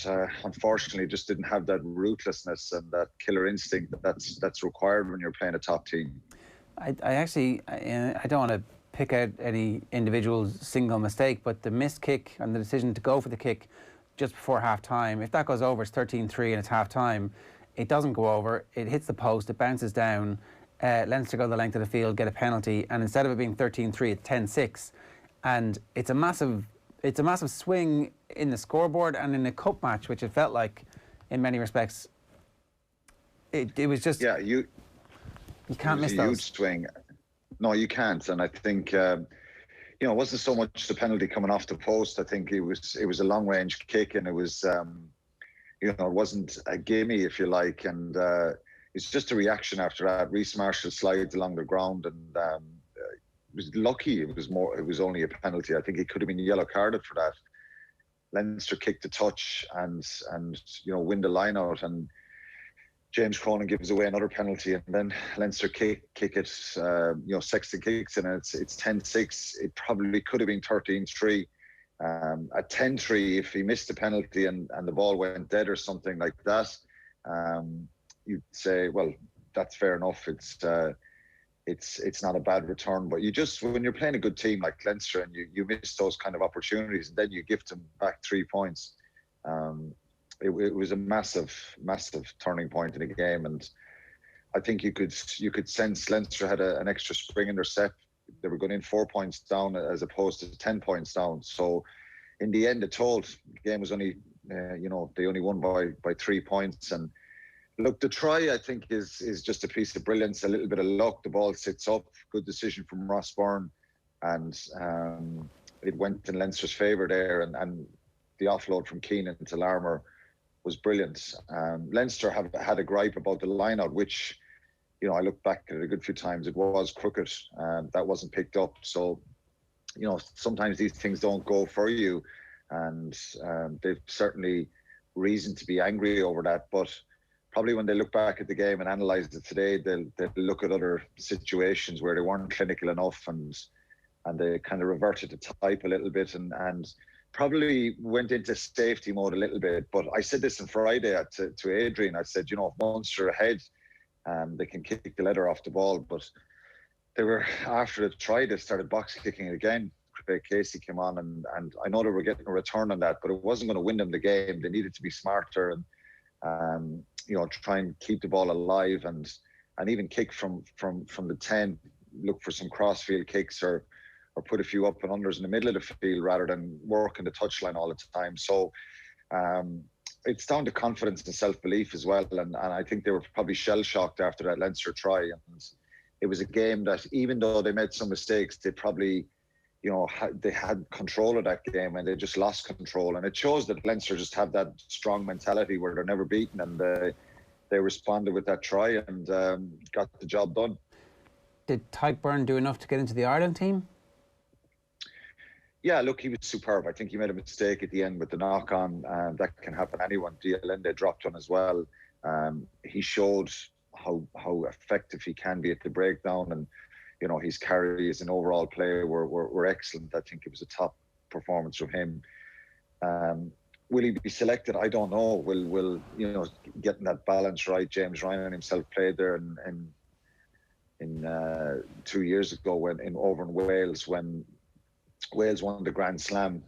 S17: unfortunately just didn't have that ruthlessness and that killer instinct that's required when you're playing a top team.
S3: I don't want to pick out any individual single mistake, but the missed kick and the decision to go for the kick just before half-time, if that goes over, it's 13-3 and it's half-time. It doesn't go over, it hits the post, it bounces down. Leinster go the length of the field, get a penalty, and instead of it being 13-3, it's 10-6. And it's a massive swing in the scoreboard and in a cup match, which it felt like, in many respects, it was just...
S17: Yeah, you
S3: can't miss those.
S17: Huge swing. No, you can't. And I think, it wasn't so much the penalty coming off the post. I think it was a long-range kick, and it was... it wasn't a gimme, if you like, and it's just a reaction after that. Reece Marshall slides along the ground, and it was lucky. It was only a penalty. I think he could have been yellow carded for that. Leinster kicked the touch and win the line out, and James Cronin gives away another penalty, and then Leinster kick it. Sexton kicks it, and it's 10-6. It probably could have been 13-3. At 10-3, if he missed the penalty and the ball went dead or something like that, you'd say, well, that's fair enough. It's not a bad return, but when you're playing a good team like Leinster and you miss those kind of opportunities, and then you gift them back 3 points. It was a massive turning point in the game, and I think you could sense Leinster had an extra spring in their step. They were going in 4 points down as opposed to 10 points down. So in the end, it told. The game was only, they only won by 3 points. And look, the try, I think, is just a piece of brilliance, a little bit of luck. The ball sits up, good decision from Ross Byrne, and it went in Leinster's favour there. And the offload from Keenan to Larmour was brilliant. Leinster have had a gripe about the line-out, which... I look back at it a good few times. It was crooked, that wasn't picked up. So, sometimes these things don't go for you, and they've certainly reason to be angry over that. But probably when they look back at the game and analyse it today, they'll look at other situations where they weren't clinical enough, and they kind of reverted to type a little bit, and probably went into safety mode a little bit. But I said this on Friday to Adrian. I said, if Munster ahead, they can kick the leather off the ball, but they were, after the try, they started box kicking again. Craig Casey came on, and I know they were getting a return on that, but it wasn't going to win them the game. They needed to be smarter and try and keep the ball alive, and even kick from the 10, look for some crossfield kicks or put a few up and unders in the middle of the field rather than working the touchline all the time. So it's down to confidence and self-belief as well, and I think they were probably shell-shocked after that Leinster try, and it was a game that, even though they made some mistakes, they probably, they had control of that game, and they just lost control, and it shows that Leinster just have that strong mentality where they're never beaten, and they responded with that try and got the job done.
S3: Did Tyke Byrne do enough to get into the Ireland team?
S17: Yeah, look, he was superb. I think he made a mistake at the end with the knock-on. That can happen to anyone. Dialende dropped one as well. He showed how effective he can be at the breakdown, and his carries and overall play were excellent. I think it was a top performance from him. Will he be selected? I don't know. Will getting that balance right? James Ryan himself played there in 2 years ago over in Wales when Wales won the Grand Slam.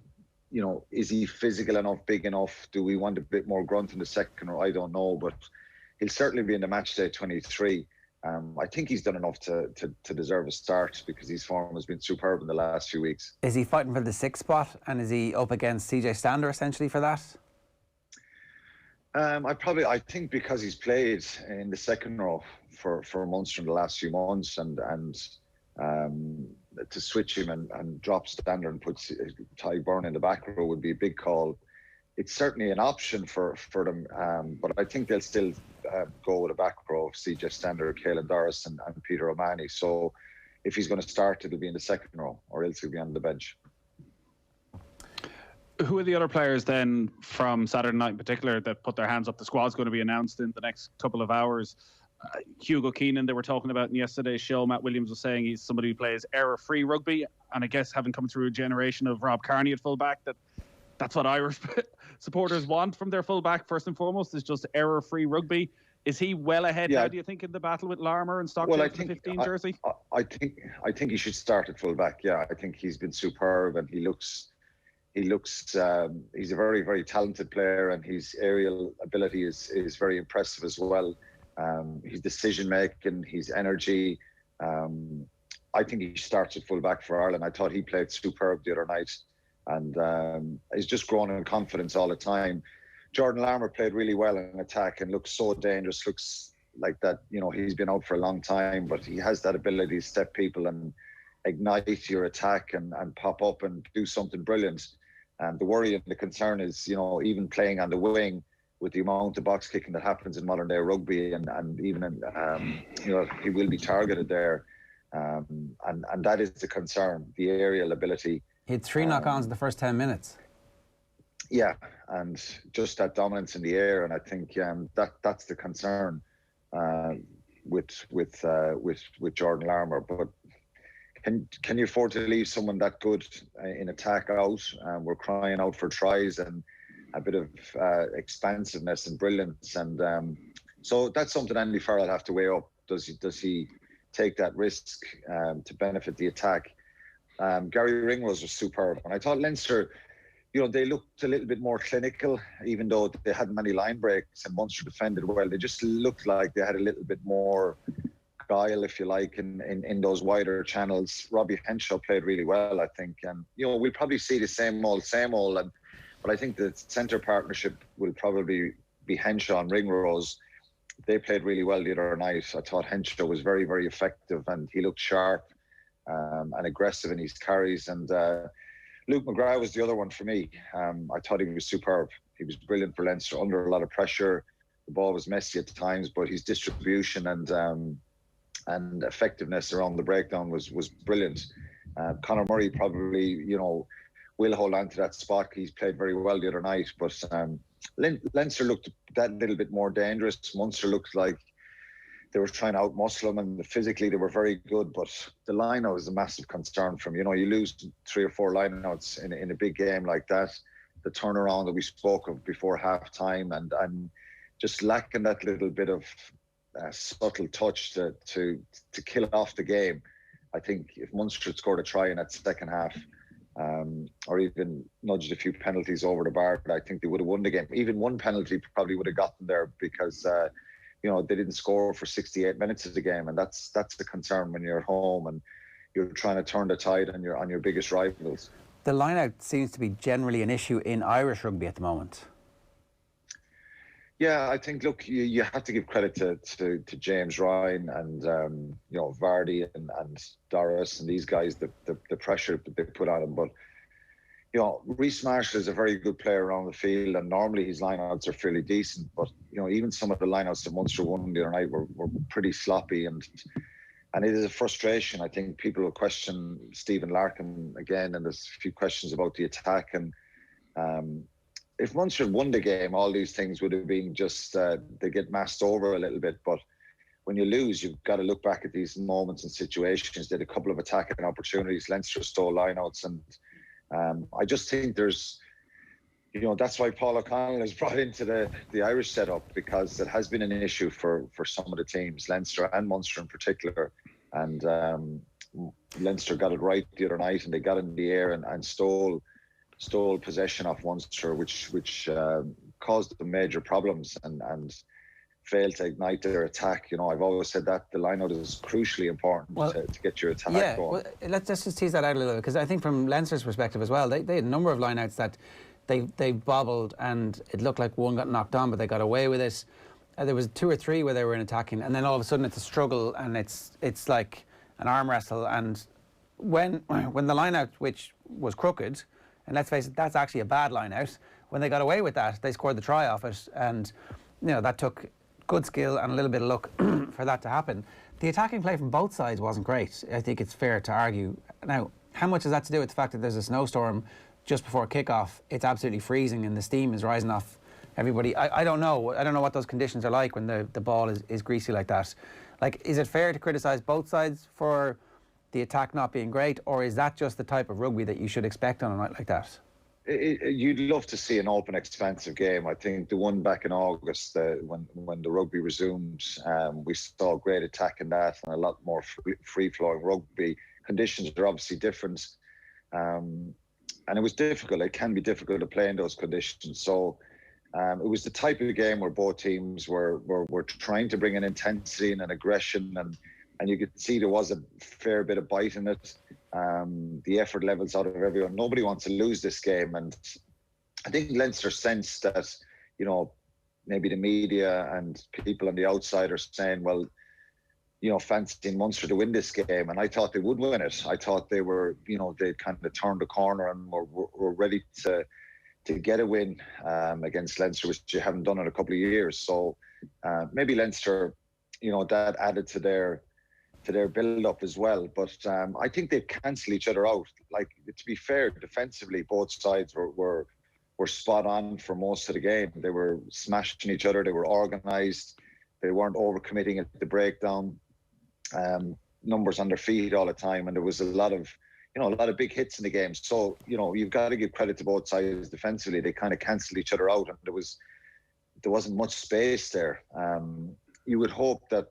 S17: Is he physical enough, big enough? Do we want a bit more grunt in the second? Or I don't know, but he'll certainly be in the match day 23. I think he's done enough to deserve a start because his form has been superb in the last few weeks.
S3: Is he fighting for the 6th spot, and is he up against CJ Stander essentially for that?
S17: I think because he's played in the second row for Munster in the last few months, and to switch him and drop Stander and put Ty Byrne in the back row would be a big call. It's certainly an option for them, but I think they'll still go with a back row of CJ Stander, Caelan Doris and Peter O'Mahony. So if he's going to start, it'll be in the second row, or else he'll be on the bench.
S5: Who are the other players then from Saturday night in particular that put their hands up? The squad's going to be announced in the next couple of hours. Hugo Keenan, they were talking about in yesterday's show. Matt Williams was saying he's somebody who plays error-free rugby, and I guess having come through a generation of Rob Kearney at fullback, that's what Irish supporters want from their fullback first and foremost, is just error-free rugby. Is he well ahead now, do you think, in the battle with Larmour and Stockdale for the 15 jersey?
S17: I think he should start at fullback. Yeah, I think he's been superb, and he looks he's a very, very talented player, and his aerial ability is very impressive as well. His decision making, his energy. I think he starts at fullback for Ireland. I thought he played superb the other night, and he's just grown in confidence all the time. Jordan Larmour played really well in attack and looks so dangerous. Looks like that, he's been out for a long time, but he has that ability to step people and ignite your attack and pop up and do something brilliant. And the worry and the concern is, even playing on the wing with the amount of box kicking that happens in modern day rugby, and even in, he will be targeted there. And that is the concern, the aerial ability.
S3: He had 3 knock-ons in the first 10 minutes.
S17: Yeah, and just that dominance in the air, and I think that's the concern with Jordan Larmour. But can you afford to leave someone that good in attack out? We're crying out for tries and a bit of expansiveness and brilliance, and so that's something Andy Farrell will have to weigh up. Does he take that risk to benefit the attack? Gary Ringrose was superb, and I thought Leinster, they looked a little bit more clinical, even though they hadn't many line breaks and Munster defended well. They just looked like they had a little bit more guile, if you like, in those wider channels. Robbie Henshaw played really well, I think, and we'll probably see the same old, but I think the centre partnership will probably be Henshaw and Ringrose. They played really well the other night. I thought Henshaw was very, very effective, and he looked sharp and aggressive in his carries. And Luke McGrath was the other one for me. I thought he was superb. He was brilliant for Leinster under a lot of pressure. The ball was messy at times, but his distribution and effectiveness around the breakdown was brilliant. Conor Murray probably, will hold on to that spot. He's played very well the other night, but Leinster looked that little bit more dangerous. Munster looked like they were trying to out-muscle them, and physically they were very good, but the line-out is a massive concern for them. You lose 3 or 4 line-outs in a big game like that. The turnaround that we spoke of before half-time, and just lacking that little bit of subtle touch to kill off the game. I think if Munster had scored a try in that second half, or even nudged a few penalties over the bar, I think they would have won the game. Even one penalty probably would have gotten there, because they didn't score for 68 minutes of the game, and that's the concern when you're at home and you're trying to turn the tide on your biggest rivals.
S3: The line-out seems to be generally an issue in Irish rugby at the moment.
S17: Yeah, I think, look, you have to give credit to James Ryan and Vardy and Doris and these guys, the pressure that they put on him. But Reece Marshall is a very good player around the field, and normally his lineouts are fairly decent. But even some of the lineouts that Munster won the other night were pretty sloppy, and it is a frustration. I think people will question Stephen Larkin again, and there's a few questions about the attack. And if Munster won the game, all these things would have been just they get masked over a little bit. But when you lose, you've got to look back at these moments and situations. They had a couple of attacking opportunities. Leinster stole lineouts, and I just think there's, that's why Paul O'Connell is brought into the Irish setup, because it has been an issue for some of the teams, Leinster and Munster in particular. And Leinster got it right the other night, and they got in the air and stole possession off Munster, which caused them major problems. And fail to ignite their attack. You know, I've always said that the line-out is crucially important to get your attack going.
S3: Well, let's just tease that out a little bit, because I think from Leinster's perspective as well, they had a number of line-outs that they bobbled and it looked like one got knocked on, but they got away with it. There was 2 or 3 where they were in attacking, and then all of a sudden it's a struggle and it's like an arm wrestle. And when the line-out, which was crooked, and let's face it, that's actually a bad line-out, when they got away with that, they scored the try off it, and you know that took good skill and a little bit of luck for that to happen. The attacking play from both sides wasn't great. I think it's fair to argue. Now, how much has that to do with the fact that there's a snowstorm just before kickoff? It's absolutely freezing and the steam is rising off everybody. I don't know. I don't know what those conditions are like when the ball is greasy like that. Like, is it fair to criticise both sides for the attack not being great, or is that just the type of rugby that you should expect on a night like that?
S17: You'd love to see an open, expansive game. I think the one back in August, when the rugby resumed, we saw great attack in that and a lot more free-flowing rugby. Conditions are obviously different, and it was difficult. It can be difficult to play in those conditions. So it was the type of game where both teams were trying to bring an intensity and an aggression, and you could see there was a fair bit of bite in it. The effort levels out of everyone. Nobody wants to lose this game, and I think Leinster sensed that, you know, maybe the media and people on the outside are saying, well, you know, fancying Munster to win this game, and I thought they would win it. I thought they were, you know, they kind of turned the corner and were ready to get a win against Leinster, which you haven't done in a couple of years. So maybe Leinster, you know, that added to their build-up as well. But I think they've cancelled each other out. Like, to be fair, defensively, both sides were spot on for most of the game. They were smashing each other. They were organised. They weren't overcommitting at the breakdown. Numbers on their feet all the time, and there was a lot of big hits in the game. So, you know, you've got to give credit to both sides defensively. They kind of cancelled each other out, and there wasn't much space there. You would hope that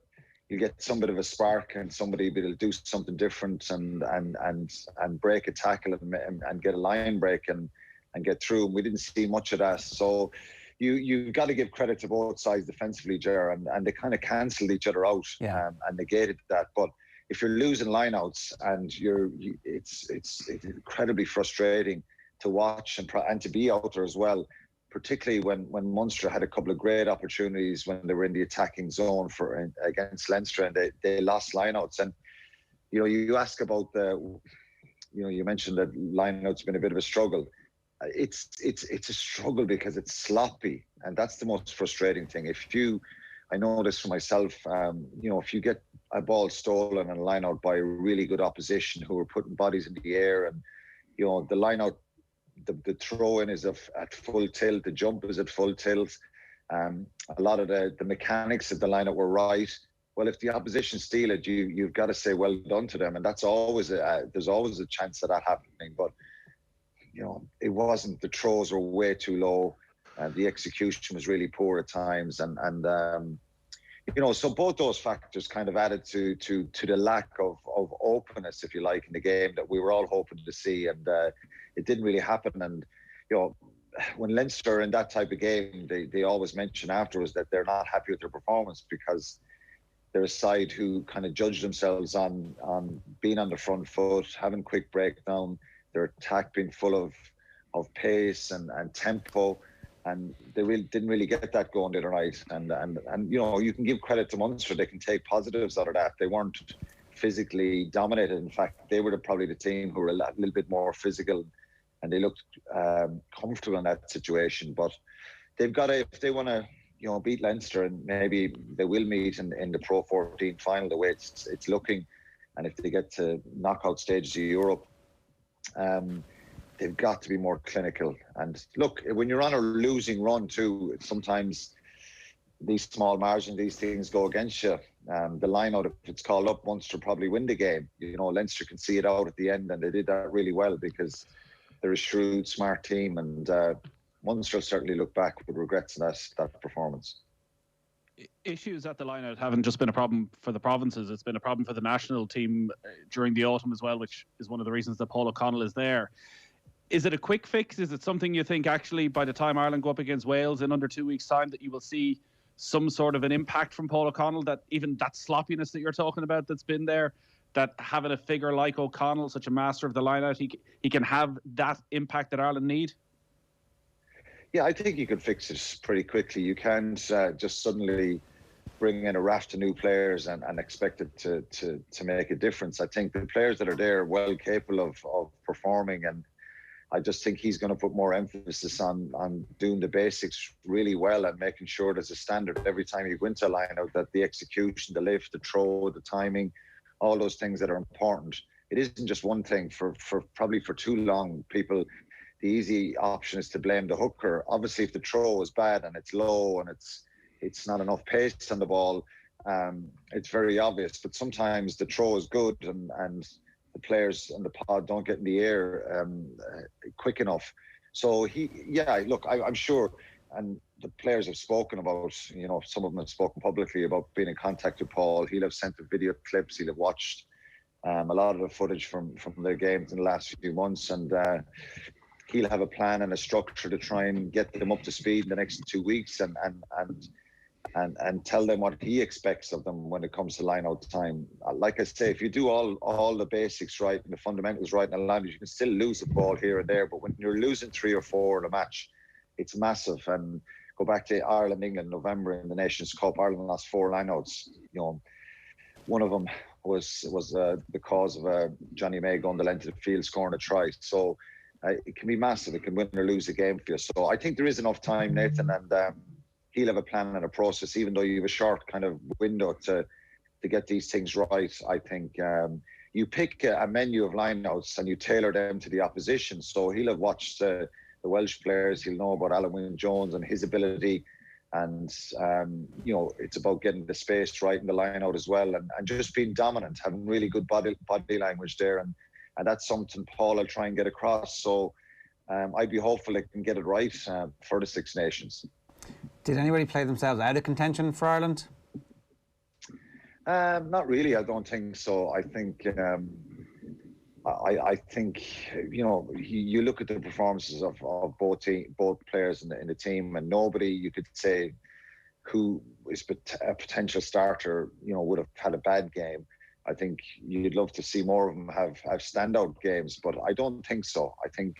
S17: you get some bit of a spark and somebody will do something different and break a tackle and get a line break and get through. And we didn't see much of that. So you've got to give credit to both sides defensively, Ger, and they kind of cancelled each other out and negated that. But if you're losing lineouts and it's incredibly frustrating to watch and to be out there as well. Particularly when Munster had a couple of great opportunities when they were in the attacking zone against Leinster, and they lost lineouts. And you know, you ask about you mentioned that lineouts been a bit of a struggle. It's a struggle because it's sloppy, and that's the most frustrating thing. I know this for myself. You know, if you get a ball stolen and a lineout by a really good opposition who are putting bodies in the air, and you know the lineout. The throw-in is at full tilt. The jump is at full tilt. A lot of the mechanics of the lineup were right. Well, if the opposition steal it, you've got to say well done to them, and that's always there's always a chance of that happening. But you know, it wasn't. The throws were way too low, and the execution was really poor at times, and you know, so both those factors kind of added to the lack of openness, if you like, in the game that we were all hoping to see, and it didn't really happen. And you know, when Leinster in that type of game, they always mention afterwards that they're not happy with their performance because they're a side who kind of judge themselves on being on the front foot, having quick breakdown, their attack being full of pace and tempo. And they didn't really get that going the other night. And you know, you can give credit to Munster. They can take positives out of that. They weren't physically dominated. In fact, they were probably the team who were a little bit more physical, and they looked comfortable in that situation. But they've got to, if they want to, you know, beat Leinster, and maybe they will meet in the Pro 14 final, the way it's looking, and if they get to knockout stages of Europe, they've got to be more clinical. And look, when you're on a losing run too, sometimes these small margins, these things go against you. The line-out, if it's called up, Munster probably win the game. You know, Leinster can see it out at the end, and they did that really well because they're a shrewd, smart team, and Munster certainly look back with regrets in that performance.
S5: Issues at the line-out haven't just been a problem for the provinces, it's been a problem for the national team during the autumn as well, which is one of the reasons that Paul O'Connell is there. Is it a quick fix? Is it something you think actually by the time Ireland go up against Wales in under 2 weeks' time that you will see some sort of an impact from Paul O'Connell, that even that sloppiness that you're talking about that's been there, that having a figure like O'Connell, such a master of the line-out, he can have that impact that Ireland need?
S17: Yeah, I think you can fix it pretty quickly. You can't just suddenly bring in a raft of new players and expect it to make a difference. I think the players that are there are well capable of performing, and I just think he's going to put more emphasis on doing the basics really well and making sure there's a standard every time you go into a line-out, that the execution, the lift, the throw, the timing, all those things that are important. It isn't just one thing. For probably for too long, the easy option is to blame the hooker. Obviously, if the throw is bad and it's low and it's not enough pace on the ball, it's very obvious. But sometimes the throw is good and the players and the pod don't get in the air quick enough. So I'm sure, and the players have spoken about, some of them have spoken publicly about being in contact with Paul. He'll have sent the video clips, he'll have watched a lot of the footage from their games in the last few months, and he'll have a plan and a structure to try and get them up to speed in the next 2 weeks and tell them what he expects of them when it comes to line-out time. Like I say, if you do all the basics right and the fundamentals right in a line, you can still lose a ball here and there. But when you're losing 3 or 4 in a match, it's massive. And go back to Ireland-England, November in the Nations Cup, Ireland lost 4 line-outs. One of them was the cause of Johnny May going the length of the field, scoring a try. So it can be massive. It can win or lose a game for you. So I think there is enough time, Nathan, and he'll have a plan and a process, even though you have a short kind of window to get these things right. I think you pick a menu of lineouts and you tailor them to the opposition. So he'll have watched the Welsh players. He'll know about Alan Wynne-Jones and his ability. And, it's about getting the space right in the lineout as well, and just being dominant, having really good body language there. And that's something Paul will try and get across. So I'd be hopeful it can get it right for the Six Nations.
S3: Did anybody play themselves out of contention for Ireland?
S17: Not really. I don't think so. I think I think you look at the performances of both players in the team, and nobody you could say who is a potential starter would have had a bad game. I think you'd love to see more of them have standout games, but I don't think so. I think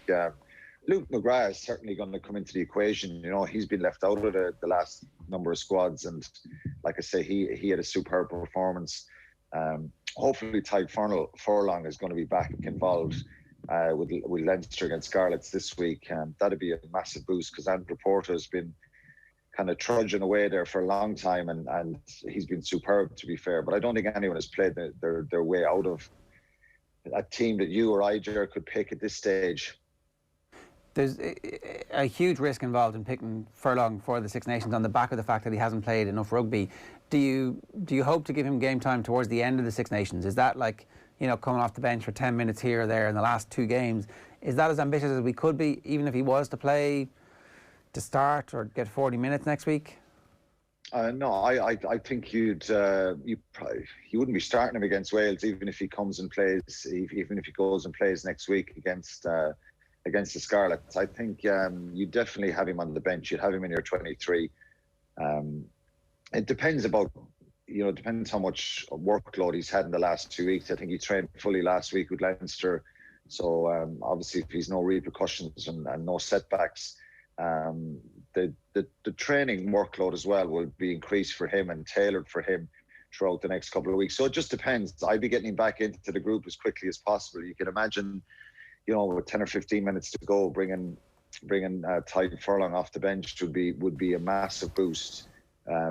S17: Luke McGrath is certainly going to come into the equation. He's been left out of the last number of squads, and like I say, he had a superb performance. Hopefully Ty Furlong is going to be back involved with Leinster against Scarlets this week, and that'd be a massive boost, because Andrew Porter has been kind of trudging away there for a long time, and he's been superb, to be fair. But I don't think anyone has played their way out of a team that you or I, Ger, could pick at this stage.
S3: There's a huge risk involved in picking Furlong for the Six Nations on the back of the fact that he hasn't played enough rugby. Do you hope to give him game time towards the end of the Six Nations? Is that like, coming off the bench for 10 minutes here or there in the last 2 games? Is that as ambitious as we could be, even if he was to play to start or get 40 minutes next week?
S17: No, I think you wouldn't be starting him against Wales, even if he comes and plays, even if he goes and plays next week against the Scarlets. I think you definitely have him on the bench. You'd have him in your 23. It depends depends how much workload he's had in the last 2 weeks. I think he trained fully last week with Leinster. So obviously, if he's no repercussions and no setbacks, the training workload as well will be increased for him and tailored for him throughout the next couple of weeks. So it just depends. I'd be getting him back into the group as quickly as possible. You can imagine, with 10 or 15 minutes to go, bringing Ty Furlong off the bench would be a massive boost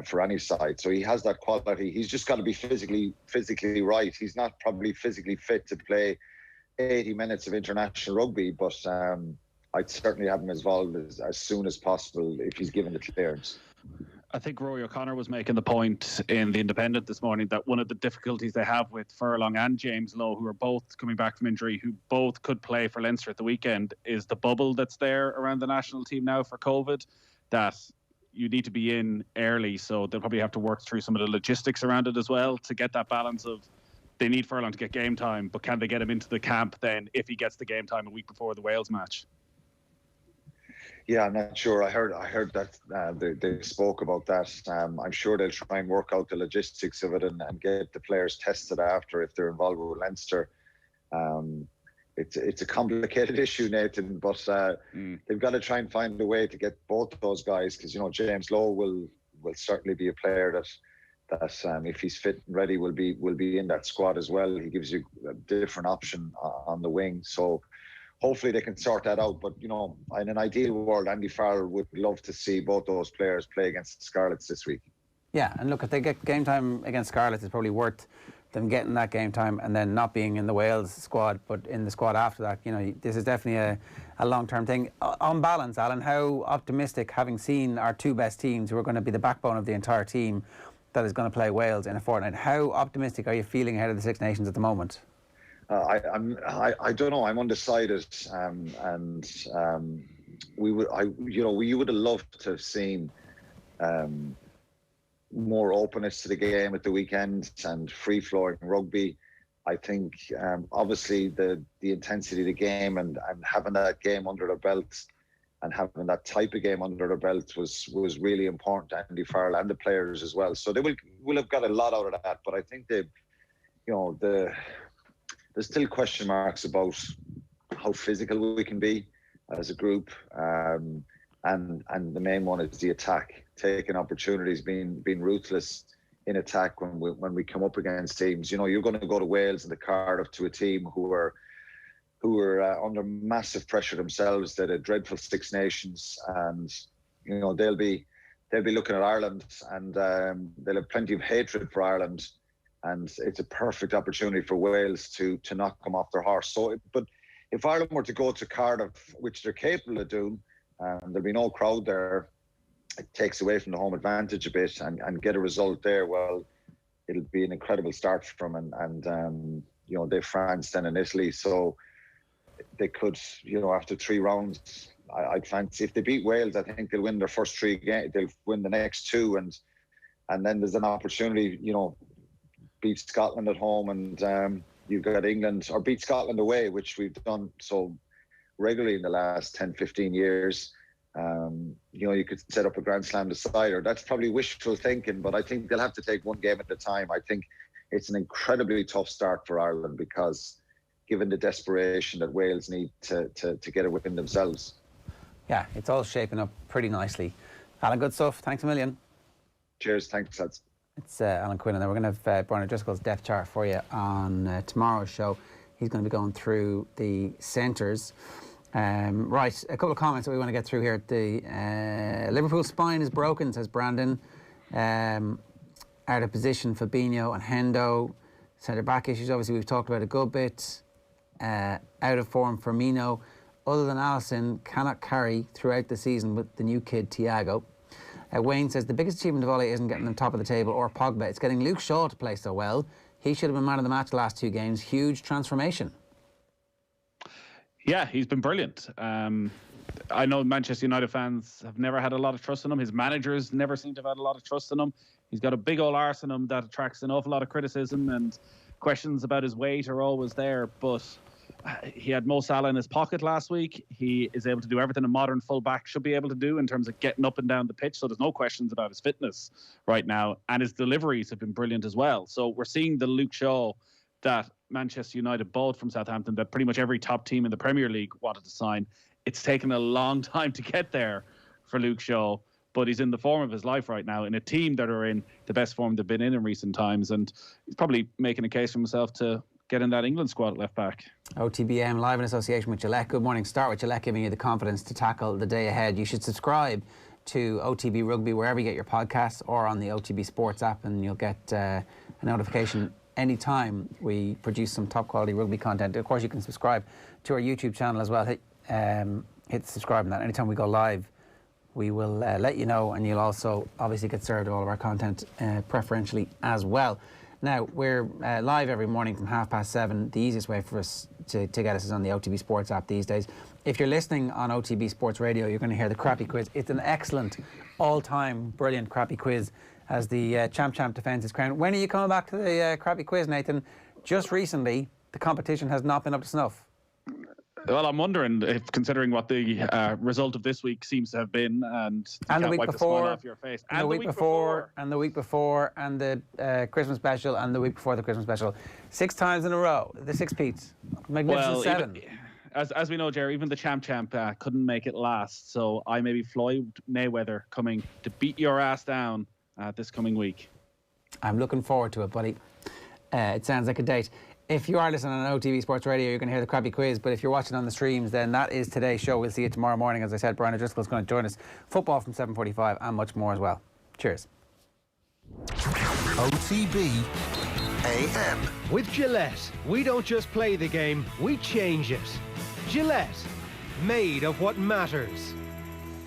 S17: for any side. So he has that quality. He's just got to be physically right. He's not probably physically fit to play 80 minutes of international rugby, but I'd certainly have him involved as soon as possible if he's given the clearance.
S5: I think Rory O'Connor was making the point in The Independent this morning that one of the difficulties they have with Furlong and James Lowe, who are both coming back from injury, who both could play for Leinster at the weekend, is the bubble that's there around the national team now for COVID, that you need to be in early. So they'll probably have to work through some of the logistics around it as well to get that balance of, they need Furlong to get game time, but can they get him into the camp then if he gets the game time a week before the Wales match?
S17: Yeah, I'm not sure. I heard that they spoke about that. I'm sure they'll try and work out the logistics of it and get the players tested after if they're involved with Leinster. It's a complicated issue, Nathan, but they've got to try and find a way to get both those guys, because James Lowe will certainly be a player that if he's fit and ready will be in that squad as well. He gives you a different option on the wing, so hopefully they can sort that out. But in an ideal world, Andy Farrell would love to see both those players play against the Scarlets this week. Yeah, and look, if they get game time against Scarlets, it's probably worth them getting that game time and then not being in the Wales squad, but in the squad after that. This is definitely a long-term thing. On balance, Alan, how optimistic, having seen our two best teams who are going to be the backbone of the entire team that is going to play Wales in a fortnight, how optimistic are you feeling ahead of the Six Nations at the moment? I don't know. I'm undecided, and we would have loved to have seen more openness to the game at the weekend and free-flowing rugby. I think obviously the intensity of the game and having that game under their belt and having that type of game under their belt was really important to Andy Farrell and the players as well. So they will have got a lot out of that. But I think there's still question marks about how physical we can be as a group, and the main one is the attack, taking opportunities, being ruthless in attack when we come up against teams. You're going to go to Wales and the Cardiff to a team who are under massive pressure themselves. They're a dreadful Six Nations, and they'll be looking at Ireland, and they'll have plenty of hatred for Ireland. And it's a perfect opportunity for Wales to knock them off their horse. So, but if Ireland were to go to Cardiff, which they're capable of doing, there'll be no crowd there, it takes away from the home advantage a bit, and get a result there, well, it'll be an incredible start for them. And they've France then and Italy. So they could, after 3 rounds, I'd fancy, if they beat Wales, I think they'll win their first 3 games. They'll win the next 2, and then there's an opportunity, beat Scotland at home, and you've got England, or beat Scotland away, which we've done so regularly in the last 10-15 years. You could set up a Grand Slam decider. That's probably wishful thinking, but I think they'll have to take one game at a time. I think it's an incredibly tough start for Ireland, because given the desperation that Wales need to get it within themselves. Yeah, it's all shaping up pretty nicely. Alan, good stuff. Thanks a million. Cheers. Thanks, lads. It's Alan Quinlan. We're going to have Brian O'Driscoll's depth chart for you on tomorrow's show. He's going to be going through the centres. Right, a couple of comments that we want to get through here. The Liverpool spine is broken, says Brandon. Out of position, Fabinho and Hendo. Centre-back issues, obviously, we've talked about a good bit. Out of form, Firmino. Other than Alisson, cannot carry throughout the season with the new kid, Thiago. Wayne says the biggest achievement of Ole isn't getting them top of the table or Pogba. It's getting Luke Shaw to play so well. He should have been man of the match the last 2 games. Huge transformation.
S5: Yeah, he's been brilliant. I know Manchester United fans have never had a lot of trust in him. His managers never seem to have had a lot of trust in him. He's got a big old arse in him that attracts an awful lot of criticism, and questions about his weight are always there. But he had Mo Salah in his pocket last week. He is able to do everything a modern fullback should be able to do in terms of getting up and down the pitch. So there's no questions about his fitness right now. And his deliveries have been brilliant as well. So we're seeing the Luke Shaw that Manchester United bought from Southampton, that pretty much every top team in the Premier League wanted to sign. It's taken a long time to get there for Luke Shaw, but he's in the form of his life right now in a team that are in the best form they've been in recent times. And he's probably making a case for himself to get in that England squad at left back. OTB AM live in association with Gillette. Good morning. Start with Gillette giving you the confidence to tackle the day ahead. You should subscribe to OTB Rugby wherever you get your podcasts, or on the OTB Sports app, and you'll get a notification anytime we produce some top quality rugby content. Of course, you can subscribe to our YouTube channel as well. Hit subscribe on that. Anytime we go live, we will let you know, and you'll also obviously get served all of our content preferentially as well. Now, we're live every morning from 7:30. The easiest way for us to get us is on the OTB Sports app these days. If you're listening on OTB Sports Radio, you're going to hear the crappy quiz. It's an excellent, all-time, brilliant crappy quiz as the champ defends his crown. When are you coming back to the crappy quiz, Nathan? Just recently, the competition has not been up to snuff. Well, I'm wondering if, considering what the result of this week seems to have been, and
S3: the week before,
S5: off your face,
S3: and the week before, and the week before, and the Christmas special, and the week before the Christmas special, 6 times in a row, the 6 Pete's, magnificent 7.
S5: As we know, Jerry, even the champ couldn't make it last. So I may be Floyd Mayweather coming to beat your ass down this coming week. I'm
S3: looking forward to it, buddy. It sounds like a date. If you are listening on OTB Sports Radio, you're going to hear the crappy quiz. But if you're watching on the streams, then that is today's show. We'll see you tomorrow morning. As I said, Brian O'Driscoll is going to join us. Football from 7:45 and much more as well. Cheers.
S1: OTB AM.
S2: With Gillette, we don't just play the game, we change it. Gillette, made of what matters.